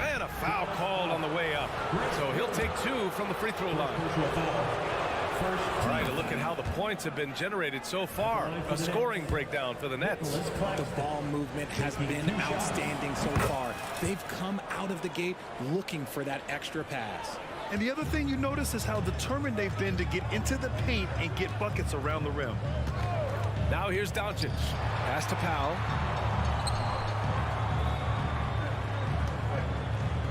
And a foul called on the way up. So he'll take 2 from the free throw line. All right, a look at how the points have been generated so far. A scoring breakdown for the Nets. The ball movement has been outstanding so far. They've come out of the gate looking for that extra pass. And the other thing you notice is how determined they've been to get into the paint and get buckets around the rim. Now here's Doncic. Pass to Powell.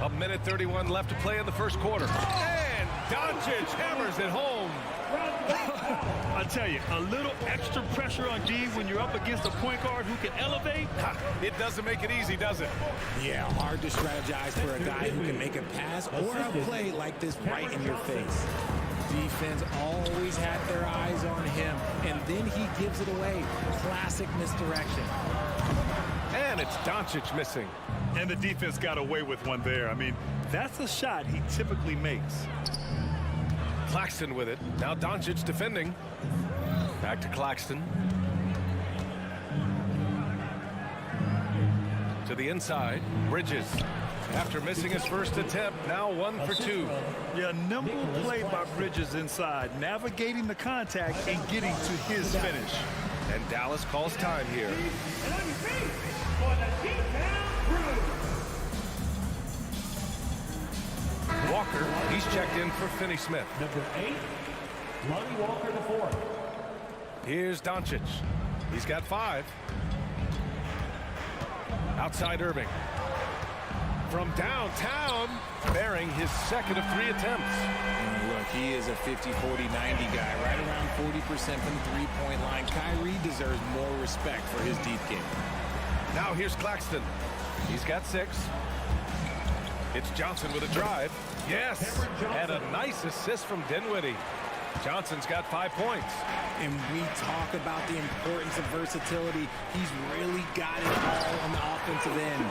A minute 31 left to play in the first quarter. And Doncic hammers it home. I tell you, a little extra pressure on D when you're up against a point guard who can elevate. It doesn't make it easy, does it? Yeah, hard to strategize for a guy who can make a pass or a play like this right in your face. Defense always had their eyes on him, and then he gives it away. Classic misdirection. And it's Doncic missing. And the defense got away with one there. I mean, that's a shot he typically makes. Claxton with it. Now Doncic defending. Back to Claxton. To the inside. Bridges. After missing his first attempt, now 1 for 2. Yeah, nimble play by Bridges inside, navigating the contact and getting to his finish. And Dallas calls time here. Walker, he's checked in for Finney Smith. Number 8, Lonnie Walker the 4th. Here's Doncic. He's got 5. Outside Irving. From downtown, bearing his second of 3 attempts. Look, he is a 50-40-90 guy, right around 40% from the three-point line. Kyrie deserves more respect for his deep game. Now here's Claxton. He's got 6. It's Johnson with a drive. Yes, and a nice assist from Dinwiddie. Johnson's got 5 points. And we talk about the importance of versatility. He's really got it all on the offensive end.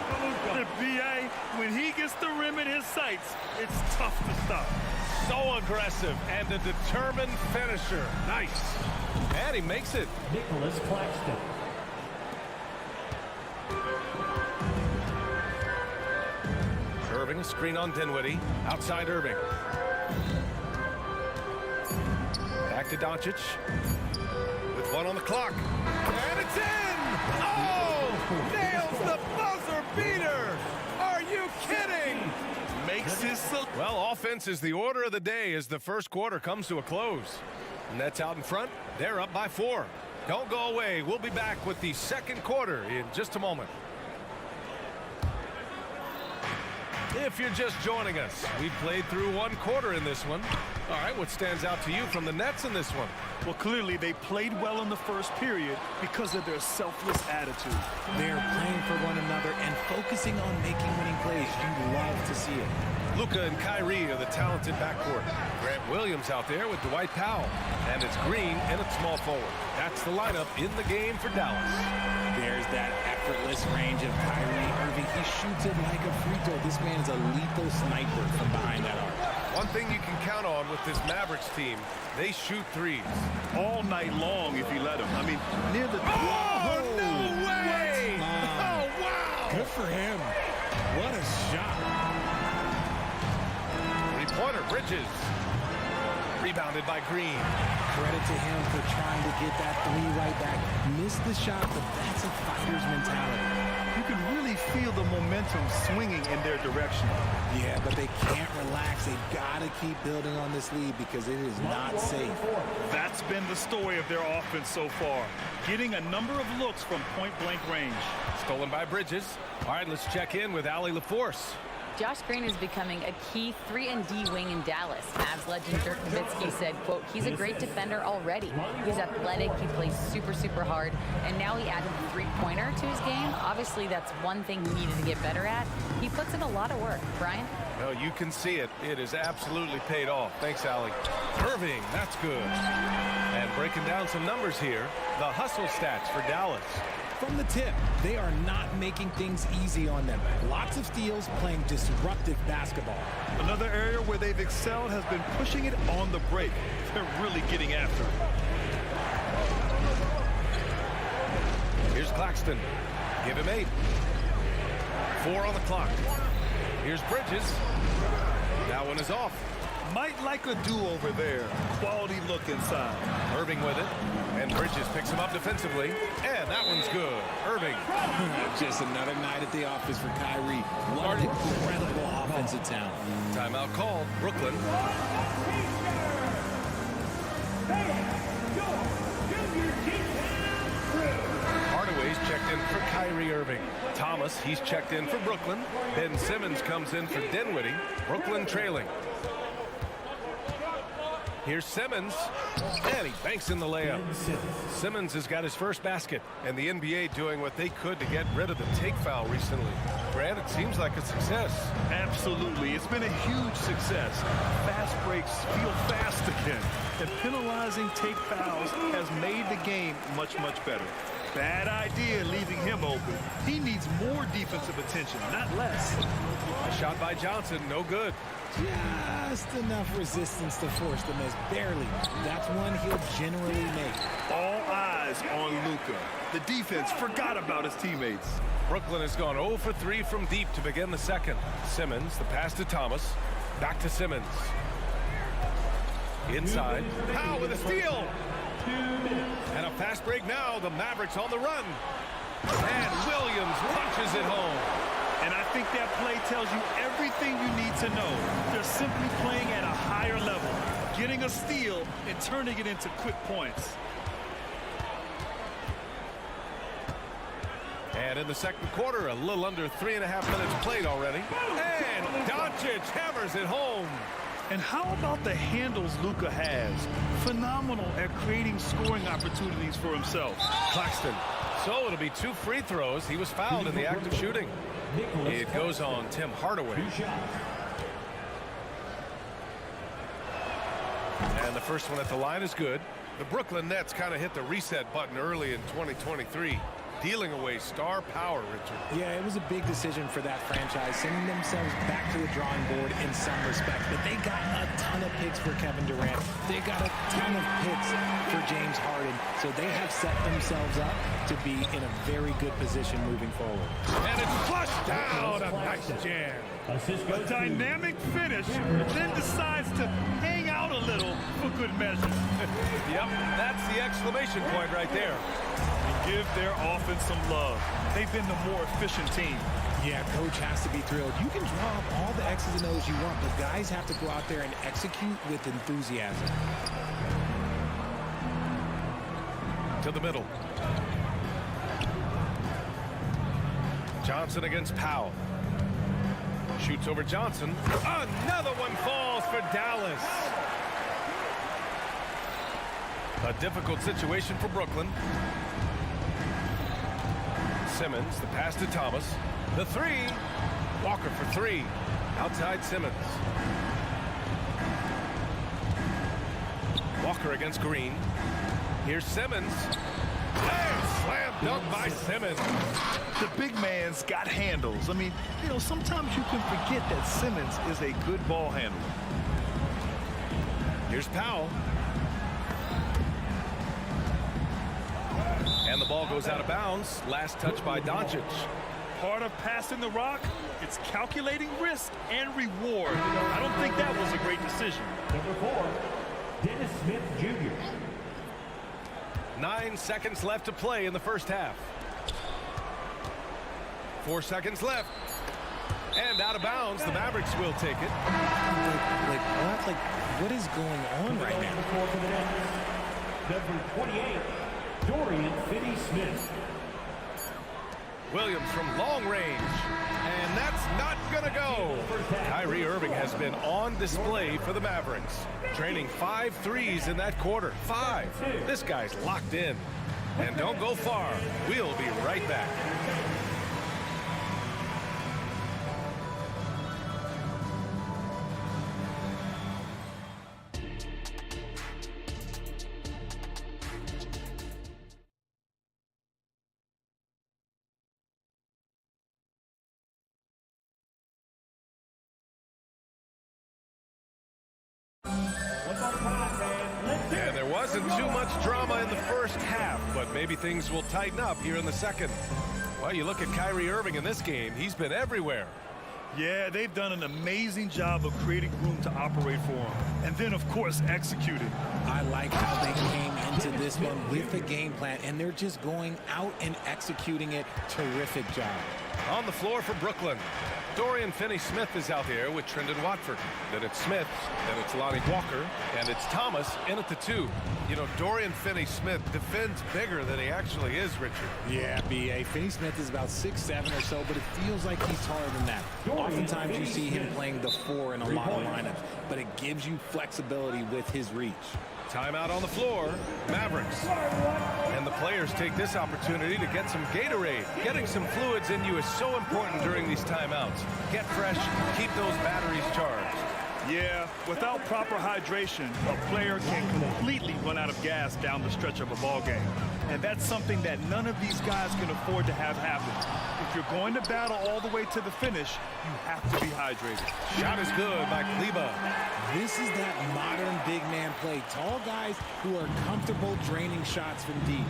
The BA, when he gets the rim in his sights, it's tough to stop. So aggressive and a determined finisher. Nice. And he makes it. Nicholas Claxton. Irving, a screen on Dinwiddie. Outside Irving. Back to Doncic. With 1 on the clock. And it's in! Oh! Nails the buzzer beater! Are you kidding? Makes his... Well, offense is the order of the day as the first quarter comes to a close. Nets out in front. They're up by 4. Don't go away. We'll be back with the second quarter in just a moment. If you're just joining us, we've played through 1 quarter in this one. All right, what stands out to you from the Nets in this one? Well, clearly they played well in the first period because of their selfless attitude. They're playing for one another and focusing on making winning plays. You love to see it. Luka and Kyrie are the talented backcourt. Grant Williams out there with Dwight Powell. And it's Green and a small forward. That's the lineup in the game for Dallas. There's that effortless range of Kyrie Irving. He shoots it like a free throw. This man is a lethal sniper from behind that arc. One thing you can count on with this Mavericks team, they shoot threes. All night long if you let them. I mean, near the... Oh, no way! Oh, wow! Good for him. What a shot. Three-pointer, Bridges. Rebounded by Green. Credit to him for trying to get that 3 right back. Missed the shot, but that's a fighter's mentality. You can really feel the momentum swinging in their direction. Yeah, but they can't relax. They've got to keep building on this lead because it is not safe. That's been the story of their offense so far. Getting a number of looks from point-blank range. Stolen by Bridges. All right, let's check in with Allie LaForce. Josh Green is becoming a key 3-and-D wing in Dallas. Mavs legend Dirk Nowitzki said, quote, he's a great defender already. He's athletic, he plays super, super hard, and now he added a 3-pointer to his game. Obviously, that's one thing he needed to get better at. He puts in a lot of work. Brian? Well, you can see it. It is absolutely paid off. Thanks, Allie. Irving, that's good. And breaking down some numbers here, the hustle stats for Dallas. From the tip, they are not making things easy on them. Lots of steals, playing disruptive basketball. Another area where they've excelled has been pushing it on the break. They're really getting after it. Here's Claxton. Give him 8. 4 on the clock. Here's Bridges. That one is off. Might like a do-over there. Quality look inside. Irving with it. And Bridges picks him up defensively. And that one's good. Irving. Just another night at the office for Kyrie. What an incredible offensive talent. Timeout called. Brooklyn. Hardaway's checked in for Kyrie Irving. Thomas, he's checked in for Brooklyn. Ben Simmons comes in for Dinwiddie. Brooklyn trailing. Here's Simmons, and he banks in the layup. Simmons has got his first basket, and the NBA doing what they could to get rid of the take foul recently. Brad, it seems like a success. Absolutely. It's been a huge success. Fast breaks feel fast again, and penalizing take fouls has made the game much, much better. Bad idea leaving him open. He needs more defensive attention, not less. A shot by Johnson, no good. Just enough resistance to force the miss. Barely. That's one he'll generally make. All eyes on Luka. The defense forgot about his teammates. Brooklyn has gone 0 for 3 from deep to begin the second. Simmons, the pass to Thomas. Back to Simmons. Inside. Powell with a steal. And a fast break now. The Mavericks on the run. And Williams punches it home. And I think that play tells you everything you need to know. They're simply playing at a higher level, getting a steal and turning it into quick points. And in the second quarter, a little under 3.5 minutes played already. And Doncic hammers it home. And how about the handles Luka has? Phenomenal at creating scoring opportunities for himself. Claxton. So it'll be 2 free throws. He was fouled in the act of shooting. It goes on Tim Hardaway. And the first one at the line is good. The Brooklyn Nets kind of hit the reset button early in 2023. Dealing away star power, Richard. Yeah, it was a big decision for that franchise, sending themselves back to the drawing board in some respect. But they got a ton of picks for Kevin Durant. They got a ton of picks for James Harden. So they have set themselves up to be in a very good position moving forward. And it's flushed down. A nice jam. A dynamic finish, then decides to hang out a little for good measure. Yep, that's the exclamation point right there. Give their offense some love. They've been the more efficient team. Yeah, coach has to be thrilled. You can draw up all the X's and O's you want, but guys have to go out there and execute with enthusiasm. To the middle. Johnson against Powell. Shoots over Johnson. Another one falls for Dallas. A difficult situation for Brooklyn. Simmons, the pass to Thomas. The three. Walker for 3. Outside Simmons. Walker against Green. Here's Simmons. And slam dunk by Simmons. The big man's got handles. I mean, you know, sometimes you can forget that Simmons is a good ball handler. Here's Powell. And the ball goes out of bounds. Last touch by Doncic. Part of passing the rock, it's calculating risk and reward. I don't think that was a great decision. Number 4, Dennis Smith Jr. 9 seconds left to play in the first half. 4 seconds left. And out of bounds, the Mavericks will take it. What is going on right now? Number 28, Dorian Finney-Smith. Williams from long range. And that's not going to go. Kyrie Irving has been on display for the Mavericks. Training 5 threes in that quarter. 5. This guy's locked in. And don't go far. We'll be right back. And there wasn't too much drama in the first half, but maybe things will tighten up here in the second. Well, you look at Kyrie Irving in this game, he's been everywhere. Yeah, they've done an amazing job of creating room to operate for him. And then, of course, executing. I like how they came into this one with a game plan, and they're just going out and executing it. Terrific job. On the floor for Brooklyn, Dorian Finney-Smith is out there with Trendon Watford. Then it's Smith, then it's Lonnie Walker, and it's Thomas in at the 2. You know, Dorian Finney-Smith defends bigger than he actually is, Richard. Yeah, B.A. Finney-Smith is about 6'7" or so, but it feels like he's taller than that. Oftentimes you see him playing the 4 in a lot of lineups, but it gives you flexibility with his reach. Timeout on the floor, Mavericks. And the players take this opportunity to get some Gatorade. Getting some fluids in you is so important during these timeouts. Get fresh, keep those batteries charged. Yeah, without proper hydration, a player can completely run out of gas down the stretch of a ball game. And that's something that none of these guys can afford to have happen. If you're going to battle all the way to the finish, you have to be hydrated. Shot is good by Kleba. This is that modern big man play. Tall guys who are comfortable draining shots from deep.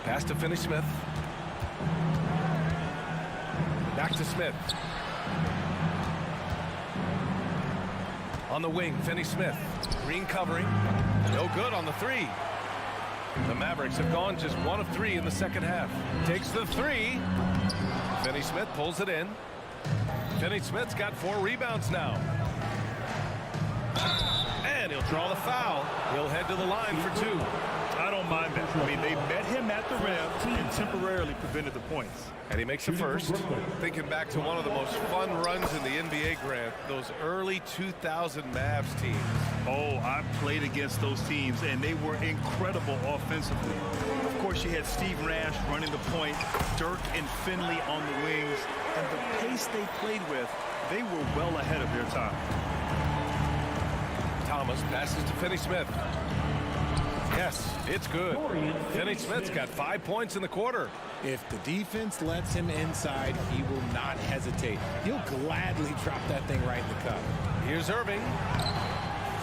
Pass to Finney-Smith. Back to Smith. On the wing, Finney-Smith. Green covering. No good on the 3. The Mavericks have gone just 1 of 3 in the second half. Takes the 3. Finney-Smith pulls it in. Finney-Smith's got 4 rebounds now. And he'll draw the foul. He'll head to the line for 2. I don't mind that. I mean, they met him at the rim and temporarily prevented the points. And he makes the first. Thinking back to one of the most fun runs in the NBA, Grant, those early 2000 Mavs teams. Oh, I played against those teams, and they were incredible offensively. Of course, you had Steve Nash running the point, Dirk and Finley on the wings, and the pace they played with, they were well ahead of their time. Thomas passes to Finney-Smith. Yes, it's good. Finney-Smith's got 5 points in the quarter. If the defense lets him inside, he will not hesitate. He'll gladly drop that thing right in the cup. Here's Irving.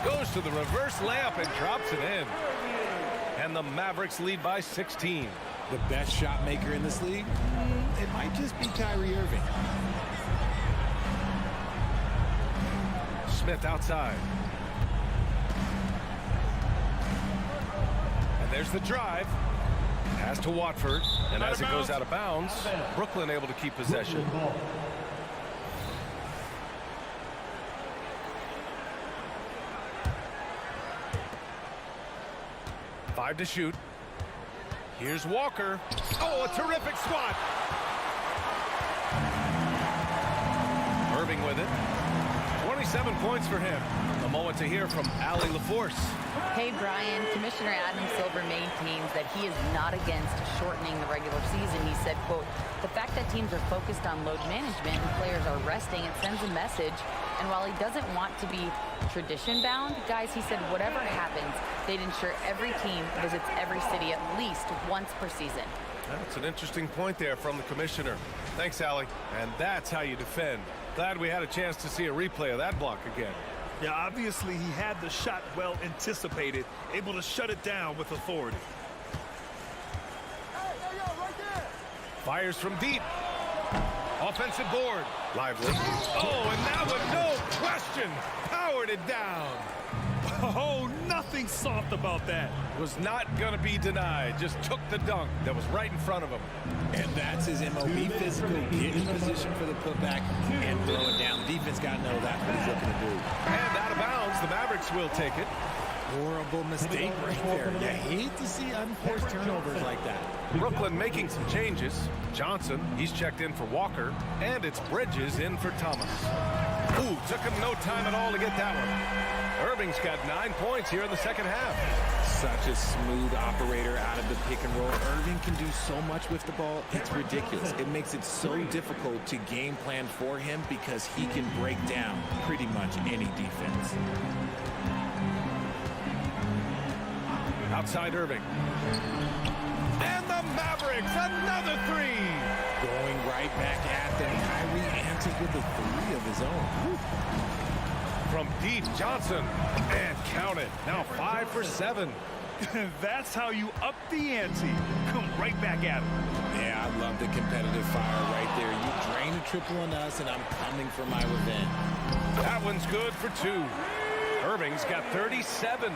Goes to the reverse layup and drops it in. And the Mavericks lead by 16. The best shot maker in this league? It might just be Kyrie Irving. Smith outside. And there's the drive. Pass to Watford. And as it goes out of bounds, Brooklyn able to keep possession. Five to shoot. Here's Walker. Oh, a terrific swat. Irving with it. 27 points for him. A moment to hear from Allie LaForce. Hey, Brian. Commissioner Adam Silver maintains that he is not against shortening the regular season. He said, quote, the fact that teams are focused on load management and players are resting, it sends a message. And while he doesn't want to be tradition-bound, guys, he said whatever happens, they'd ensure every team visits every city at least once per season. That's an interesting point there from the commissioner. Thanks, Allie. And that's how you defend. Glad we had a chance to see a replay of that block again. Yeah, obviously he had the shot well anticipated, able to shut it down with authority. Fires from deep. Offensive board. Lively. Oh, and that one, no question, powered it down. Oh, nothing soft about that. Was not going to be denied. Just took the dunk that was right in front of him. And that's his MO. Be physical, get in position for the putback, and throw it down. The defense got to know that's what he's looking to do. And out of bounds, the Mavericks will take it. Horrible mistake right there. You hate to see unforced turnovers like that. Brooklyn making some changes. Johnson, he's checked in for Walker, and it's Bridges in for Thomas. Ooh, took him no time at all to get that one. Irving's got 9 points here in the second half. Such a smooth operator out of the pick and roll. Irving can do so much with the ball. It's ridiculous. It makes it so difficult to game plan for him because he can break down pretty much any defense. Outside Irving. And the Mavericks, another 3. Going right back at them. Kyrie answers with a 3 of his own. Woo. From deep, Johnson. And count it. Now 5 for 7. That's how you up the ante. Come right back at him. Yeah, I love the competitive fire right there. You drain a triple on us, and I'm coming for my revenge. That one's good for 2. Irving's got 37.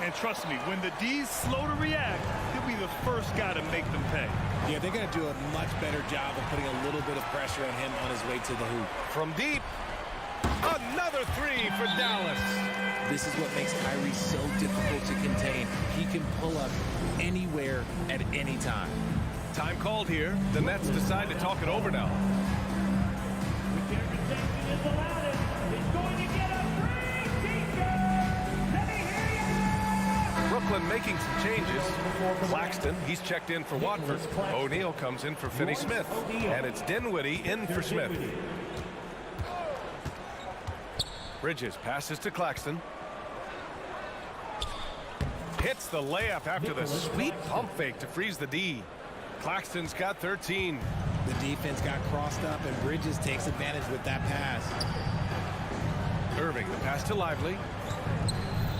And trust me, when the D's slow to react, he'll be the first guy to make them pay. Yeah, they're going to do a much better job of putting a little bit of pressure on him on his way to the hoop. From deep, another 3 for Dallas. This is what makes Kyrie so difficult to contain. He can pull up anywhere at any time. Time called here. The Nets decide to talk it over now. Brooklyn making some changes. Claxton, he's checked in for Watford. O'Neal comes in for Finney-Smith. And it's Dinwiddie in for Smith. Bridges passes to Claxton. Hits the layup after the sweet pump fake to freeze the D. Claxton's got 13. The defense got crossed up, and Bridges takes advantage with that pass. Irving, the pass to Lively.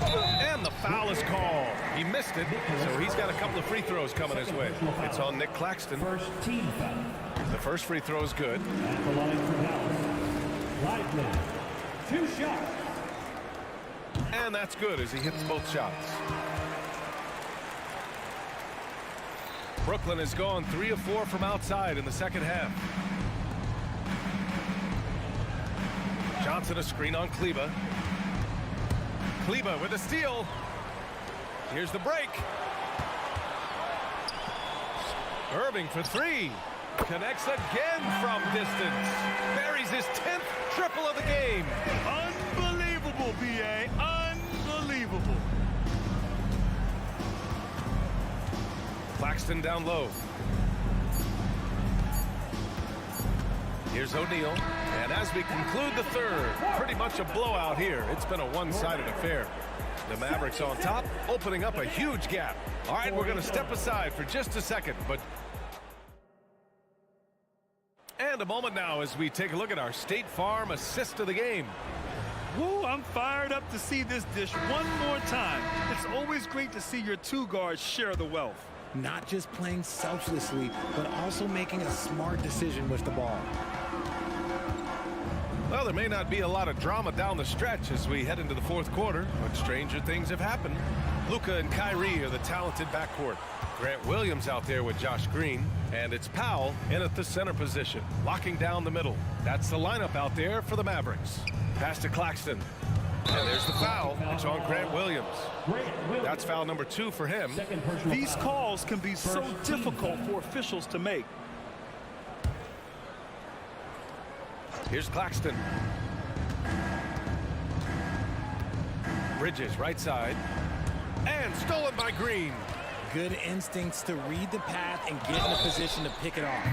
And the foul is called. He missed it, so he's got a couple of free throws coming his way. It's on Nick Claxton. The first free throw is good. At the line for Dallas, Lively, 2 shots. And that's good as he hits both shots. Brooklyn has gone 3 of 4 from outside in the second half. Johnson a screen on Kleba. Kleba with a steal. Here's the break. Irving for 3. Connects again from distance. Buries his 10th triple of the game. Unbelievable, B.A. Unbelievable. Claxton down low. Here's O'Neal. And as we conclude the third, pretty much a blowout here. It's been a one-sided affair. The Mavericks on top, opening up a huge gap. All right, we're going to step aside for just a second, but... And a moment now as we take a look at our State Farm assist of the game. Woo, I'm fired up to see this dish one more time. It's always great to see your 2 guards share the wealth. Not just playing selflessly, but also making a smart decision with the ball. Well, there may not be a lot of drama down the stretch as we head into the fourth quarter, but stranger things have happened. Luka and Kyrie are the talented backcourt. Grant Williams out there with Josh Green, and it's Powell in at the center position, locking down the middle. That's the lineup out there for the Mavericks. Pass to Claxton. And there's the foul. It's on Grant Williams. That's foul number 2 for him. These calls can be so difficult for officials to make. Here's Claxton. Bridges right side. And stolen by Green. Good instincts to read the path and get in a position to pick it off.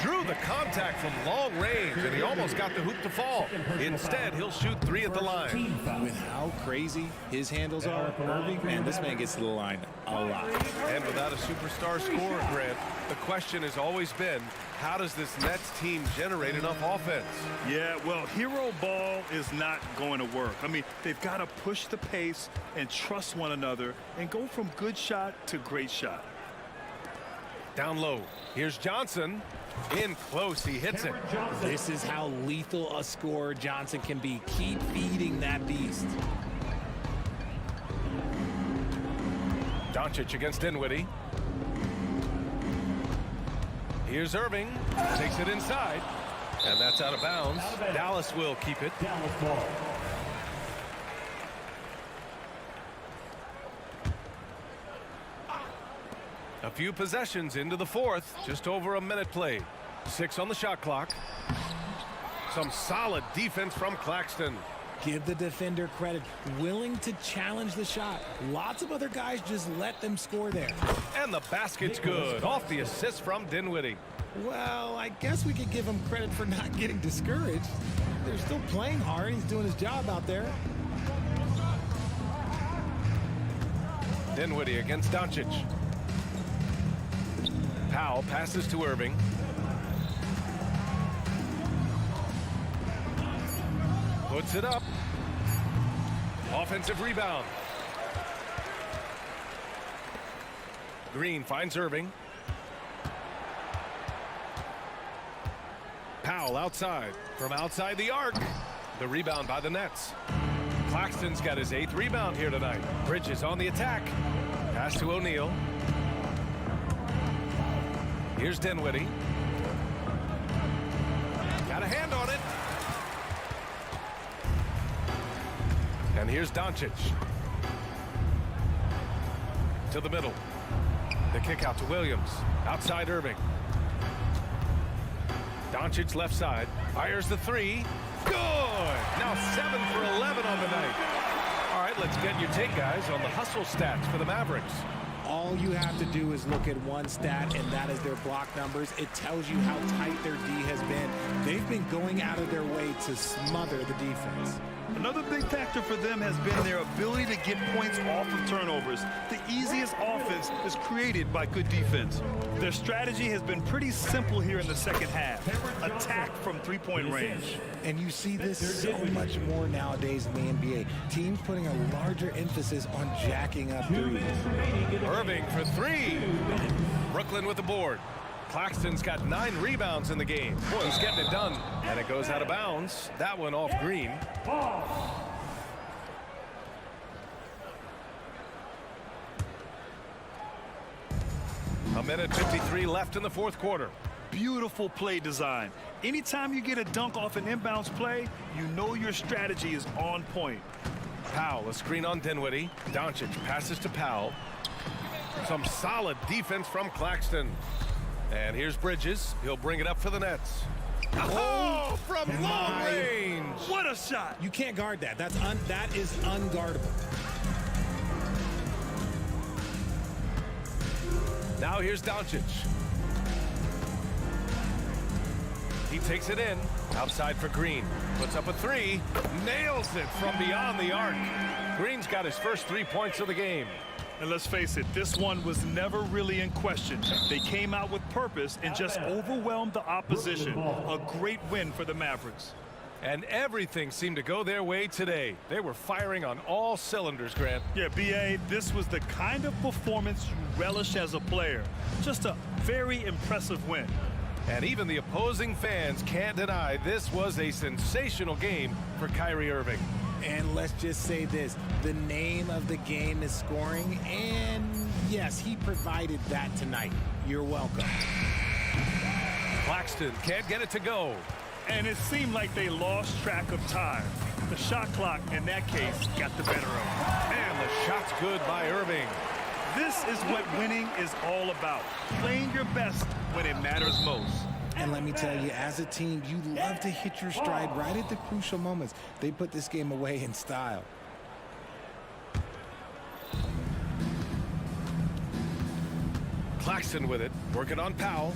Drew the contact from long range, and he almost got the hoop to fall. Instead, he'll shoot 3 at the line. With how crazy his handles are, Irving, man, this man gets to the line a lot. And without a superstar scorer, Grant, the question has always been, how does this Nets team generate enough offense? Yeah, well, hero ball is not going to work. I mean, they've got to push the pace and trust one another and go from good shot to great shot. Down low. Here's Johnson. In close, he hits it. This is how lethal a scorer Johnson can be. Keep feeding that beast. Doncic against Dinwiddie. Here's Irving. Takes it inside. And that's out of bounds. Dallas will keep it. Dallas ball. A few possessions into the fourth. Just over a minute played. 6 on the shot clock. Some solid defense from Claxton. Give the defender credit. Willing to challenge the shot. Lots of other guys just let them score there. And the basket's good. Off the assist from Dinwiddie. Well, I guess we could give him credit for not getting discouraged. They're still playing hard. He's doing his job out there. Dinwiddie against Doncic. Powell passes to Irving. Puts it up. Offensive rebound. Green finds Irving. Powell outside. From outside the arc. The rebound by the Nets. Claxton's got his 8th rebound here tonight. Bridges on the attack. Pass to O'Neal. Here's Dinwiddie. Got a hand on it. And here's Doncic. To the middle. The kick out to Williams. Outside Irving. Doncic left side. Fires the 3. Good! Now 7 for 11 on the night. All right, let's get your take, guys, on the hustle stats for the Mavericks. All you have to do is look at one stat, and that is their block numbers. It tells you how tight their D has been. They've been going out of their way to smother the defense. Another big factor for them has been their ability to get points off of turnovers. The easiest offense is created by good defense. Their strategy has been pretty simple here in the second half. Attack from three-point range. And you see this so much more nowadays in the NBA. Teams putting a larger emphasis on jacking up threes. Irving for 3. Brooklyn with the board. Claxton's got 9 rebounds in the game. Boy, he's getting it done. And it goes out of bounds. That one off Green. A minute 53 left in the fourth quarter. Beautiful play design. Anytime you get a dunk off an inbounds play, you know your strategy is on point. Powell, a screen on Dinwiddie. Doncic passes to Powell. Some solid defense from Claxton. And here's Bridges. He'll bring it up for the Nets. Oh, from long range. What a shot. You can't guard that. That is unguardable. Now here's Doncic. He takes it in. Outside for Green. Puts up a 3. Nails it from beyond the arc. Green's got his first 3 points of the game. And let's face it, this one was never really in question. They came out with purpose and just overwhelmed the opposition. A great win for the Mavericks. And everything seemed to go their way today. They were firing on all cylinders, Grant. Yeah, B.A., this was the kind of performance you relish as a player. Just a very impressive win. And even the opposing fans can't deny this was a sensational game for Kyrie Irving. And let's just say this, the name of the game is scoring, and yes, he provided that tonight. You're welcome. Claxton can't get it to go. And it seemed like they lost track of time. The shot clock, in that case, got the better of them. And the shot's good by Irving. This is what winning is all about. Playing your best when it matters most. And let me tell you, as a team, you love to hit your stride right at the crucial moments. They put this game away in style. Claxton with it, working on Powell.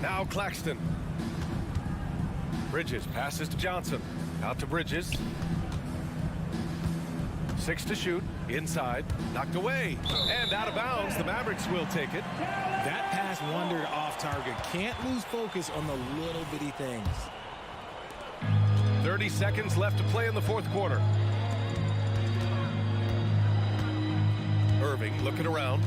Now Claxton. Bridges passes to Johnson. Out to Bridges. 6 to shoot. Inside. Knocked away. And out of bounds. The Mavericks will take it. That pass wandered off target. Can't lose focus on the little bitty things. 30 seconds left to play in the fourth quarter. Irving looking around.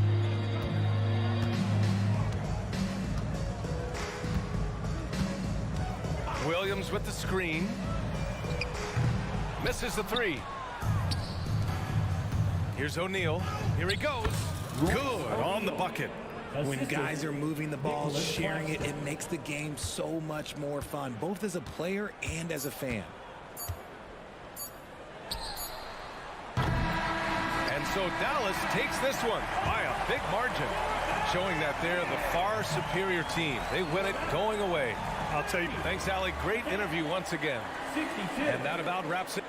Williams with the screen. Misses the 3. Here's O'Neal. Here he goes. Good on the bucket. When guys are moving the ball, sharing it, it makes the game so much more fun, both as a player and as a fan. And so Dallas takes this one by a big margin, showing that they're the far superior team. They win it going away. I'll tell you. Thanks, Allie. Great interview once again. And that about wraps it.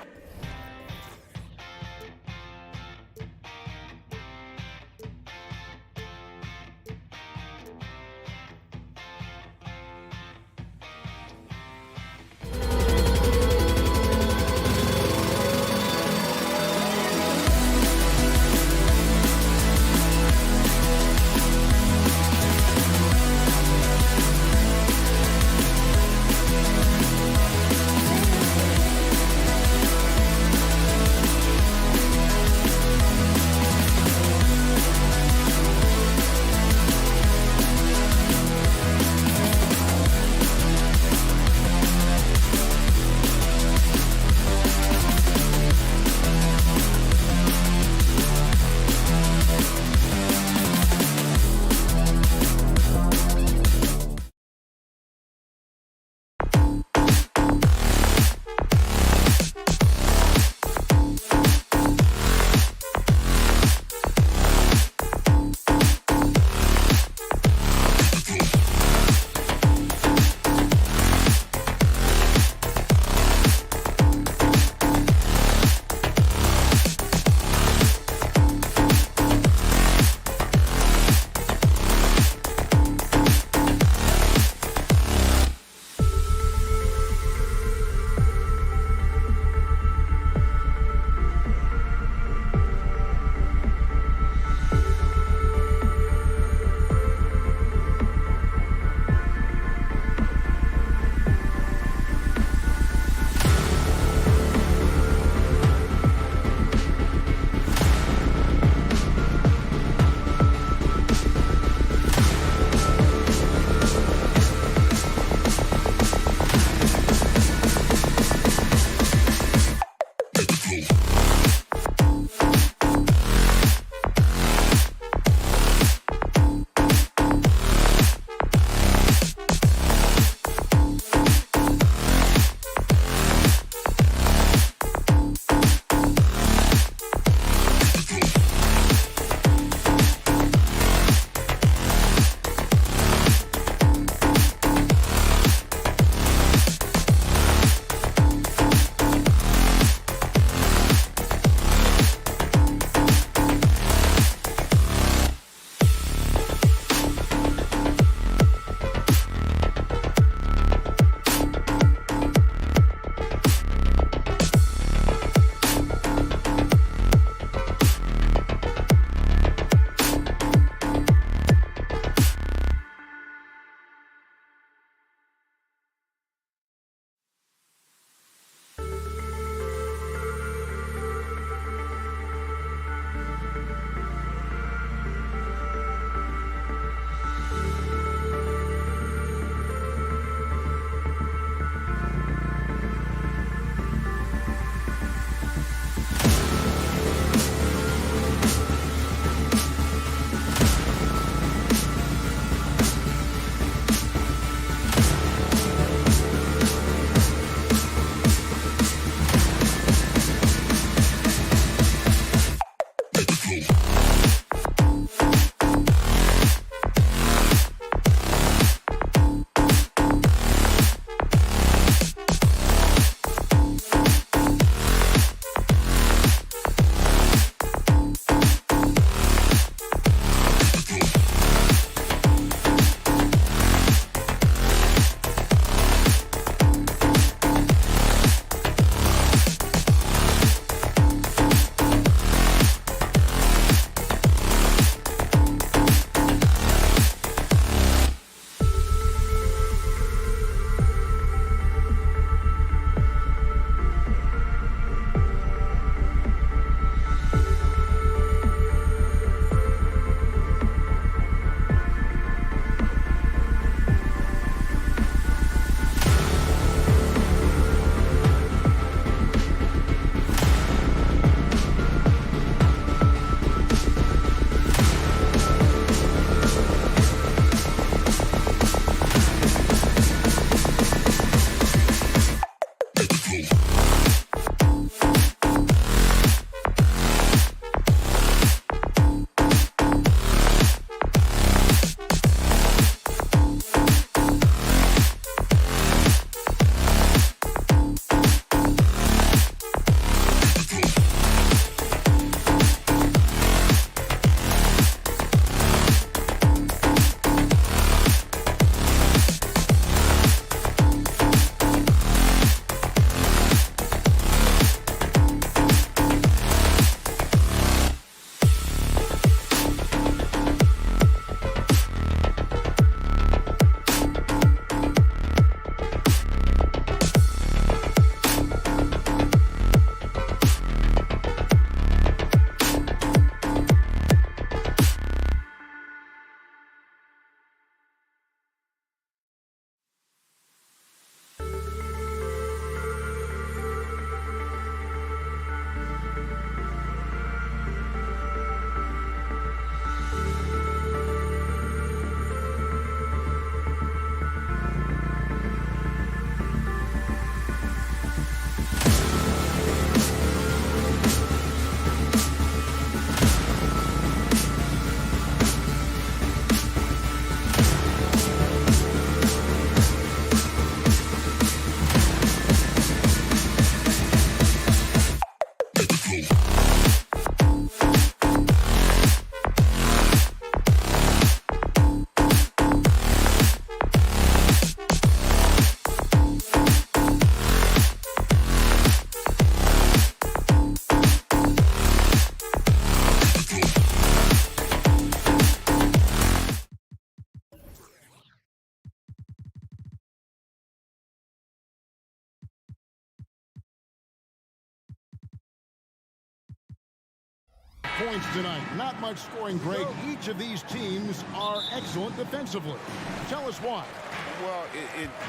Points tonight. Not much scoring great. Each of these teams are excellent defensively. Tell us why. Well,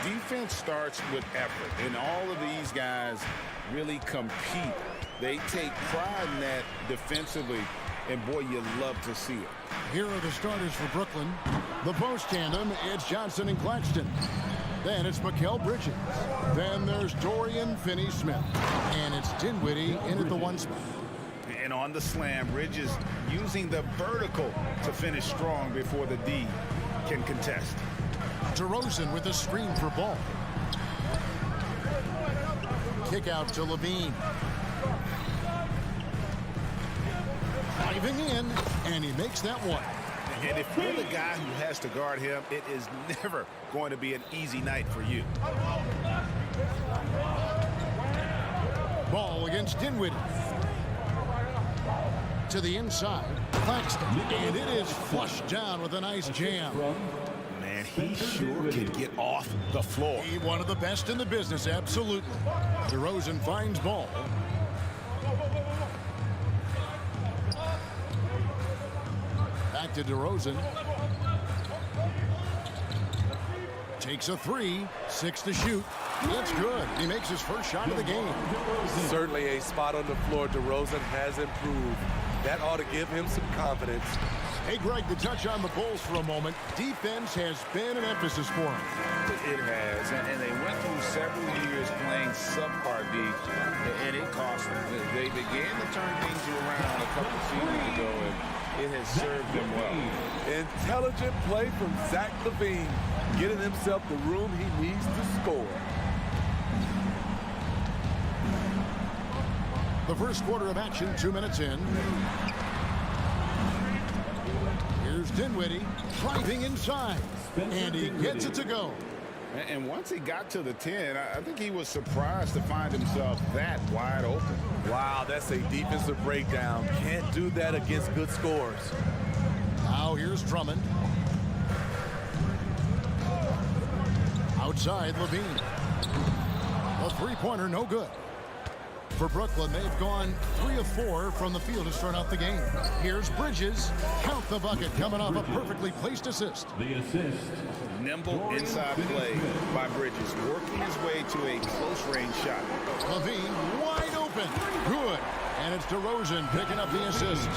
defense starts with effort, and all of these guys really compete. They take pride in that defensively, and boy, you love to see it. Here are the starters for Brooklyn. The post tandem, it's Johnson and Claxton. Then it's Mikal Bridges. Then there's Dorian Finney-Smith. And it's Dinwiddie in at the 1 spot. And on the slam, Bridges using the vertical to finish strong before the D can contest. DeRozan with a screen for Ball. Kick out to Levine. Diving in, and he makes that one. And if you're the guy who has to guard him, it is never going to be an easy night for you. Ball against Dinwiddie. To the inside, Claxton, and it is flushed down with a nice jam. Man, he sure can get off the floor. He one of the best in the business, absolutely. DeRozan finds Ball. Back to DeRozan. Takes a 3, 6 to shoot. That's good. He makes his first shot of the game. Certainly a spot on the floor. DeRozan has improved. That ought to give him some confidence. Hey, Greg, to touch on the Bulls for a moment, defense has been an emphasis for him. It has, and they went through several years playing subpar D, and it cost them. They began to turn things around a couple seasons ago, and it has served them well. Intelligent play from Zach LaVine, getting himself the room he needs to score. The first quarter of action, 2 minutes in. Here's Dinwiddie driving inside, and he gets it to go. And once he got to the 10, I think he was surprised to find himself that wide open. Wow, that's a defensive breakdown. Can't do that against good scores. Now here's Drummond. Outside, Levine. A three-pointer, no good. For Brooklyn, they've gone 3 of 4 from the field to start out the game. Here's Bridges. Count the bucket, coming off a perfectly placed assist. The assist. Nimble inside play by Bridges, working his way to a close-range shot. Levine wide open. Good. And it's DeRozan picking up the assist.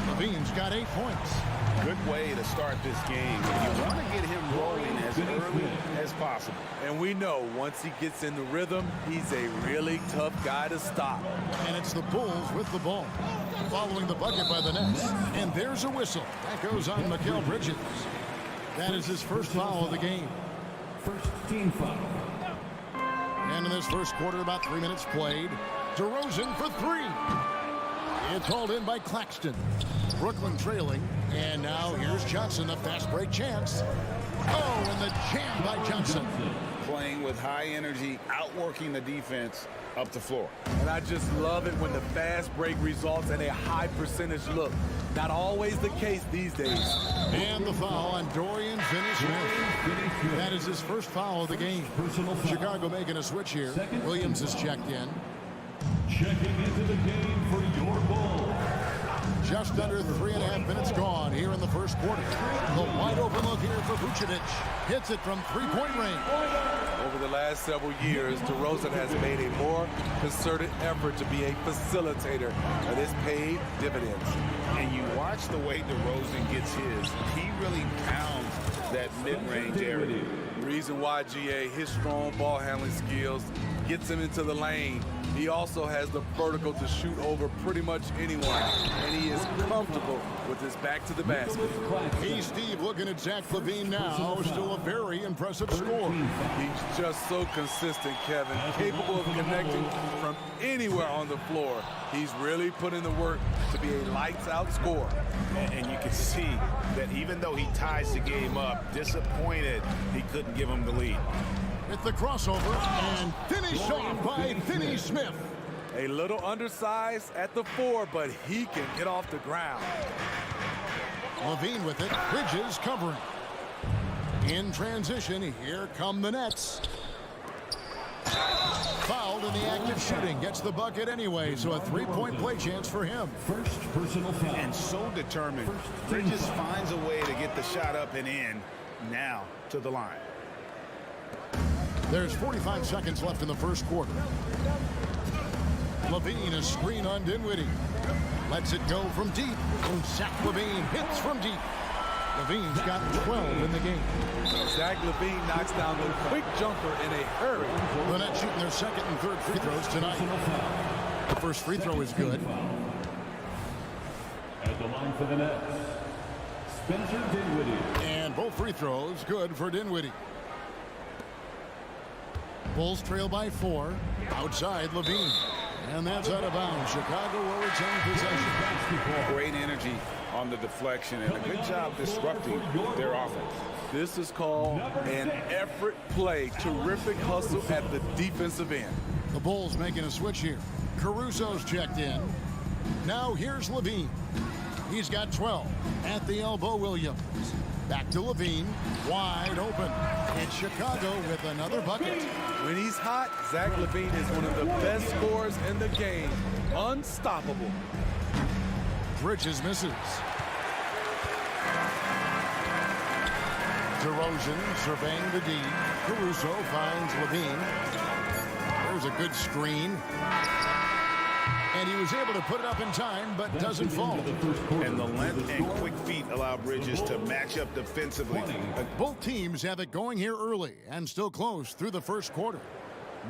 Levine's got 8 points. Good way to start this game. You want to get him rolling as early as possible. And we know once he gets in the rhythm, he's a really tough guy to stop. And it's the Bulls with the ball. Following the bucket by the Nets. And there's a whistle. That goes on Mikal Bridges. That is his first foul of the game. First team foul. And in this first quarter, about 3 minutes played. DeRozan for 3. It's hauled in by Claxton. Brooklyn trailing. And now here's Johnson, the fast break chance. Oh, and the jam by Johnson. Playing with high energy, outworking the defense up the floor. And I just love it when the fast break results in a high percentage look. Not always the case these days. And the foul on Dorian Finney-Smith. That is his first foul of the game. Chicago making a switch here. Williams is checked in. Checking into the game for your Bulls. Just under 3.5 minutes gone here in the first quarter. The wide open look here for Vucevic. Hits it from three-point range. Over the last several years, DeRozan has made a more concerted effort to be a facilitator, and it's paid dividends. And you watch the way DeRozan gets his. He really pounds that mid-range area. Reason why, GA, his strong ball handling skills gets him into the lane. He also has the vertical to shoot over pretty much anyone, and he is comfortable with his back to the basket. Hey, Steve, looking at Zach LaVine now, still a very impressive score. He's just so consistent, Kevin, capable of connecting from anywhere on the floor. He's really put in the work to be a lights-out scorer. And you can see that even though he ties the game up, disappointed he couldn't give him the lead. It's the crossover and finished off by Finney-Smith. A little undersized at the 4, but he can get off the ground. Levine with it. Bridges covering. In transition, here come the Nets. fouled in the act of shooting. Gets the bucket anyway, so a three-point play chance for him. First personal foul. And so determined. Bridges finds a way to get the shot up and in. Now to the line. There's 45 seconds left in the first quarter. Levine, a screen on Dinwiddie. Lets it go from deep. And Zach Levine hits from deep. Levine's got 12 in the game. Zach Levine knocks down the quick jumper in a hurry. The Nets shooting their second and third free throws tonight. The first free throw is good. At the line for the Nets, Spencer Dinwiddie. And both free throws good for Dinwiddie. Bulls trail by 4. Outside Levine. And that's out of bounds. Chicago will retain possession. Great energy on the deflection and a good job disrupting their offense. This is called an effort play. Terrific hustle at the defensive end. The Bulls making a switch here. Caruso's checked in. Now here's Levine. He's got 12. At the elbow, Williams. Back to Levine. Wide open. It's Chicago with another bucket. When he's hot, Zach Levine is one of the best scorers in the game. Unstoppable. Bridges misses. DeRozan surveying the D. Caruso finds Levine. There's a good screen. And he was able to put it up in time, but doesn't fall. And the length and quick feet allow Bridges to match up defensively. Both teams have it going here early and still close through the first quarter.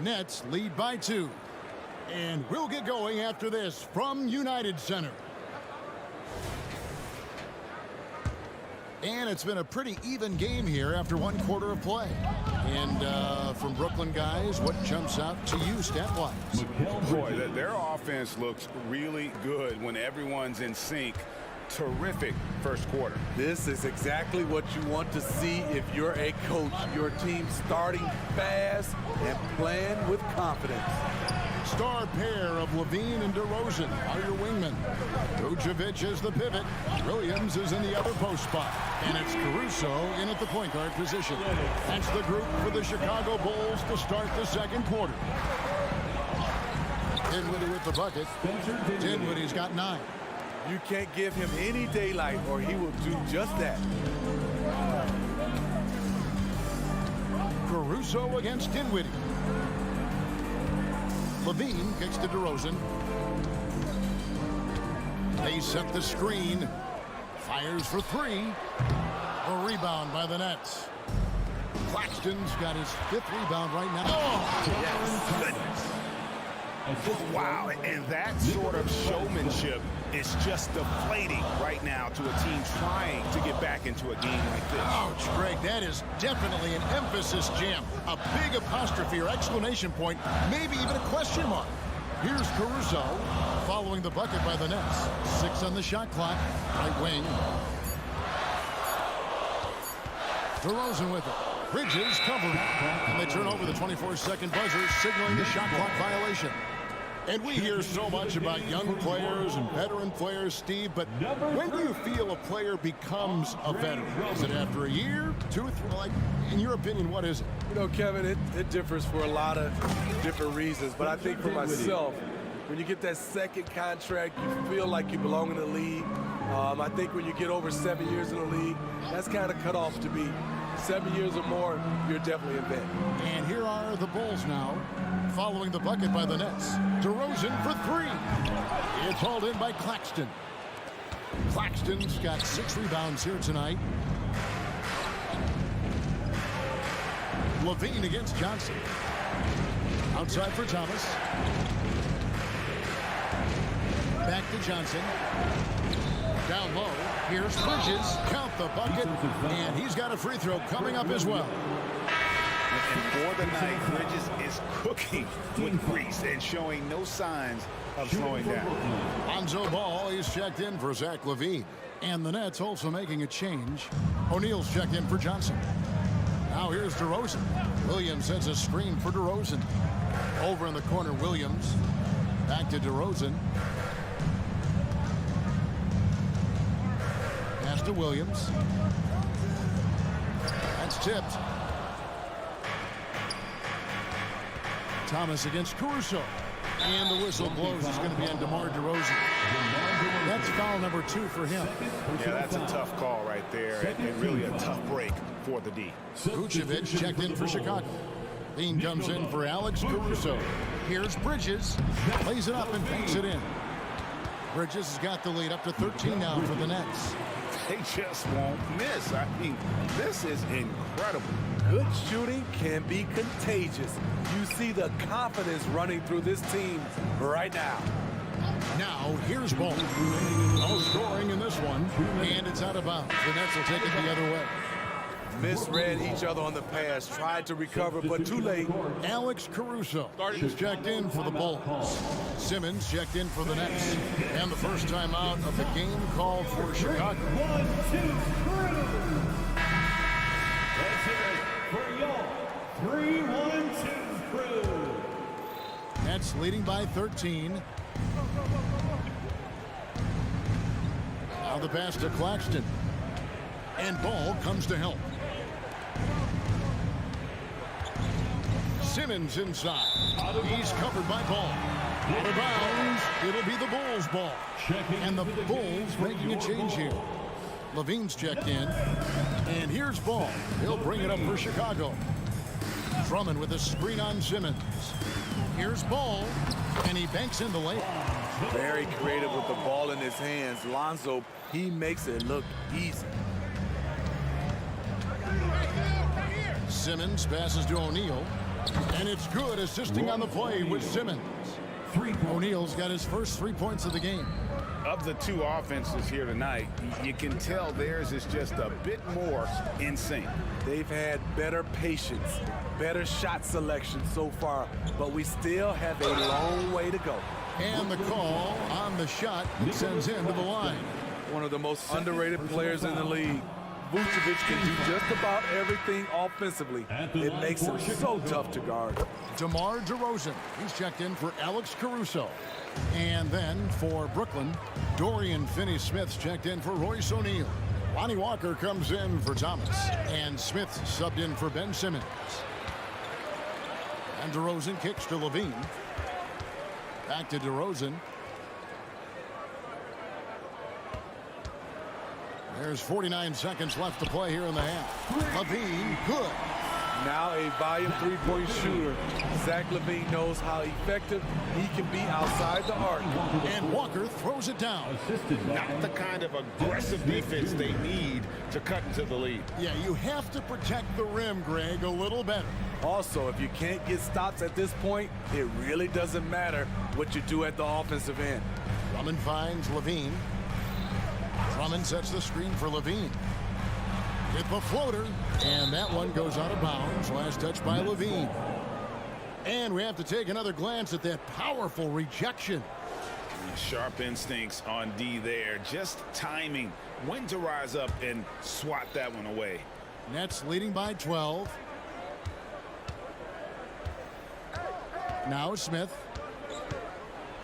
Nets lead by 2. And we'll get going after this from United Center. And it's been a pretty even game here after one quarter of play. And from Brooklyn guys, what jumps out to you stat-wise? Boy, their offense looks really good when everyone's in sync. Terrific first quarter. This is exactly what you want to see if you're a coach. Your team starting fast and playing with confidence. Star pair of Levine and DeRozan are your wingmen. Vucevic is the pivot. Williams is in the other post spot. And it's Caruso in at the point guard position. That's the group for the Chicago Bulls to start the second quarter. Dinwiddie with the bucket. Dinwiddie's got 9. You can't give him any daylight or he will do just that. Caruso against Dinwiddie. Levine kicks to DeRozan. They set the screen. Fires for 3. A rebound by the Nets. Claxton's got his 5th rebound right now. Oh, yes. Goodness. Wow, and that sort of showmanship is just deflating right now to a team trying to get back into a game like this. Ouch, Greg, that is definitely an emphasis jam. A big apostrophe or exclamation point, maybe even a question mark. Here's Caruso following the bucket by the Nets. 6 on the shot clock, right wing. DeRozan with it. Bridges covered. And they turn over the 24-second buzzer, signaling the shot clock violation. And we hear so much about young players and veteran players, Steve, but when do you feel a player becomes a veteran? Is it after a year, 2 or 3? Like, in your opinion, what is it? You know, Kevin, it differs for a lot of different reasons, but I think for myself, when you get that second contract, you feel like you belong in the league. I think when you get over 7 years in the league, that's kind of cut off to be 7 years or more, you're definitely a vet. And here are the Bulls now, following the bucket by the Nets. DeRozan for 3. It's hauled in by Claxton. Claxton's got 6 rebounds here tonight. Levine against Johnson. Outside for Thomas. Back to Johnson. Down low. Here's Bridges. Count the bucket. And he's got a free throw coming up as well. And for the night, Bridges is cooking with grease and showing no signs of slowing down. Lonzo Ball is checked in for Zach Levine. And the Nets also making a change. O'Neal's checked in for Johnson. Now here's DeRozan. Williams sends a screen for DeRozan. Over in the corner, Williams. Back to DeRozan. Pass to Williams. That's tipped. Thomas against Caruso. And the whistle blows. It's going to be on DeMar DeRozan. That's foul number 2 for him. Yeah, that's a tough call right there, and really a tough break for the D. Vucevic checked in for Chicago. Bean comes in for Alex Caruso. Here's Bridges. Lays it up and banks it in. Bridges has got the lead up to 13 now for the Nets. They just won't miss. I mean, this is incredible. Good shooting can be contagious. You see the confidence running through this team right now. Now, here's ball. No scoring in this one, and it's out of bounds. The Nets will take it the other way. Misread each other on the pass, tried to recover, but too late. Alex Caruso is checked in for the Bulls. Simmons checked in for the Nets. And the first time out of the game called for Chicago. 1, 2, 3. Let's hear it for y'all. 3-1-2 crew. Nets leading by 13. Now the pass to Claxton. And ball comes to help. Simmons inside. He's covered by Ball. Out of bounds. It'll be the Bulls' ball. And the Bulls making a change here. Levine's checked in. And here's Ball. He'll bring it up for Chicago. Drummond with a screen on Simmons. Here's Ball. And he banks in the layup. Very creative with the ball in his hands. Lonzo, he makes it look easy. Simmons passes to O'Neal. And it's good, assisting on the play with Simmons. O'Neal's got his first 3 points of the game. Of the two offenses here tonight, you can tell theirs is just a bit more in sync. They've had better patience, better shot selection so far, but we still have a long way to go. And the call on the shot sends him to the line. One of the most underrated players in the league. Vucevic can do just about everything offensively. It makes him so tough to guard. DeMar DeRozan, he's checked in for Alex Caruso. And then for Brooklyn, Dorian Finney-Smith's checked in for Royce O'Neal. Lonnie Walker comes in for Thomas. And Smith subbed in for Ben Simmons. And DeRozan kicks to Levine. Back to DeRozan. There's 49 seconds left to play here in the half. Levine, good. Now a volume three-point shooter. Zach LaVine knows how effective he can be outside the arc. And Walker throws it down. Not the kind of aggressive defense they need to cut into the lead. Yeah, you have to protect the rim, Greg, a little better. Also, if you can't get stops at this point, it really doesn't matter what you do at the offensive end. Drummond finds Levine. Drummond sets the screen for Levine. Hit the floater, and that one goes out of bounds. Last touch by Levine. And we have to take another glance at that powerful rejection. Sharp instincts on D there. Just timing when to rise up and swat that one away. Nets leading by 12. Now Smith.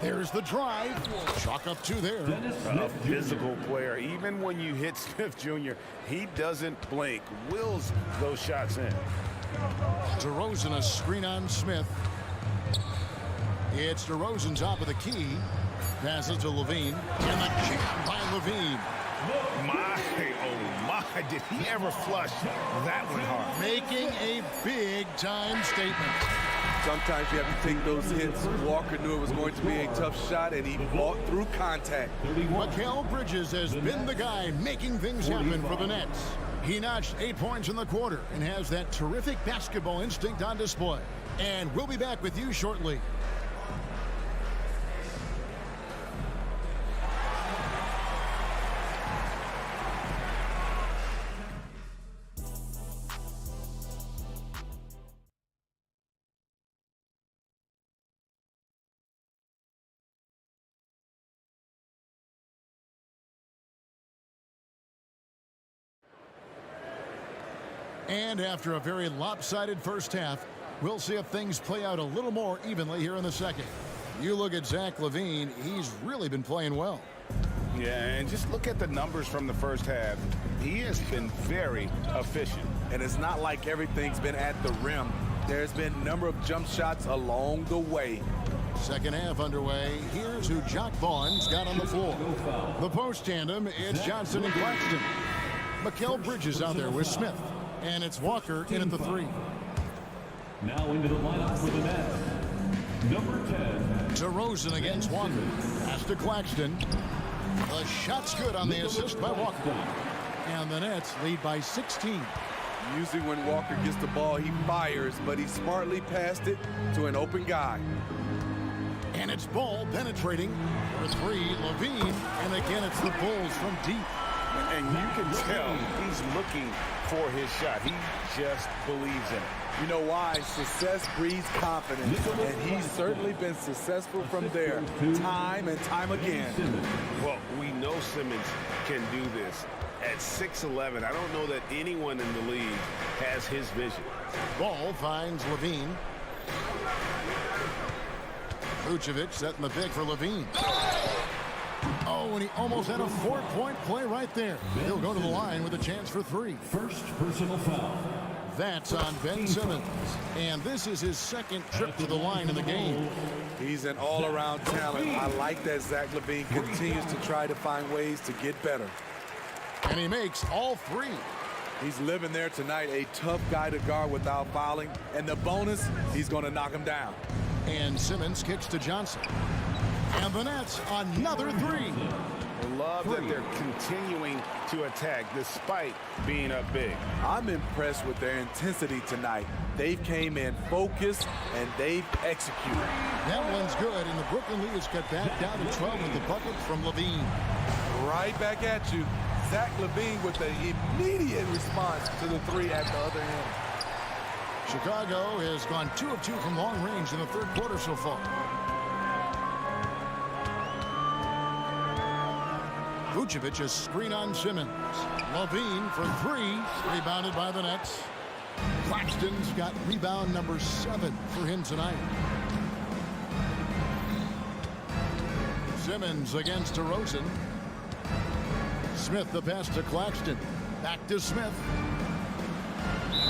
There's the drive. Chalk up 2 there. A physical player. Even when you hit Smith Jr., he doesn't blink. Wills those shots in. DeRozan a screen on Smith. It's DeRozan top of the key. Passes to Levine. And the jam by Levine. My, oh my, did he ever flush that one hard. Making a big-time statement. Sometimes you have to take those hits. Walker knew it was going to be a tough shot, and he fought through contact. Mikal Bridges has been the guy making things happen for the Nets. He notched 8 points in the quarter and has that terrific basketball instinct on display. And we'll be back with you shortly. And after a very lopsided first half, we'll see if things play out a little more evenly here in the second. You look at Zach LaVine, he's really been playing well. Yeah, and just look at the numbers from the first half. He has been very efficient. And it's not like everything's been at the rim. There's been a number of jump shots along the way. Second half underway. Here's who Jock Vaughn's got on the floor. The post tandem, it's Johnson and Claxton. Mikal Bridges out there with Smith. And it's Walker in at the 3. Now into the lineup for the Nets. Number 10. DeRozan against Walker. Pass to Claxton. The shot's good on the assist by Walker. And the Nets lead by 16. Usually when Walker gets the ball, he fires, but he smartly passed it to an open guy. And it's Ball penetrating for 3, Levine. And again, it's the Bulls from deep. And you can tell he's looking for his shot. He just believes in it. You know why? Success breeds confidence, and he's certainly been successful from there time and time again. Well, we know Simmons can do this. At 6'11", I don't know that anyone in the league has his vision. Ball finds Levine. Vucevic setting the pick for Levine. Oh, and he almost had a 4-point play right there. He'll go to the line with a chance for 3. First personal foul. That's on Ben Simmons. And this is his second trip to the line in the game. He's an all-around talent. I like that Zach LaVine continues to try to find ways to get better. And he makes all 3. He's living there tonight, a tough guy to guard without fouling. And the bonus, he's going to knock him down. And Simmons kicks to Johnson. And the Nets, another 3. I love that they're continuing to attack despite being up big. I'm impressed with their intensity tonight. They've came in focused and they've executed. That one's good, and the Brooklyn lead is cut back down to 12 with the bucket from Levine. Right back at you. Zach LaVine with the immediate response to the 3 at the other end. Chicago has gone 2 of 2 from long range in the third quarter so far. Vucevic a screen on Simmons. Levine for 3, rebounded by the Nets. Claxton's got rebound number 7 for him tonight. Simmons against DeRozan. Smith the pass to Claxton. Back to Smith.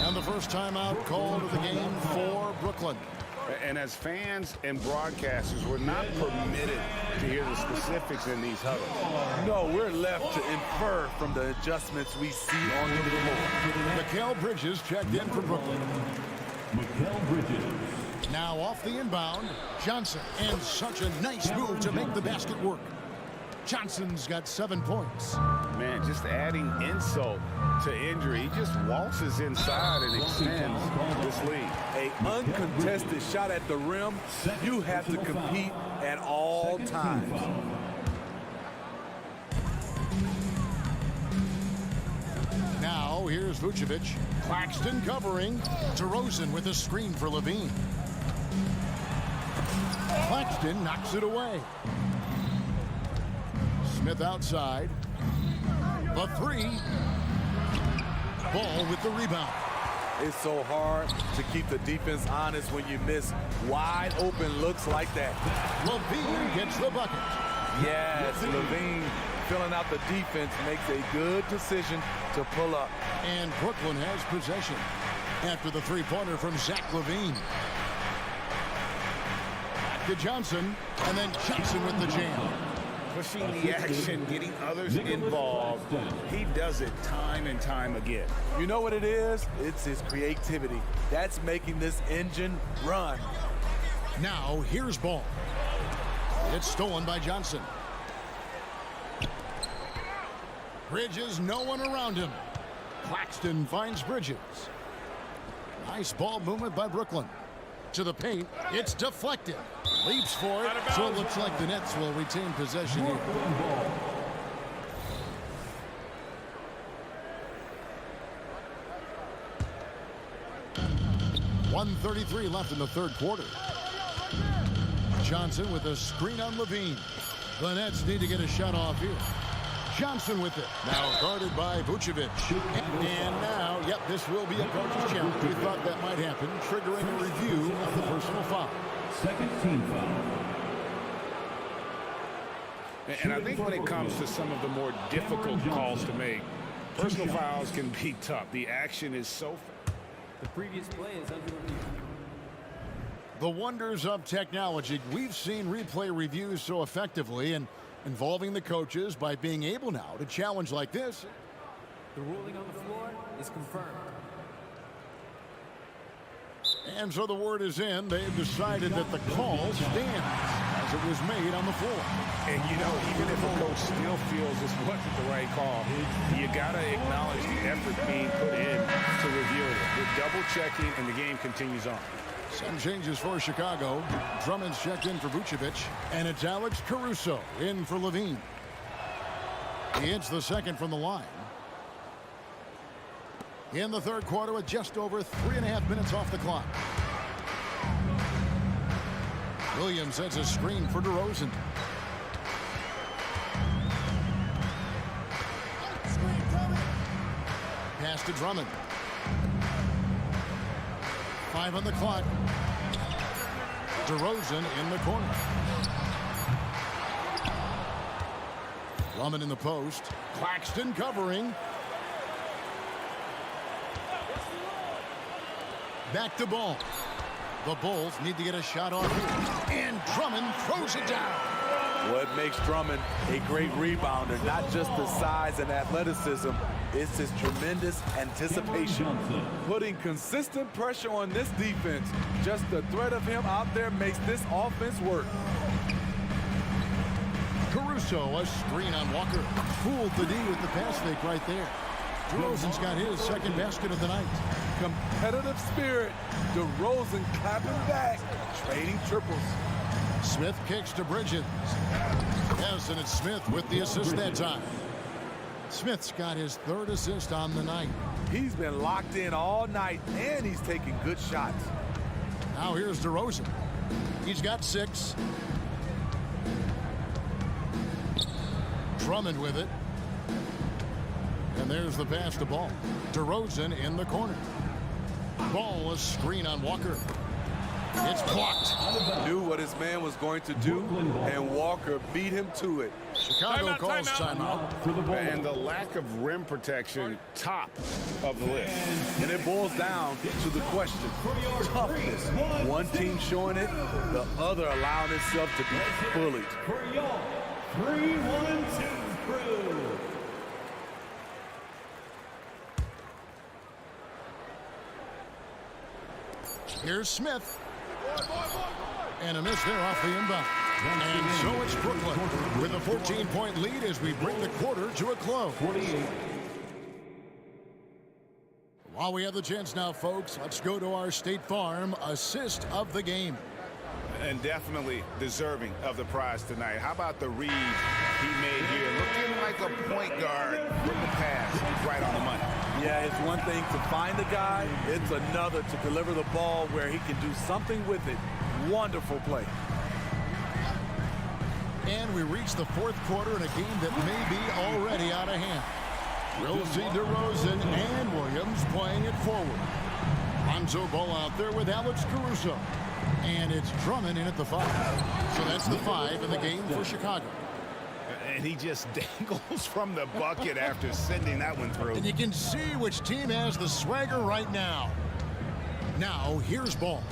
And the first timeout called of the game for Brooklyn. And as fans and broadcasters, we're not permitted to hear the specifics in these huddles. No, we're left to infer from the adjustments we see on the floor. Mikal Bridges checked in for Brooklyn. Mikal Bridges. Now off the inbound, Johnson. And such a nice move to make the basket work. Johnson's got 7 points. Man, just adding insult to injury. He just waltzes inside and extends this lead. An uncontested shot at the rim. You have to compete at all times. Now here's Vucevic. Claxton covering. DeRozan with a screen for Levine. Claxton knocks it away. Smith outside. The 3. Ball with the rebound. It's so hard to keep the defense honest when you miss wide open looks like that. Levine gets the bucket. Yes, Levine filling out the defense makes a good decision to pull up. And Brooklyn has possession after the 3-pointer from Zach LaVine. Back to Johnson, and then Johnson with the jam. Pushing the action, getting others involved. He does it time and time again. You know what it is? It's his creativity. That's making this engine run. Now, here's Ball. It's stolen by Johnson. Bridges, no one around him. Claxton finds Bridges. Nice ball movement by Brooklyn. To the paint, it's deflected. Leaps for it, so it looks like the Nets will retain possession here. 1:33 left in the third quarter. Johnson with a screen on Levine. The Nets need to get a shot off here. Johnson with it. Now guarded by Vucevic. And now, yep, this will be a coach's challenge. We thought that might happen, triggering a review of the personal foul. Second team foul. And I think when it comes to some of the more difficult calls to make, personal fouls can be tough. The action is so fast. The previous play is under review. The wonders of technology. We've seen replay reviews so effectively and involving the coaches by being able now to challenge like this. The ruling on the floor is confirmed. And so the word is in. They've decided that the call stands as it was made on the floor. And, you know, even if a coach still feels this wasn't the right call, you got to acknowledge the effort being put in to reviewing it. They're double-checking, and the game continues on. Some changes for Chicago. Drummond's checked in for Vucevic, and it's Alex Caruso in for Levine. He hits the second from the line. In the third quarter with just over 3.5 minutes off the clock. Williams sets a screen for DeRozan. Pass to Drummond. 5 on the clock. DeRozan in the corner. Drummond in the post. Claxton covering. Back to Ball. The Bulls need to get a shot off here. And Drummond throws it down. What makes Drummond a great rebounder, not just the size and athleticism, it's his tremendous anticipation. Putting consistent pressure on this defense, just the threat of him out there makes this offense work. Caruso, a screen on Walker. Fooled the D with the pass fake right there. DeRozan's got his second basket of the night. Competitive spirit. DeRozan clapping back, trading triples. Smith kicks to Bridges. Yes, and it's Smith with the assist that time. Smith's got his third assist on the night. He's been locked in all night, and he's taking good shots. Now here's DeRozan. He's got 6. Drummond with it. And there's the pass to Ball. DeRozan in the corner. Ball, a screen on Walker. It's blocked. Knew what his man was going to do, and Walker beat him to it. Chicago calls timeout. And the lack of rim protection, top of the list. And it boils down to the question. Toughness. One team showing it, the other allowing itself to be bullied. 3-1-2 crew. Here's Smith. And a miss there off the inbound. And so it's Brooklyn with a 14-point lead as we bring the quarter to a close. While we have the chance now, folks, let's go to our State Farm assist of the game. And definitely deserving of the prize tonight. How about the read he made here? Looking like a point guard with the pass right on the money. Yeah, it's one thing to find the guy. It's another to deliver the ball where he can do something with it. Wonderful play. And we reach the fourth quarter in a game that may be already out of hand. We'll see DeRozan and Williams playing it forward. Lonzo Ball out there with Alex Caruso. And it's Drummond in at the 5. So that's the 5 in the game for Chicago. And he just dangles from the bucket after sending that one through. And you can see which team has the swagger right now. Now, here's Ball.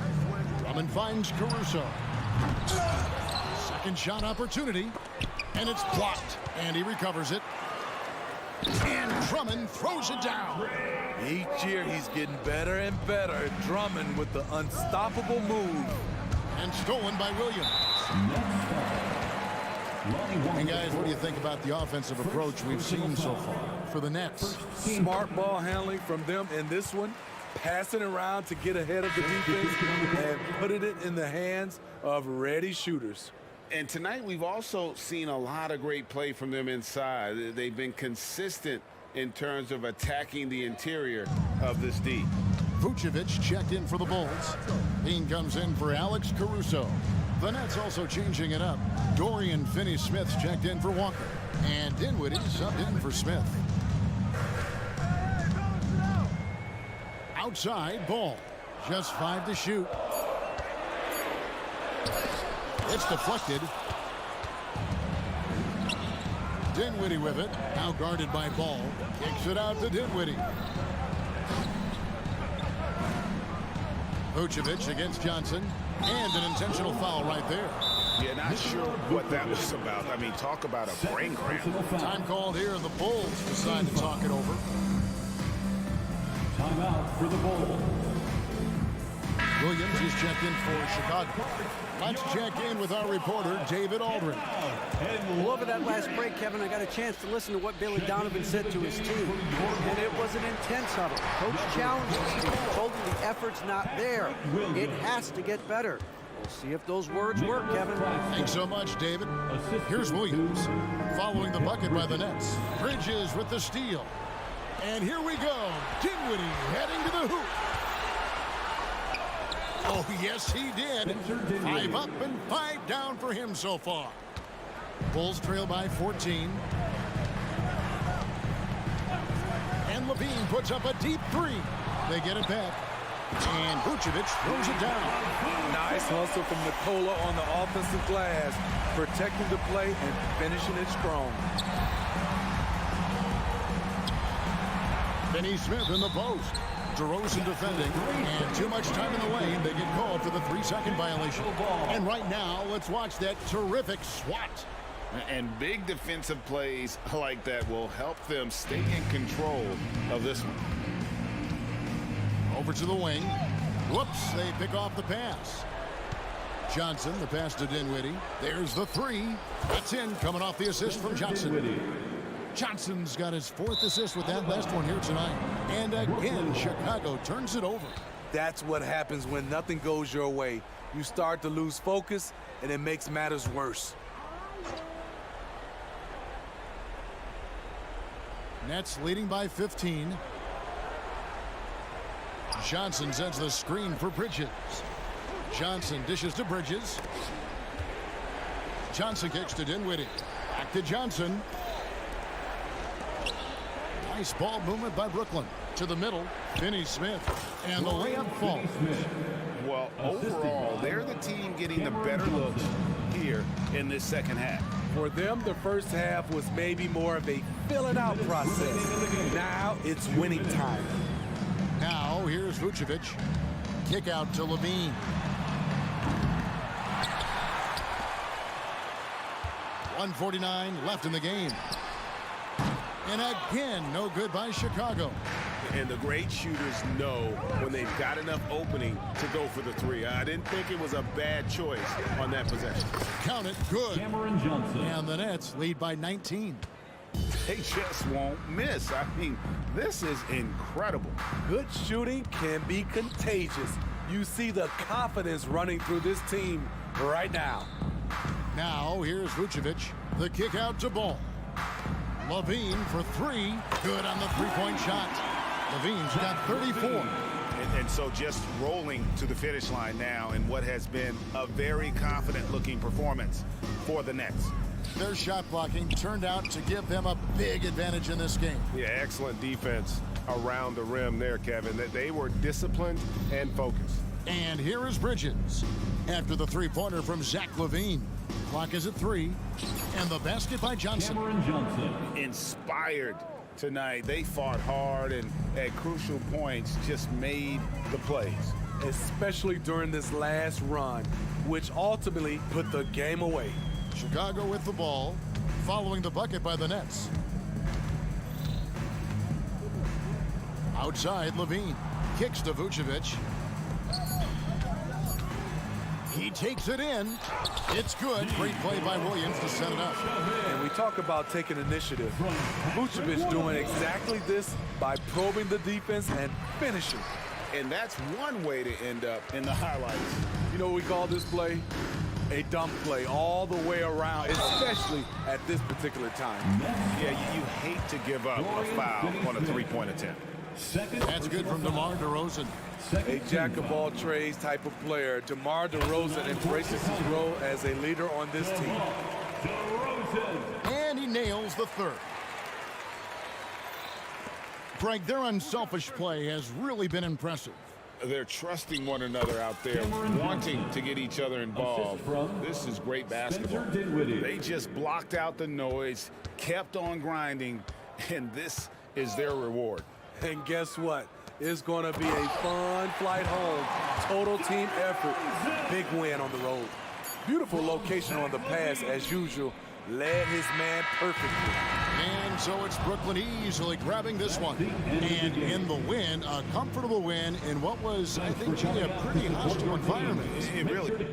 Drummond finds Caruso. Second shot opportunity. And it's blocked. And he recovers it. And Drummond throws it down. Each year he's getting better and better. Drummond with the unstoppable move. And stolen by Williams. And guys, what do you think about the offensive approach we've seen so far for the Nets? Smart ball handling from them in this one. Passing around to get ahead of the defense and putting it in the hands of ready shooters. And tonight we've also seen a lot of great play from them inside. They've been consistent in terms of attacking the interior of this D. Vucevic checked in for the Bulls. Bean comes in for Alex Caruso. The Nets also changing it up. Dorian Finney-Smith's checked in for Walker. And Dinwiddie subbed in for Smith. Outside, Ball. Just 5 to shoot. It's deflected. Dinwiddie with it. Now guarded by Ball. Kicks it out to Dinwiddie. Vucevic against Johnson, and an intentional foul right there. Yeah, not sure what that was about. I mean, talk about a brain cramp. Time called here, and the Bulls decide to talk it over. Timeout for the Bulls. Williams is checked in for Chicago. Let's check in with our reporter, David Aldridge. Well, over that last break, Kevin, I got a chance to listen to what Billy Donovan said to his team. And it was an intense huddle. Coach challenged his team, told them the effort's not there. It has to get better. We'll see if those words work, Kevin. Thanks so much, David. Here's Williams, following the bucket by the Nets. Bridges with the steal. And here we go. Dinwiddie heading to the hoop. Oh, yes, he did. 5 up and 5 down for him so far. Bulls trail by 14. And Levine puts up a deep 3. They get it back. And Vucevic throws it down. Nice hustle from Nikola on the offensive glass, protecting the play and finishing it strong. Finney Smith in the post. DeRozan defending, and too much time in the lane. They get called for the 3-second violation. And right now, let's watch that terrific swat. And big defensive plays like that will help them stay in control of this one. Over to the wing. Whoops, they pick off the pass. Johnson, the pass to Dinwiddie. There's the 3. That's in, coming off the assist from Johnson. Johnson's got his 4th assist with that last one here tonight. And again, Chicago turns it over. That's what happens when nothing goes your way. You start to lose focus, and it makes matters worse. Nets leading by 15. Johnson sends the screen for Bridges. Johnson dishes to Bridges. Johnson kicks to Dinwiddie. Back to Johnson. Nice ball movement by Brooklyn. To the middle, Finney Smith. And the layup falls. Well, overall, they're the team getting the better looks here in this second half. For them, the first half was maybe more of a fill-it-out process. Now it's winning time. Now, here's Vucevic. Kick out to Levine. .149 left in the game. And again, no good by Chicago. And the great shooters know when they've got enough opening to go for the 3. I didn't think it was a bad choice on that possession. Count it, good. Cameron Johnson. And the Nets lead by 19. They just won't miss. I mean, this is incredible. Good shooting can be contagious. You see the confidence running through this team right now. Now, here's Vucevic. The kick out to Ball. Levine for 3. Good on the 3-point shot. Levine's got 34. And so just rolling to the finish line now in what has been a very confident-looking performance for the Nets. Their shot blocking turned out to give them a big advantage in this game. Yeah, excellent defense around the rim there, Kevin. They were disciplined and focused. And here is Bridges. After the 3-pointer from Zach LaVine. Clock is at 3. And the basket by Johnson. Cameron Johnson. Inspired tonight. They fought hard and at crucial points just made the plays. Especially during this last run, which ultimately put the game away. Chicago with the ball, following the bucket by the Nets. Outside, Levine kicks to Vucevic. He takes it in. It's good. Great play by Williams to set it up. And we talk about taking initiative. Vucevic doing exactly this by probing the defense and finishing. And that's one way to end up in the highlights. You know what we call this play? A dump play all the way around, especially at this particular time. Yeah, you hate to give up a foul on a 3-point attempt. That's good from DeMar DeRozan. A jack-of-all-trades type of player, DeMar DeRozan embraces his role as a leader on this team. And he nails the 3rd. Greg, their unselfish play has really been impressive. They're trusting one another out there, wanting to get each other involved. This is great basketball. They just blocked out the noise, kept on grinding, and this is their reward. And guess what? It's going to be a fun flight home. Total team effort. Big win on the road. Beautiful location on the pass, as usual. Led his man perfectly. And so it's Brooklyn easily grabbing this one. And in the win, a comfortable win in what was, I think, a pretty hostile environment. It really...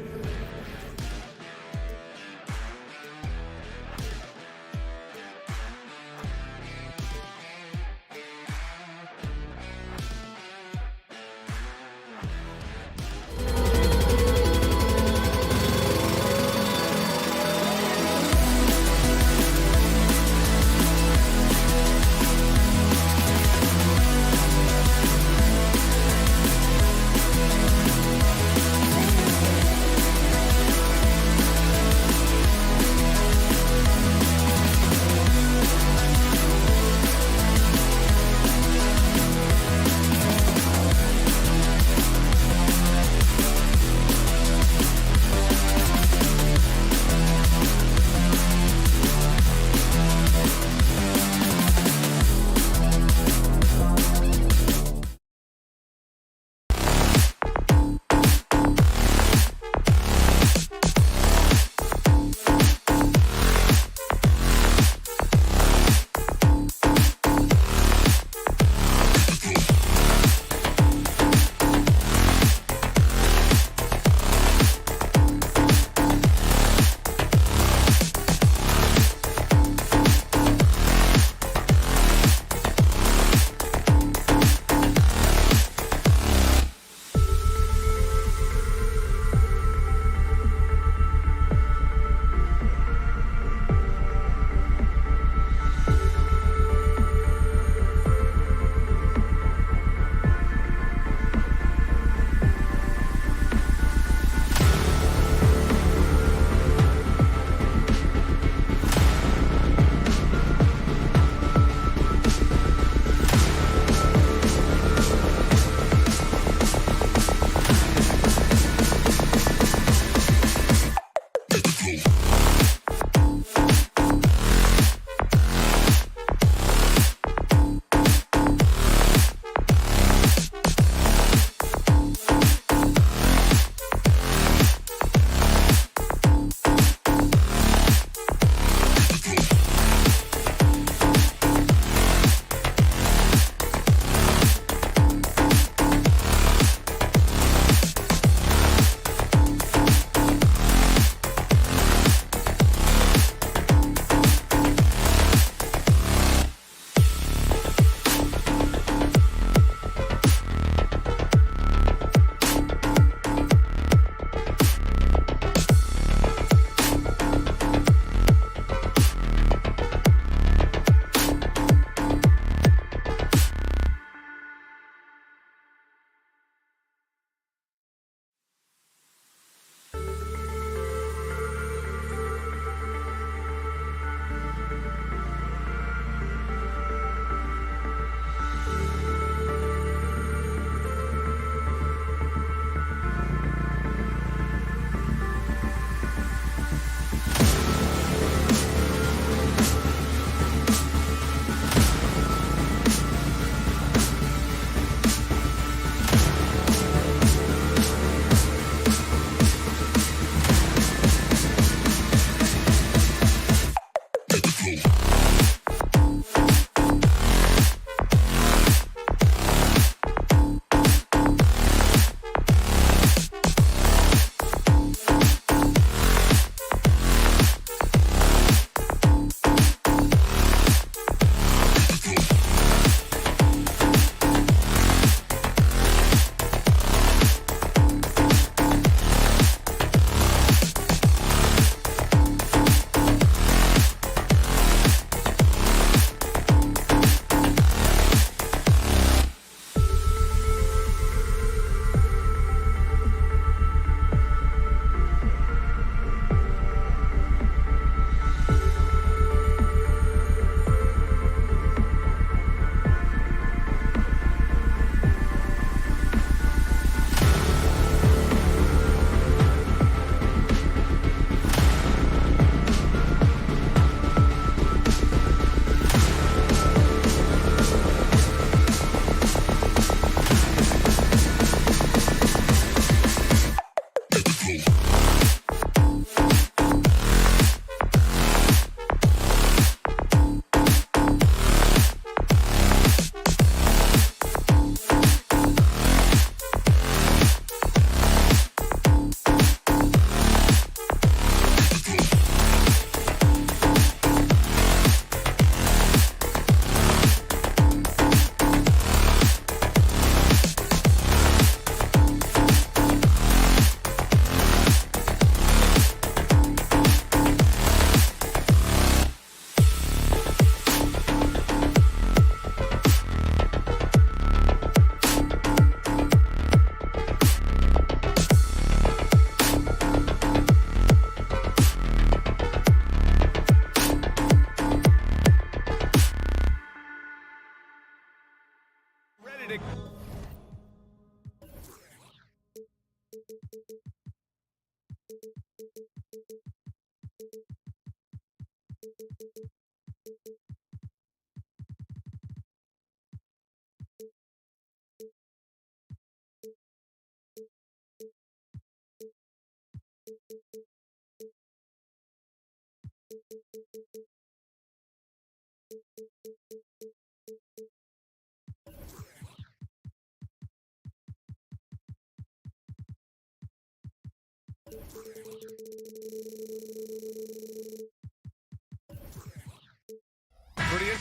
Brilliant.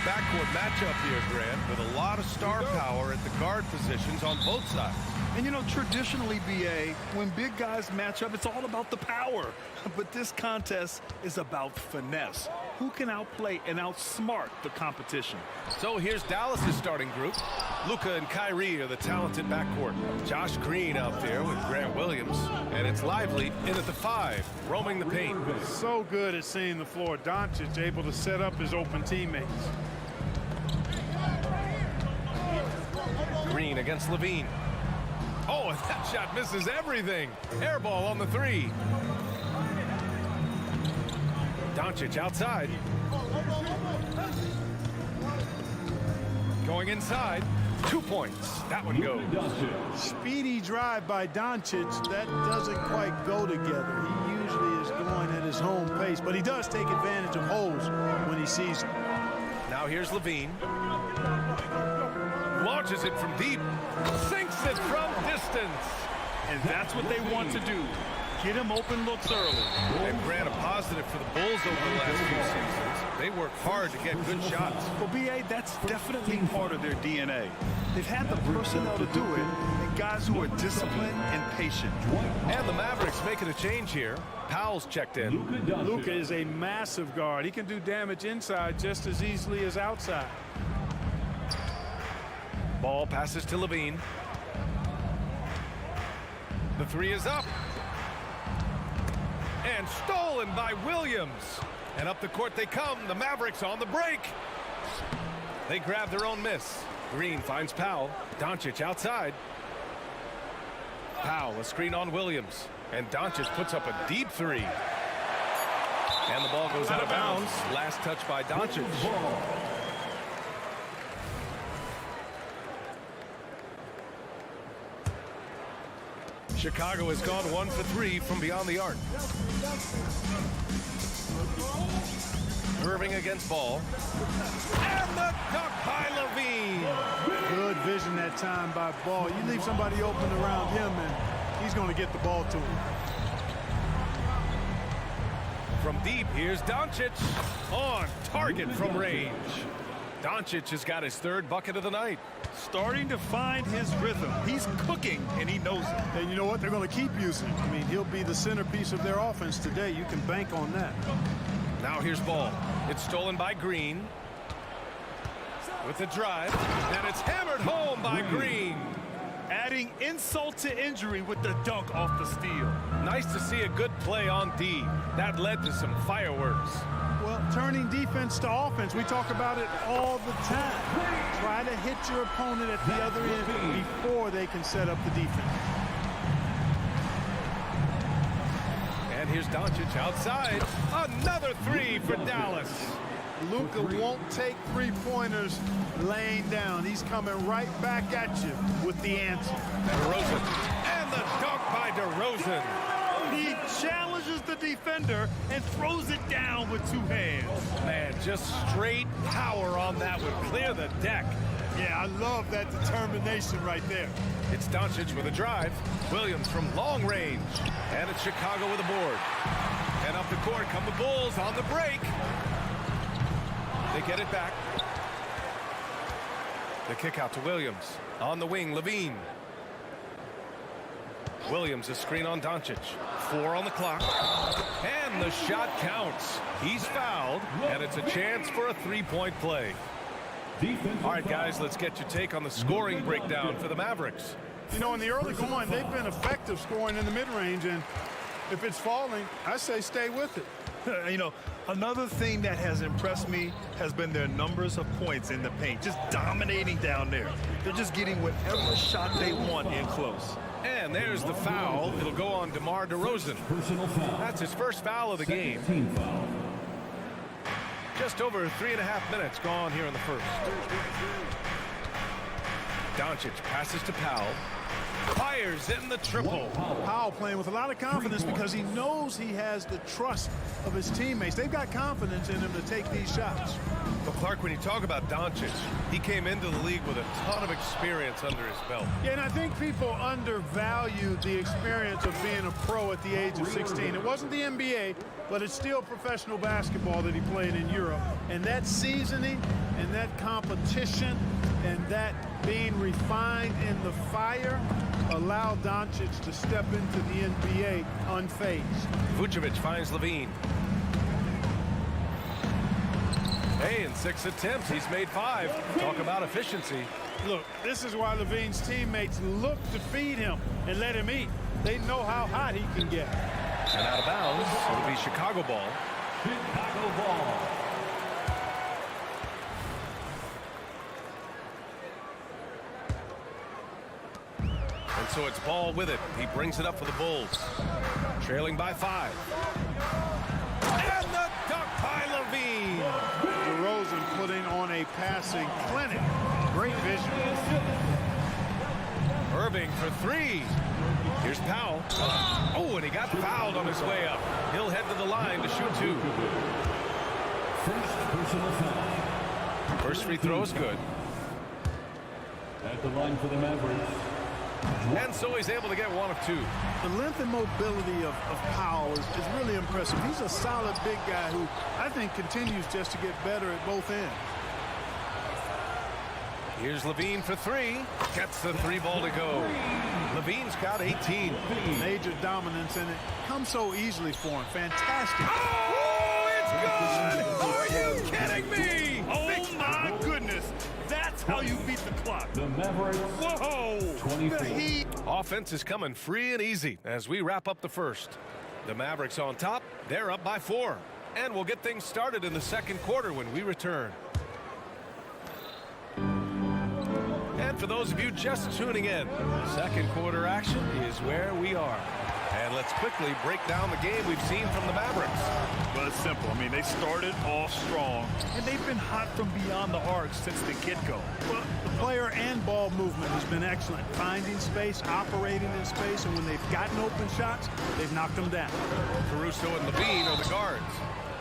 Backcourt matchup here, Grant, with a lot of star power at the guard positions on both sides. And, you know, traditionally, BA, when big guys match up, it's all about the power. But this contest is about finesse. Who can outplay and outsmart the competition? So here's Dallas's starting group. Luka and Kyrie are the talented backcourt. Josh Green out there with Grant Williams. And it's Lively in at the 5, roaming the paint. So good at seeing the floor. Doncic able to set up his open teammates. Green against Levine. Oh, and that shot misses everything. Air ball on the 3. Doncic outside. Going inside. 2 points. That one goes. Speedy drive by Doncic. That doesn't quite go together. He usually is going at his home pace, but he does take advantage of holes when he sees them. Now here's Levine. Launches it from deep. Sinks it from distance. And that's what they want to do. Get him open looks early. They've ran a positive for the Bulls over the last few seasons. They work hard to get good shots. Well, BA, that's definitely part of their DNA. They've had the personnel to do it, and guys who are disciplined and patient. And the Mavericks making a change here. Powell's checked in. Luka is a massive guard. He can do damage inside just as easily as outside. Ball passes to Levine. The 3 is up. And stolen by Williams. And up the court they come. The Mavericks on the break. They grab their own miss. Green finds Powell. Doncic outside. Powell, a screen on Williams. And Doncic puts up a deep 3. And the ball goes out of bounds. Last touch by Doncic. Chicago has gone 1 for 3 from beyond the arc. Irving against Ball. And the dunk by Levine. Good vision that time by Ball. You leave somebody open around him, and he's going to get the ball to him. From deep, here's Doncic. On target from range. Doncic has got his 3rd bucket of the night. Starting to find his rhythm. He's cooking, and he knows it. And you know what? They're going to keep using him. I mean, he'll be the centerpiece of their offense today. You can bank on that. Now here's Ball. It's stolen by Green. With the drive. And it's hammered home by Green. Adding insult to injury with the dunk off the steal. Nice to see a good play on D. That led to some fireworks. Well, turning defense to offense, we talk about it all the time. Try to hit your opponent at the other end before they can set up the defense. And here's Doncic outside. Another 3 for Dallas. Luka won't take three-pointers laying down. He's coming right back at you with the answer. DeRozan. And the dunk by DeRozan. He challenges the defender and throws it down with 2 hands. Man, just straight power on that one. Clear the deck. Yeah, I love that determination right there. It's Doncic with a drive. Williams from long range. And it's Chicago with a board. And up the court come the Bulls on the break. They get it back. The kick out to Williams. On the wing, Levine. Williams, a screen on Doncic. 4 on the clock. And the shot counts. He's fouled, and it's a chance for a 3-point play. All right, guys, let's get your take on the scoring breakdown for the Mavericks. You know, in the early going, they've been effective scoring in the mid-range, and if it's falling, I say stay with it. You know, another thing that has impressed me has been their numbers of points in the paint, just dominating down there. They're just getting whatever shot they want in close. And there's the foul. It'll go on DeMar DeRozan. That's his first foul of the game. Just over 3.5 minutes gone here in the first. Doncic passes to Powell. Fires in the triple. Powell playing with a lot of confidence because he knows he has the trust of his teammates. They've got confidence in him to take these shots. Well, Clark, when you talk about Doncic, he came into the league with a ton of experience under his belt. Yeah, and I think people undervalue the experience of being a pro at the age of 16. It wasn't the NBA, but it's still professional basketball that he played in Europe. And that seasoning and that competition and that being refined in the fire allowed Doncic to step into the NBA unfazed. Vucevic finds Levine. Hey, in 6 attempts, he's made 5. Talk about efficiency. Look, this is why Levine's teammates look to feed him and let him eat. They know how hot he can get. And out of bounds, it'll be Chicago ball. Chicago ball. And so it's Ball with it. He brings it up for the Bulls. Trailing by 5. And the dunk by Levine. DeRozan putting on a passing clinic. Great vision. Irving for 3. Here's Powell. Oh, and he got fouled on his way up. He'll head to the line to shoot 2. First personal foul. First free throw is good. At the line for the Mavericks. And so he's able to get 1 of 2. The length and mobility of Powell is really impressive. He's a solid big guy who I think continues just to get better at both ends. Here's Levine for 3. Gets the 3 ball to go. Levine's got 18. Major dominance in it. Comes so easily for him. Fantastic. Oh, it's good! Are you kidding me? Oh, my goodness. That's how you beat the clock. The Mavericks. Whoa! 23. The Heat. Offense is coming free and easy as we wrap up the first. The Mavericks on top. They're up by 4. And we'll get things started in the second quarter when we return. And for those of you just tuning in, second quarter action is where we are. And let's quickly break down the game we've seen from the Mavericks. Well, it's simple. I mean, they started off strong, and they've been hot from beyond the arc since the get-go. Well, the player and ball movement has been excellent. Finding space, operating in space, and when they've gotten open shots, they've knocked them down. Caruso and Levine are the guards.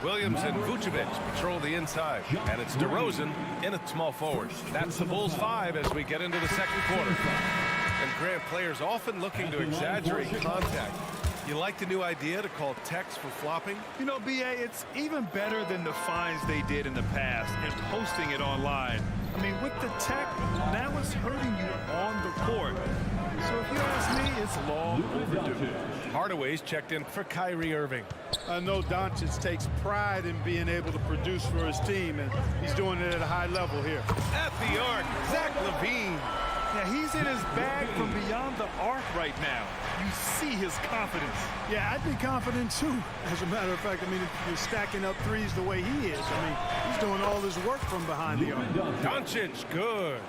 Williams and Vucevic patrol the inside. And it's DeRozan in at small forward. That's the Bulls 5 as we get into the second quarter. And Grant, players often looking to exaggerate contact. You like the new idea to call techs for flopping? You know, B.A., it's even better than the fines they did in the past and posting it online. I mean, with the tech, now it's hurting you on the court. So if you ask me, it's long overdue. Hardaway's checked in for Kyrie Irving. I know Doncic takes pride in being able to produce for his team, and he's doing it at a high level here. At the arc, Zach LaVine. Yeah, he's in his bag from beyond the arc right now. You see his confidence. Yeah, I'd be confident too. As a matter of fact, I mean, if you're stacking up threes the way he is, I mean, he's doing all his work from behind the arc. Doncic, good.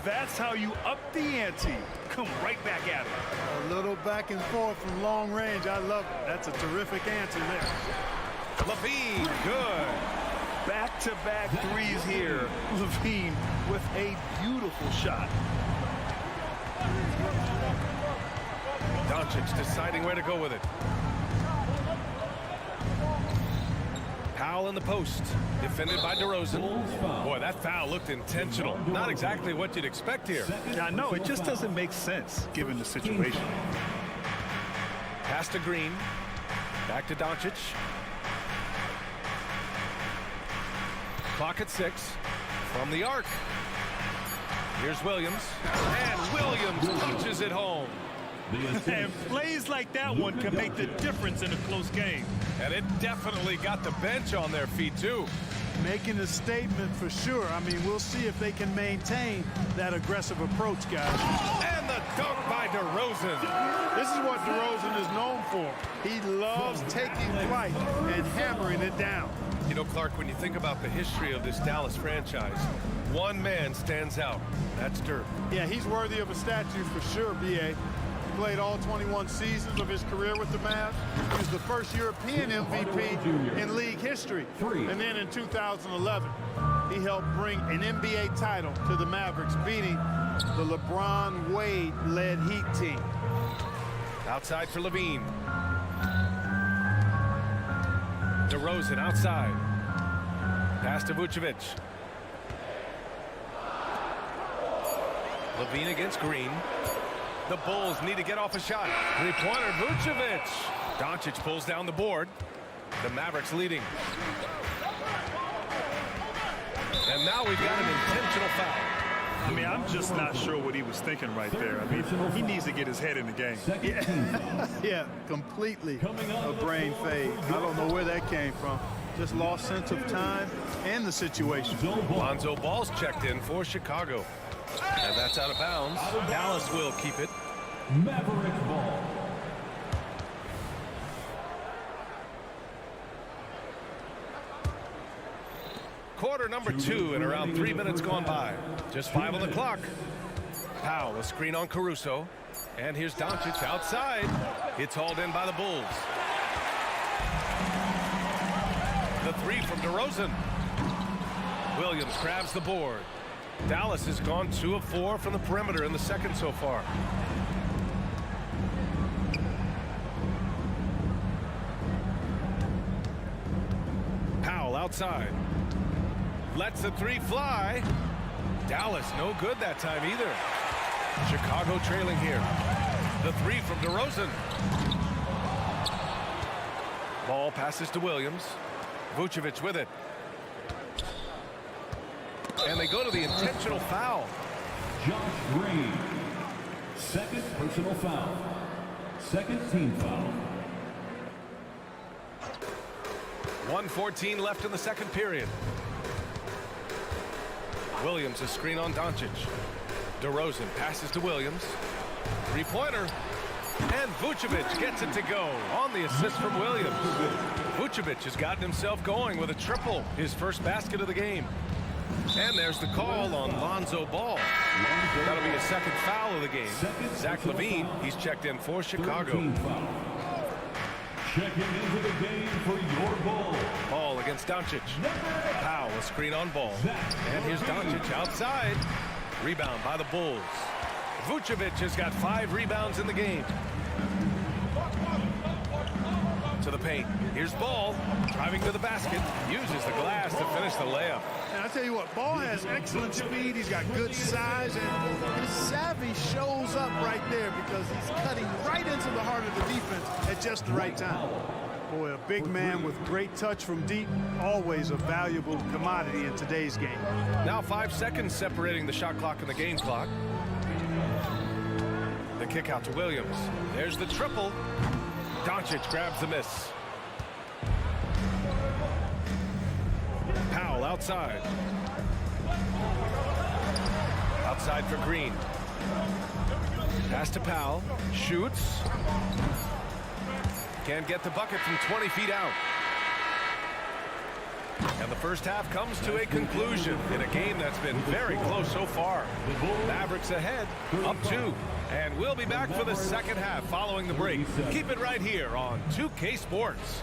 That's how you up the ante. Come right back at it. A little back and forth from long range. I love it. That's a terrific answer there. LaVine, good. Back-to-back threes here. LaVine with a beautiful shot. Doncic deciding where to go with it. Powell in the post, defended by DeRozan. Boy, that foul looked intentional. Not exactly what you'd expect here. I know, it just doesn't make sense given the situation. Pass to Green. Back to Doncic. Clock at 6. From the arc. Here's Williams. And Williams punches it home. And plays like that one can make the difference in a close game. And it definitely got the bench on their feet, too. Making a statement for sure. I mean, we'll see if they can maintain that aggressive approach, guys. And the dunk by DeRozan. This is what DeRozan is known for. He loves taking flight and hammering it down. You know, Clark, when you think about the history of this Dallas franchise, one man stands out. That's Dirk. Yeah, he's worthy of a statue for sure, B.A. played all 21 seasons of his career with the Mavs. He was the first European MVP in league history. And then in 2011, he helped bring an NBA title to the Mavericks, beating the LeBron Wade-led Heat team. Outside for Levine. DeRozan outside. Pass to Vucevic. Levine against Green. The Bulls need to get off a shot. Three-pointer, Vucevic. Doncic pulls down the board. The Mavericks leading. And now we've got an intentional foul. I mean, I'm just not sure what he was thinking right there. I mean, he needs to get his head in the game. Yeah, completely a brain fade. I don't know where that came from. Just lost sense of time and the situation. Lonzo Ball's checked in for Chicago. And that's out of bounds. Dallas will keep it. Maverick ball. Quarter number 2 and around 3 minutes gone by. Just 5 on the clock. Powell, a screen on Caruso. And here's Doncic outside. It's hauled in by the Bulls. The three from DeRozan. Williams grabs the board. Dallas has gone 2 of 4 from the perimeter in the second so far. Powell outside. Lets the three fly. Dallas no good that time either. Chicago trailing here. The three from DeRozan. Ball passes to Williams. Vucevic with it. And they go to the intentional foul. Josh Green. Second personal foul. Second team foul. 1:14 left in the second period. Williams, a screen on Doncic. DeRozan passes to Williams. Three-pointer. And Vucevic gets it to go on the assist from Williams. Vucevic has gotten himself going with a triple, his first basket of the game. And there's the call on Lonzo Ball. That'll be his second foul of the game. Zach LaVine, he's checked in for Chicago. Checking into the game for your Bulls. Ball against Doncic. Powell, a screen on Ball. And here's Doncic outside. Rebound by the Bulls. Vucevic has got 5 rebounds in the game. To the paint. Here's Ball. Driving to the basket. Uses the glass to finish the layup. And I tell you what, Ball has excellent speed. He's got good size, and his savvy shows up right there because he's cutting right into the heart of the defense at just the right time. Boy, a big man with great touch from deep, always a valuable commodity in today's game. Now 5 seconds separating the shot clock and the game clock. The kick out to Williams. There's the triple. Doncic grabs the miss. Powell outside. Outside for Green. Pass to Powell. Shoots. Can't get the bucket from 20 feet out. And the first half comes to a conclusion in a game that's been very close so far. Mavericks ahead, up 2. And we'll be back for the second half following the break. Keep it right here on 2K Sports.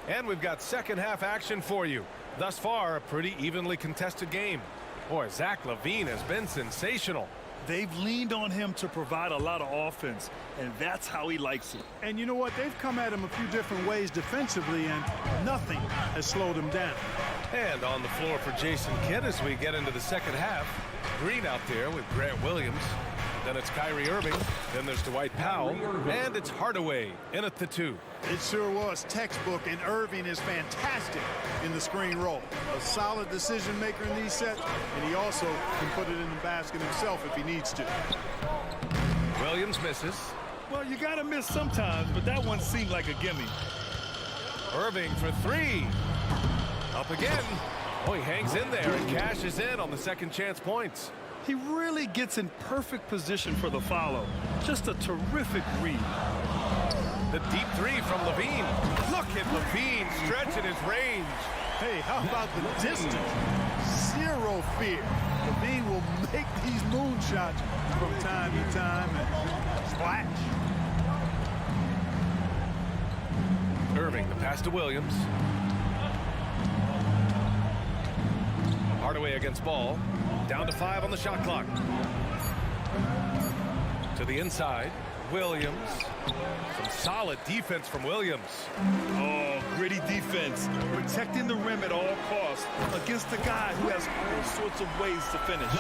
And we've got second half action for you. Thus far, a pretty evenly contested game. Boy, Zach LaVine has been sensational. They've leaned on him to provide a lot of offense, and that's how he likes it. And you know what? They've come at him a few different ways defensively, and nothing has slowed him down. And on the floor for Jason Kidd as we get into the second half. Green out there with Grant Williams. Then it's Kyrie Irving. Then there's Dwight Powell. And it's Hardaway in at the 2. It sure was textbook, and Irving is fantastic in the screen roll. A solid decision maker in these sets, and he also can put it in the basket himself if he needs to. Williams misses. Well, you got to miss sometimes, but that one seemed like a gimme. Irving for 3. Up again. Oh, he hangs in there and cashes in on the second chance points. He really gets in perfect position for the follow. Just a terrific read. The deep 3 from Levine. Look at Levine stretching his range. Hey, how about the distance? Zero fear. Levine will make these moonshots from time to time and splash. Irving, the pass to Williams. Hardaway against Ball. Down to 5 on the shot clock. To the inside. Williams. Some solid defense from Williams. Oh, gritty defense. Protecting the rim at all costs against a guy who has all sorts of ways to finish.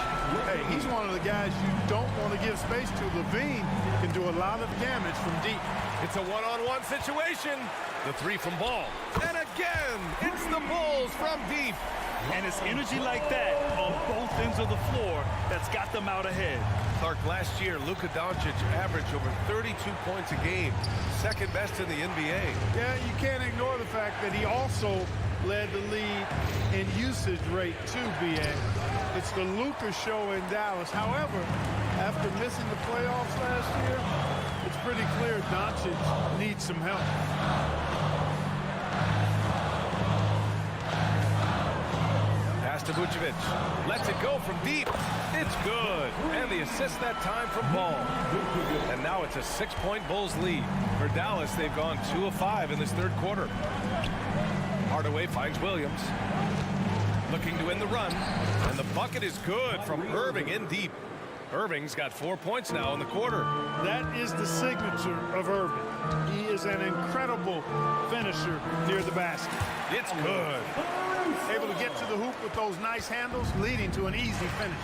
Hey, he's one of the guys you don't want to give space to. Levine can do a lot of damage from deep. It's a one-on-one situation. The 3 from Ball. And again, it's the Bulls from deep. And it's energy like that on both ends of the floor that's got them out ahead. Clark, last year, Luka Doncic averaged over 32 points a game. Second best in the NBA. Yeah, you can't ignore the fact that he also led the league in usage rate too, BA. It's the Luka show in Dallas. However, after missing the playoffs last year, it's pretty clear Doncic needs some help. Pass to Vucevic. Lets it go from deep. It's good. And the assist that time from Ball. And now it's a 6-point Bulls lead. For Dallas, they've gone 2 of 5 in this third quarter. Hardaway finds Williams. Looking to win the run. And the bucket is good from Irving in deep. Irving's got 4 points now in the quarter. That is the signature of Irving. He is an incredible finisher near the basket. It's good. Able to get to the hoop with those nice handles, leading to an easy finish.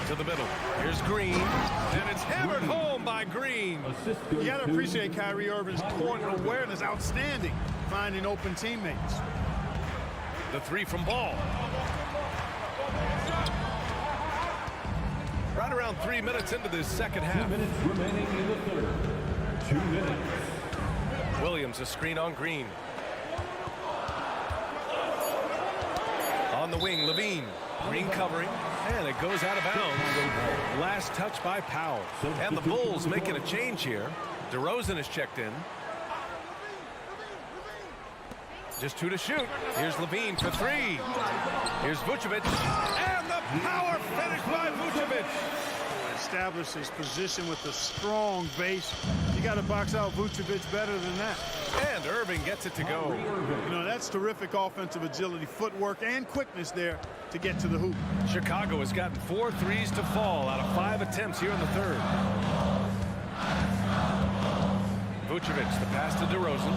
To the middle. Here's Green. And it's hammered home by Green. You got to appreciate Kyrie Irving's court awareness. Outstanding. Finding open teammates. The 3 from Ball. Right around 3 minutes into this second half. 2 minutes remaining in the third. 2 minutes. Williams, a screen on Green. On the wing, Levine. Green covering, and it goes out of bounds. Last touch by Powell. And the Bulls making a change here. DeRozan is checked in. Just 2 to shoot. Here's Levine for 3. Here's Vucevic. And the power finish by Vucevic. Establish his position with a strong base. You got to box out Vucevic better than that. And Irving gets it to go. You know, that's terrific offensive agility, footwork, and quickness there to get to the hoop. Chicago has gotten 4 threes to fall out of 5 attempts here in the third. Vucevic, the pass to DeRozan.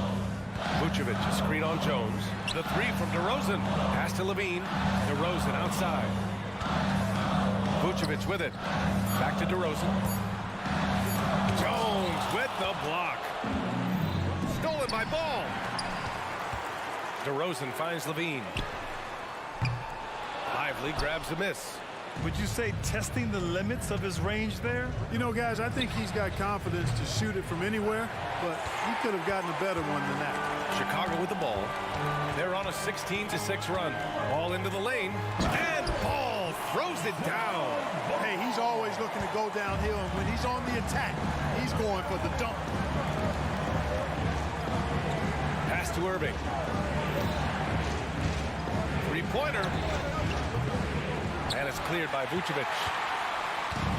Vucevic, a screen on Jones. The 3 from DeRozan. Pass to Levine. DeRozan outside. Vucevic with it. Back to DeRozan. Jones with the block. Stolen by Ball. DeRozan finds Levine. Lively grabs a miss. Would you say testing the limits of his range there? You know, guys, I think he's got confidence to shoot it from anywhere, but he could have gotten a better one than that. Chicago with the ball. They're on a 16-6 run. Ball into the lane. And Ball throws it down. Hey, he's always looking to go downhill, and when he's on the attack, he's going for the dunk. Pass to Irving. 3-pointer. And it's cleared by Vucevic.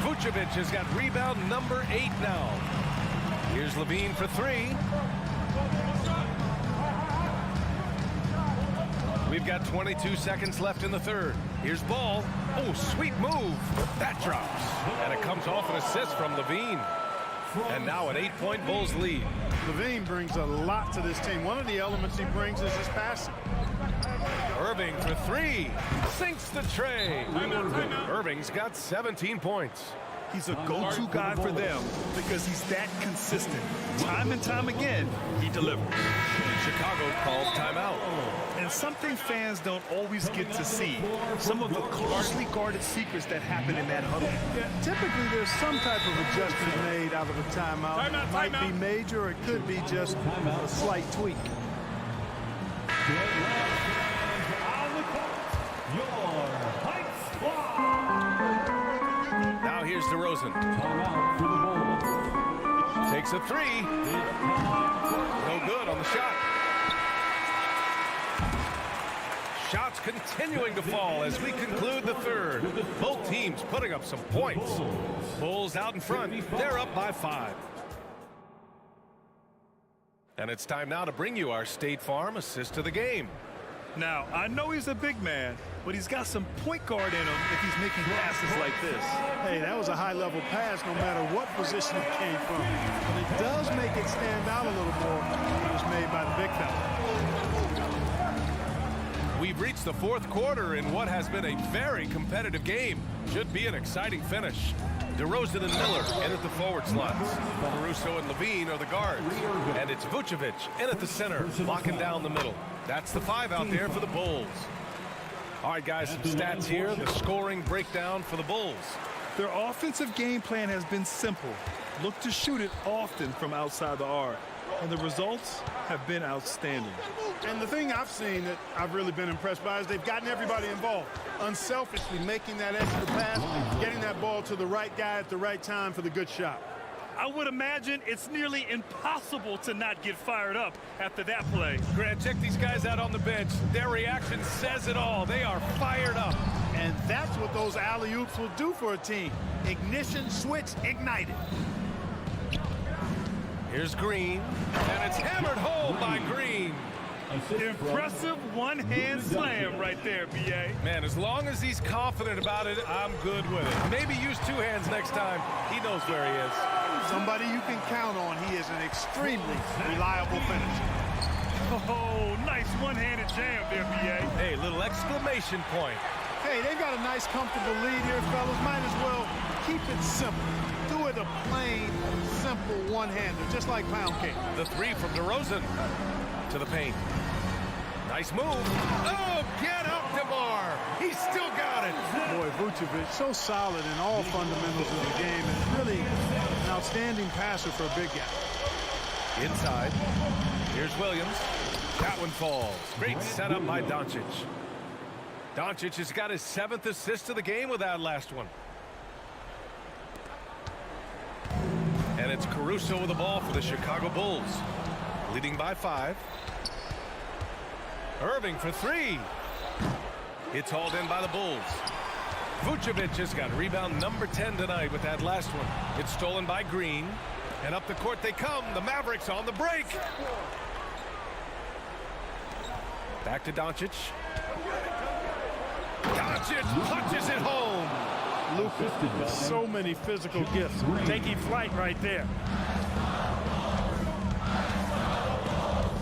Vucevic has got rebound number 8 now. Here's Levine for 3. We've got 22 seconds left in the third. Here's Ball. Oh, sweet move. That drops. And it comes off an assist from Levine. And now an 8-point Bulls lead. Levine brings a lot to this team. One of the elements he brings is his passing. Irving for three. Sinks the tray. Irving's got 17 points. He's a go-to guy for them because he's that consistent. Time and time again, he delivers. Chicago calls timeout. And something fans don't always get to see, some of the closely guarded secrets that happen in that huddle. Yeah, typically there's some type of adjustment made out of a timeout. It might be major, or it could be just a slight tweak. Now here's DeRozan. Takes a three. No good on the shot. Shots continuing to fall as we conclude the third. Both teams putting up some points. Bulls out in front. They're up by 5. And it's time now to bring you our State Farm assist of the game. Now, I know he's a big man, but he's got some point guard in him if he's making passes like this. Hey, that was a high-level pass no matter what position it came from. But it does make it stand out a little more when it was made by the big fella. We've reached the fourth quarter in what has been a very competitive game. Should be an exciting finish. DeRozan and Miller in at the forward slots. Caruso and Levine are the guards. And it's Vucevic in at the center, locking down the middle. That's the 5 out there for the Bulls. All right, guys, some stats here. The scoring breakdown for the Bulls. Their offensive game plan has been simple. Look to shoot it often from outside the arc. And the results have been outstanding. And the thing I've seen that I've really been impressed by is they've gotten everybody involved. Unselfishly making that extra pass, getting that ball to the right guy at the right time for the good shot. I would imagine it's nearly impossible to not get fired up after that play. Grant, check these guys out on the bench. Their reaction says it all. They are fired up. And that's what those alley-oops will do for a team. Ignition switch ignited. Here's Green, and it's hammered home by Green. Impressive one-hand slam right there, B.A. Man, as long as he's confident about it, I'm good with it. Maybe use 2 hands next time. He knows where he is. Somebody you can count on. He is an extremely reliable finisher. Oh, nice one-handed jam there, B.A. Hey, little exclamation point. Hey, they've got a nice, comfortable lead here, fellas. Might as well keep it simple. Do it a plain, simple one-hander, just like pound cake. The 3 from DeRozan to the paint. Nice move. Oh, get up, DeMar. He's still got it. Boy, Vucevic, so solid in all fundamentals of the game, and really an outstanding passer for a big guy. Inside. Here's Williams. That one falls. Great setup by Doncic. Doncic has got his 7th assist of the game with that last one. And it's Caruso with the ball for the Chicago Bulls. Leading by 5. Irving for 3. It's hauled in by the Bulls. Vucevic has got rebound number 10 tonight with that last one. It's stolen by Green. And up the court they come. The Mavericks on the break. Back to Doncic. Doncic punches it home. Luka, so many physical gifts. Taking flight right there.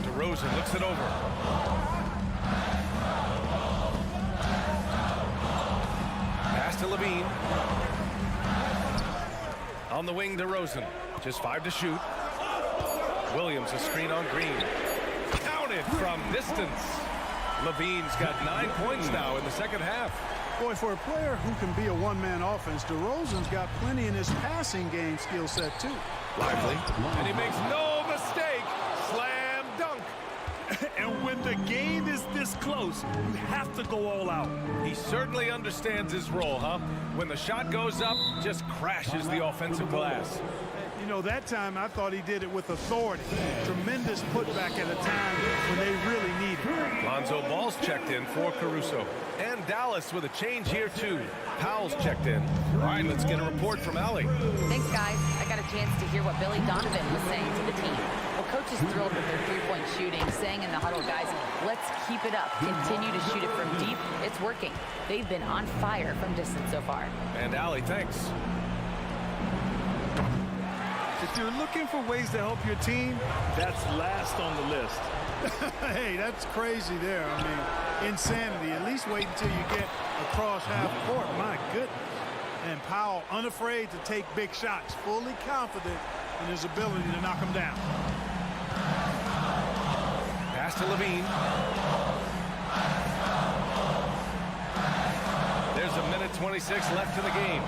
DeRozan looks it over. Pass to Levine. On the wing, DeRozan. Just 5 to shoot. Williams a screen on Green. Counted from distance. Levine's got 9 points now in the second half. Boy, for a player who can be a one-man offense, DeRozan's got plenty in his passing game skill set, too. Lively. And he makes no mistake. Slam dunk. And when the game is this close, you have to go all out. He certainly understands his role, huh? When the shot goes up, just crashes the offensive glass. You know, that time I thought he did it with authority. Tremendous putback at a time when they really need it. Lonzo Ball's checked in for Caruso. And Dallas with a change here, too. Powell's checked in. All right, let's get a report from Allie. Thanks, guys. I got a chance to hear what Billy Donovan was saying to the team. Well, coach is thrilled with their three-point shooting, saying in the huddle, guys, let's keep it up. Continue to shoot it from deep. It's working. They've been on fire from distance so far. And Allie, thanks. To if you're looking for ways to help your team, that's last on the list. Hey, that's crazy there. I mean, insanity. At least wait until you get across half court. My goodness. And Powell unafraid to take big shots, fully confident in his ability to knock them down. Pass to Levine. There's a minute 26 left in the game.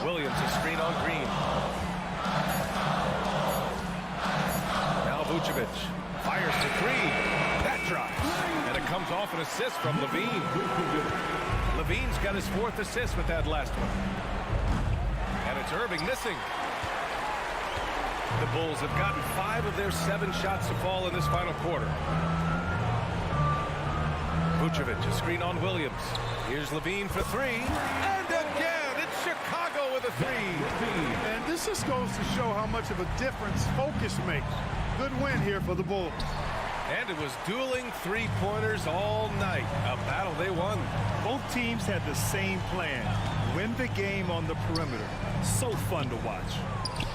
Williams a screen on Green. Now Vucevic fires for three. That drives. And it comes off an assist from Levine. Levine's got his 4th assist with that last one. And it's Irving missing. The Bulls have gotten 5 of their 7 shots to fall in this final quarter. Vucevic a screen on Williams. Here's Levine for 3. And again, it's Chicago with a 3. And this just goes to show how much of a difference focus makes. Good win here for the Bulls. And it was dueling three-pointers all night. A battle they won. Both teams had the same plan. Win the game on the perimeter. So fun to watch.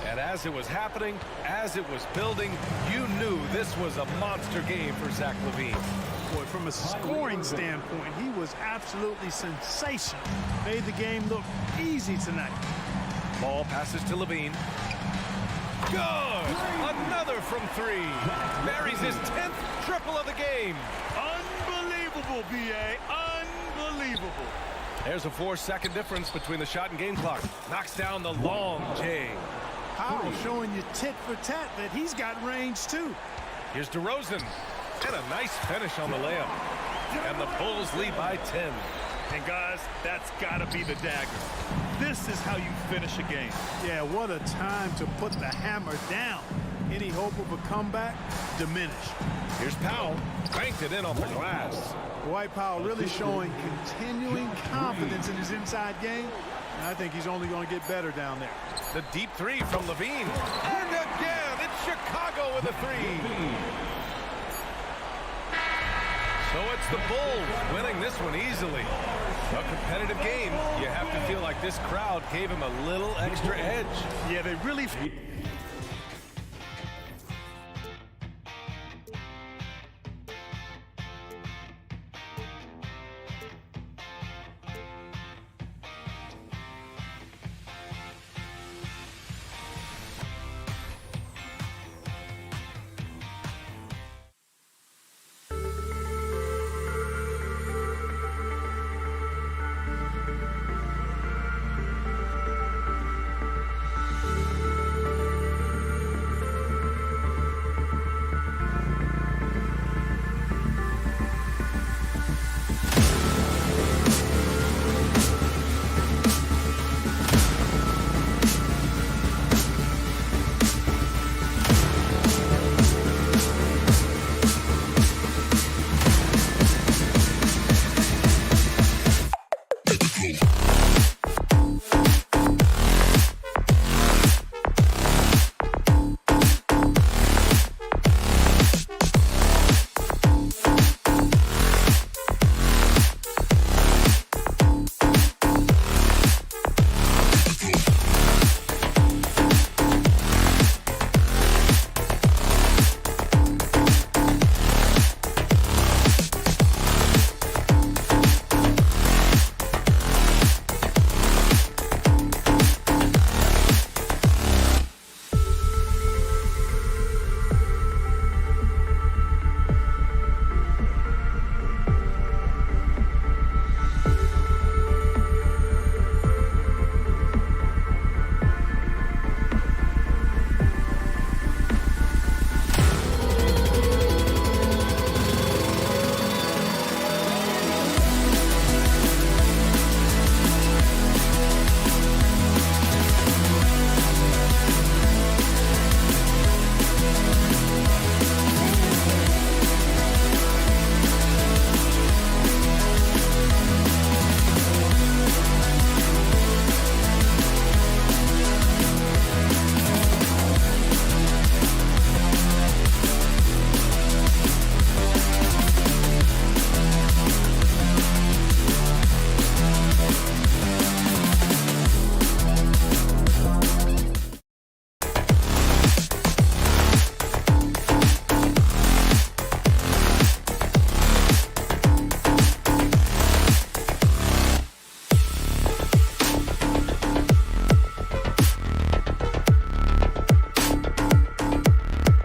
And as it was happening, as it was building, you knew this was a monster game for Zach LaVine. Boy, from a scoring standpoint, he was absolutely sensational. Made the game look easy tonight. Ball passes to LaVine. Good! Another from 3. Marries his 10th triple of the game. Unbelievable, B.A. Unbelievable. There's a 4-second difference between the shot and game clock. Knocks down the long J. Powell showing you tit for tat that he's got range too. Here's DeRozan. And a nice finish on the layup. And the Bulls lead by 10. And guys, that's got to be the dagger. This is how you finish a game. Yeah, what a time to put the hammer down. Any hope of a comeback diminished. Here's Powell. Banked it in off the glass. Dwight Powell really showing continuing confidence in his inside game. And I think he's only going to get better down there. The deep 3 from Levine. And again, it's Chicago with a 3. So it's the Bulls winning this one easily. A competitive game. You have to feel like this crowd gave him a little extra edge. Yeah, they really...